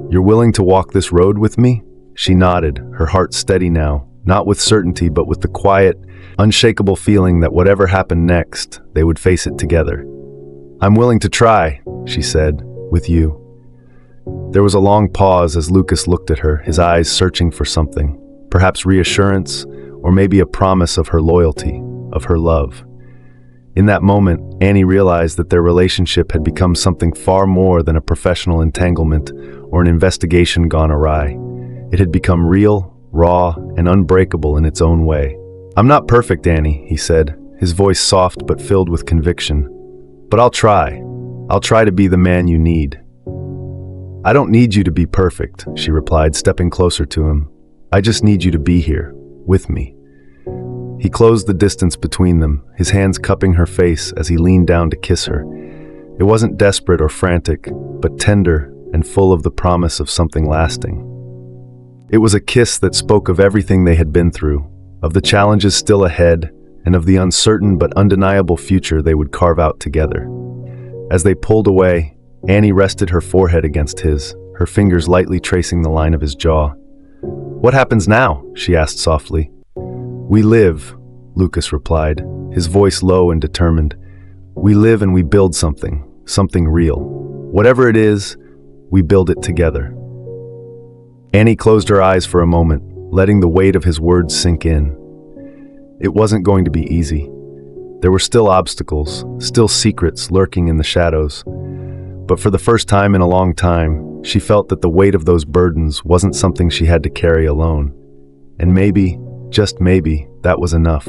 "You're willing to walk this road with me?" She nodded, her heart steady now, not with certainty but with the quiet, unshakable feeling that whatever happened next, they would face it together. "I'm willing to try," she said, "with you." There was a long pause as Lucas looked at her, his eyes searching for something, perhaps reassurance, or maybe a promise of her loyalty, of her love. In that moment, Annie realized that their relationship had become something far more than a professional entanglement or an investigation gone awry. It had become real, raw, and unbreakable in its own way. "I'm not perfect, Annie," he said, his voice soft but filled with conviction. "But I'll try. I'll try to be the man you need." "I don't need you to be perfect," she replied, stepping closer to him. "I just need you to be here, with me." He closed the distance between them, his hands cupping her face as he leaned down to kiss her. It wasn't desperate or frantic, but tender and full of the promise of something lasting. It was a kiss that spoke of everything they had been through, of the challenges still ahead, and of the uncertain but undeniable future they would carve out together. As they pulled away, Annie rested her forehead against his, her fingers lightly tracing the line of his jaw. "What happens now?" she asked softly. "We live," Lucas replied, his voice low and determined. "We live and we build something, something real. Whatever it is, we build it together." Annie closed her eyes for a moment, letting the weight of his words sink in. It wasn't going to be easy. There were still obstacles, still secrets lurking in the shadows. But for the first time in a long time, she felt that the weight of those burdens wasn't something she had to carry alone. And maybe, just maybe, that was enough.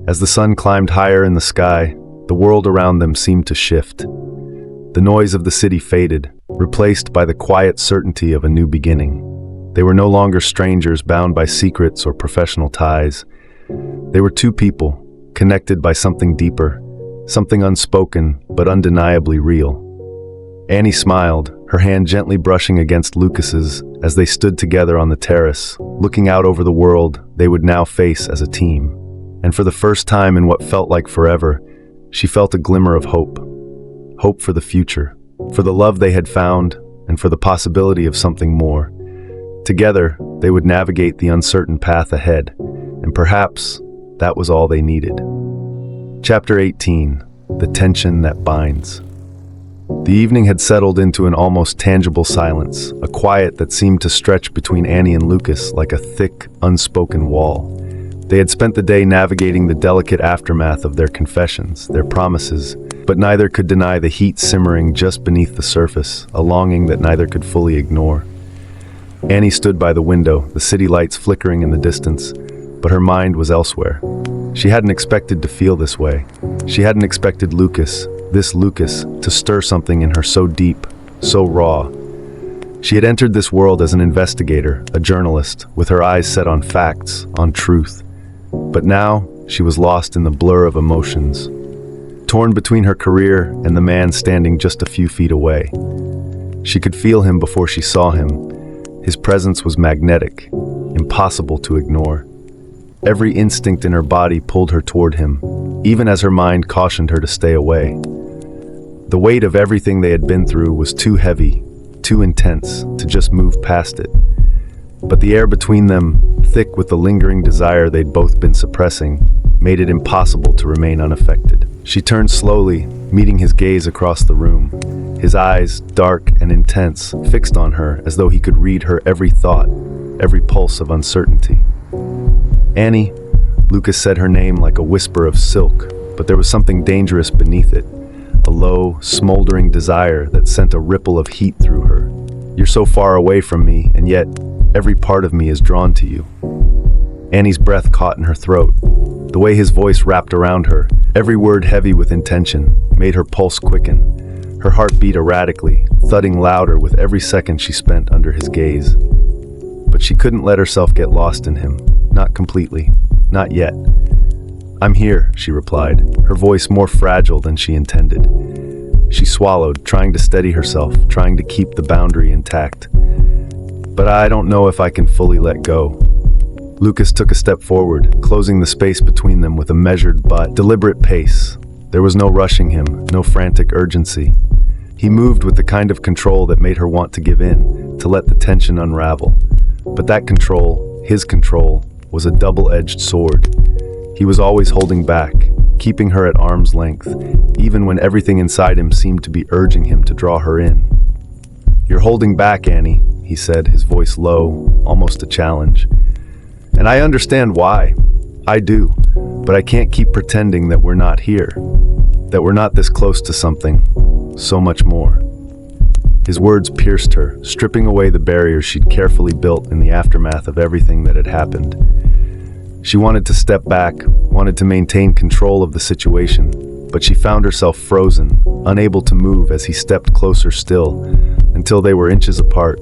As the sun climbed higher in the sky, the world around them seemed to shift. The noise of the city faded, replaced by the quiet certainty of a new beginning. They were no longer strangers bound by secrets or professional ties. They were two people, connected by something deeper, something unspoken but undeniably real. Annie smiled, her hand gently brushing against Lucas's as they stood together on the terrace, looking out over the world they would now face as a team. And for the first time in what felt like forever, she felt a glimmer of hope. Hope for the future, for the love they had found, and for the possibility of something more. Together, they would navigate the uncertain path ahead, and perhaps that was all they needed. Chapter 18. The Tension That Binds. The evening had settled into an almost tangible silence, a quiet that seemed to stretch between Annie and Lucas like a thick, unspoken wall. They had spent the day navigating the delicate aftermath of their confessions, their promises, but neither could deny the heat simmering just beneath the surface, a longing that neither could fully ignore. Annie stood by the window, the city lights flickering in the distance, but her mind was elsewhere. She hadn't expected to feel this way. She hadn't expected Lucas, this Lucas, to stir something in her so deep, so raw. She had entered this world as an investigator, a journalist, with her eyes set on facts, on truth. But now, she was lost in the blur of emotions, torn between her career and the man standing just a few feet away. She could feel him before she saw him. His presence was magnetic, impossible to ignore. Every instinct in her body pulled her toward him, even as her mind cautioned her to stay away. The weight of everything they had been through was too heavy, too intense, to just move past it. But the air between them, thick with the lingering desire they'd both been suppressing, made it impossible to remain unaffected. She turned slowly, meeting his gaze across the room, his eyes, dark and intense, fixed on her as though he could read her every thought, every pulse of uncertainty. "Annie," Lucas said her name like a whisper of silk, but there was something dangerous beneath it, a low, smoldering desire that sent a ripple of heat through her. "You're so far away from me, and yet every part of me is drawn to you." Annie's breath caught in her throat. The way his voice wrapped around her, every word heavy with intention, made her pulse quicken. Her heart beat erratically, thudding louder with every second she spent under his gaze. But she couldn't let herself get lost in him. Not completely. Not yet. "I'm here," she replied, her voice more fragile than she intended. She swallowed, trying to steady herself, trying to keep the boundary intact. "But I don't know if I can fully let go." Lucas took a step forward, closing the space between them with a measured but deliberate pace. There was no rushing him, no frantic urgency. He moved with the kind of control that made her want to give in, to let the tension unravel. But that control, his control, was a double-edged sword. He was always holding back, keeping her at arm's length, even when everything inside him seemed to be urging him to draw her in. "You're holding back, Annie," he said, his voice low, almost a challenge. "And I understand why. I do. But I can't keep pretending that we're not here, that we're not this close to something, so much more." His words pierced her, stripping away the barriers she'd carefully built in the aftermath of everything that had happened. She wanted to step back, wanted to maintain control of the situation, but she found herself frozen, unable to move as he stepped closer still, until they were inches apart.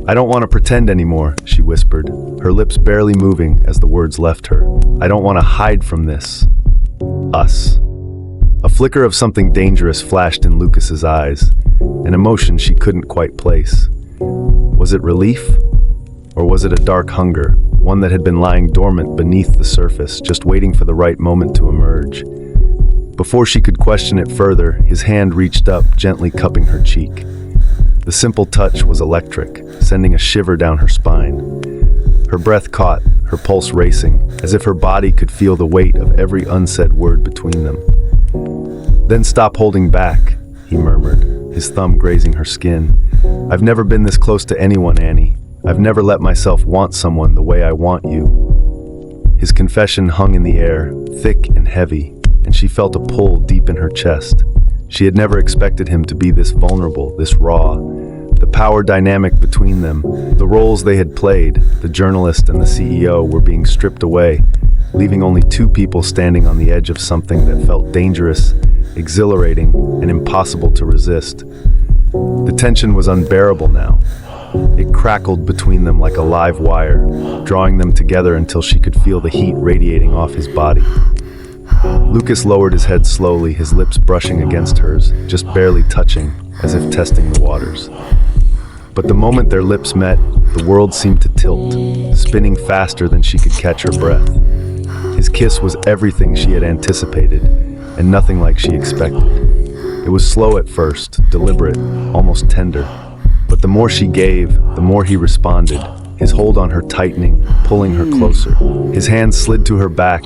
"I don't want to pretend anymore," she whispered, her lips barely moving as the words left her. "I don't want to hide from this. Us." A flicker of something dangerous flashed in Lucas's eyes, an emotion she couldn't quite place. Was it relief? Or was it a dark hunger, one that had been lying dormant beneath the surface, just waiting for the right moment to emerge? Before she could question it further, his hand reached up, gently cupping her cheek. The simple touch was electric, sending a shiver down her spine. Her breath caught, her pulse racing, as if her body could feel the weight of every unsaid word between them. "Then stop holding back," he murmured, his thumb grazing her skin. "I've never been this close to anyone, Annie. I've never let myself want someone the way I want you." His confession hung in the air, thick and heavy, and she felt a pull deep in her chest. She had never expected him to be this vulnerable, this raw. The power dynamic between them, the roles they had played, the journalist and the CEO, were being stripped away, leaving only two people standing on the edge of something that felt dangerous exhilarating, and impossible to resist. The tension was unbearable now. It crackled between them like a live wire, drawing them together until she could feel the heat radiating off his body. Lucas lowered his head slowly, his lips brushing against hers, just barely touching, as if testing the waters. But the moment their lips met, the world seemed to tilt, spinning faster than she could catch her breath. His kiss was everything she had anticipated, and nothing like she expected. It was slow at first, deliberate, almost tender. But the more she gave, the more he responded, his hold on her tightening, pulling her closer. His hands slid to her back,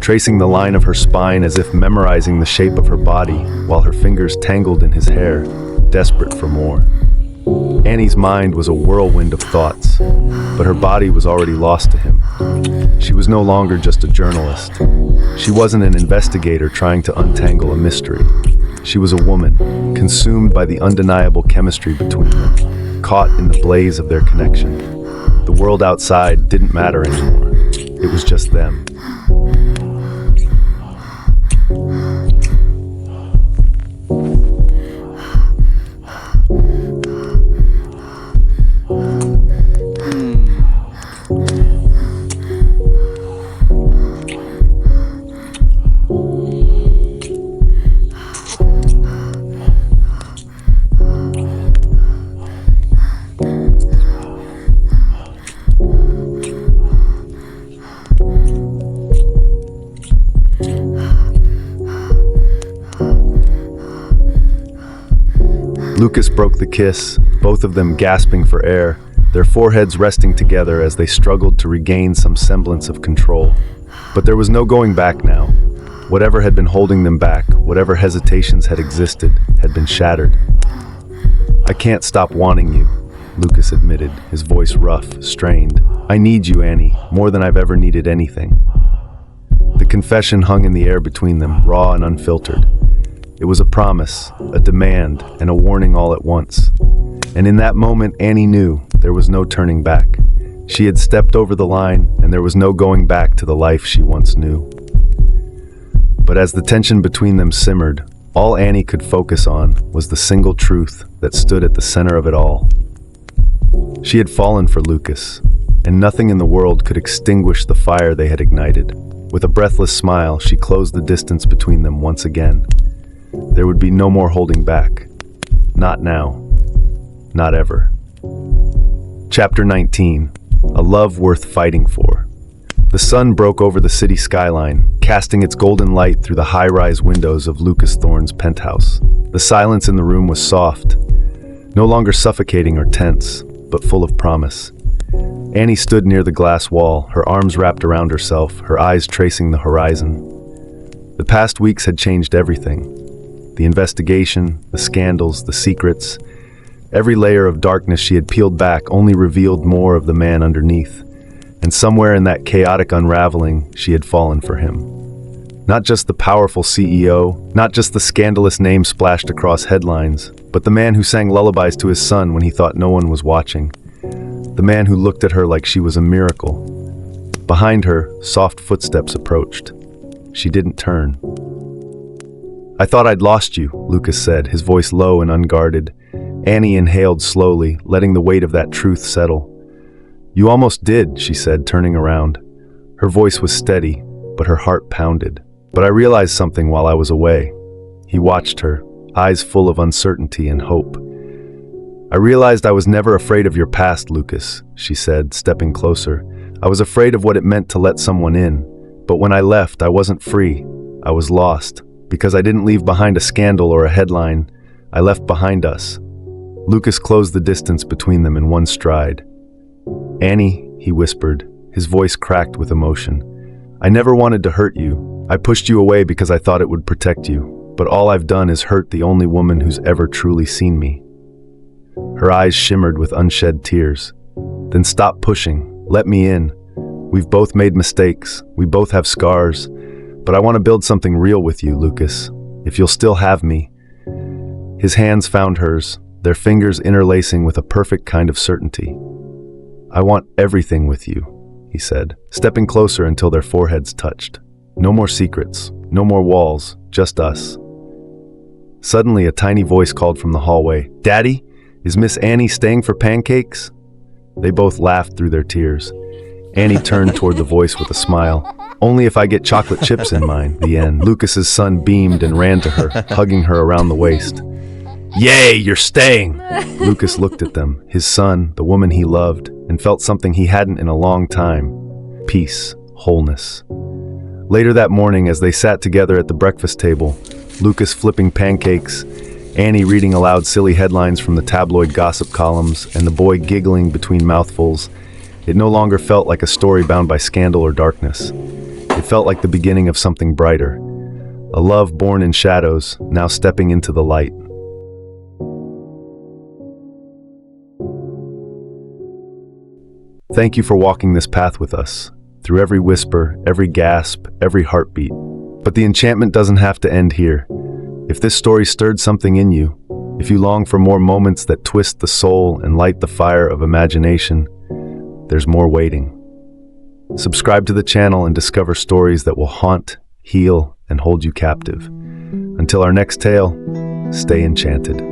tracing the line of her spine as if memorizing the shape of her body, while her fingers tangled in his hair, desperate for more. Annie's mind was a whirlwind of thoughts, but her body was already lost to him. She was no longer just a journalist. She wasn't an investigator trying to untangle a mystery. She was a woman, consumed by the undeniable chemistry between them, caught in the blaze of their connection. The world outside didn't matter anymore. It was just them. Lucas broke the kiss, both of them gasping for air, their foreheads resting together as they struggled to regain some semblance of control. But there was no going back now. Whatever had been holding them back, whatever hesitations had existed, had been shattered. "I can't stop wanting you," Lucas admitted, his voice rough, strained. "I need you, Annie, more than I've ever needed anything." The confession hung in the air between them, raw and unfiltered. It was a promise, a demand, and a warning all at once. And in that moment, Annie knew there was no turning back. She had stepped over the line, and there was no going back to the life she once knew. But as the tension between them simmered, all Annie could focus on was the single truth that stood at the center of it all. She had fallen for Lucas, and nothing in the world could extinguish the fire they had ignited. With a breathless smile, she closed the distance between them once again. There would be no more holding back. Not now. Not ever. Chapter 19. A love worth fighting for. The sun broke over the city skyline, casting its golden light through the high-rise windows of Lucas Thorne's penthouse. The silence in the room was soft, no longer suffocating or tense, but full of promise. Annie stood near the glass wall, her arms wrapped around herself, her eyes tracing the horizon. The past weeks had changed everything. The investigation, the scandals, the secrets. Every layer of darkness she had peeled back only revealed more of the man underneath. And somewhere in that chaotic unraveling, she had fallen for him. Not just the powerful CEO, not just the scandalous name splashed across headlines, but the man who sang lullabies to his son when he thought no one was watching. The man who looked at her like she was a miracle. Behind her, soft footsteps approached. She didn't turn. "I thought I'd lost you," Lucas said, his voice low and unguarded. Annie inhaled slowly, letting the weight of that truth settle. "You almost did," she said, turning around. Her voice was steady, but her heart pounded. "But I realized something while I was away." He watched her, eyes full of uncertainty and hope. "I realized I was never afraid of your past, Lucas," she said, stepping closer. "I was afraid of what it meant to let someone in. But when I left, I wasn't free. I was lost. Because I didn't leave behind a scandal or a headline. I left behind us." Lucas closed the distance between them in one stride. "Annie," he whispered, his voice cracked with emotion. "I never wanted to hurt you. I pushed you away because I thought it would protect you. But all I've done is hurt the only woman who's ever truly seen me." Her eyes shimmered with unshed tears. "Then stop pushing. Let me in. We've both made mistakes. We both have scars. But I want to build something real with you, Lucas. If you'll still have me." His hands found hers, their fingers interlacing with a perfect kind of certainty. "I want everything with you," he said, stepping closer until their foreheads touched. "No more secrets, no more walls, just us. Suddenly, a tiny voice called from the hallway, "Daddy, is Miss Annie staying for pancakes?" They both laughed through their tears. Annie turned toward the voice with a smile. "Only if I get chocolate chips in mine." The end. Lucas's son beamed and ran to her, hugging her around the waist. "Yay, you're staying!" Lucas looked at them, his son, the woman he loved, and felt something he hadn't in a long time. Peace, wholeness. Later that morning, as they sat together at the breakfast table, Lucas flipping pancakes, Annie reading aloud silly headlines from the tabloid gossip columns, and the boy giggling between mouthfuls, it no longer felt like a story bound by scandal or darkness. It felt like the beginning of something brighter. A love born in shadows, now stepping into the light. Thank you for walking this path with us, through every whisper, every gasp, every heartbeat. But the enchantment doesn't have to end here. If this story stirred something in you, if you long for more moments that twist the soul and light the fire of imagination, there's more waiting. Subscribe to the channel and discover stories that will haunt, heal, and hold you captive. Until our next tale, stay enchanted.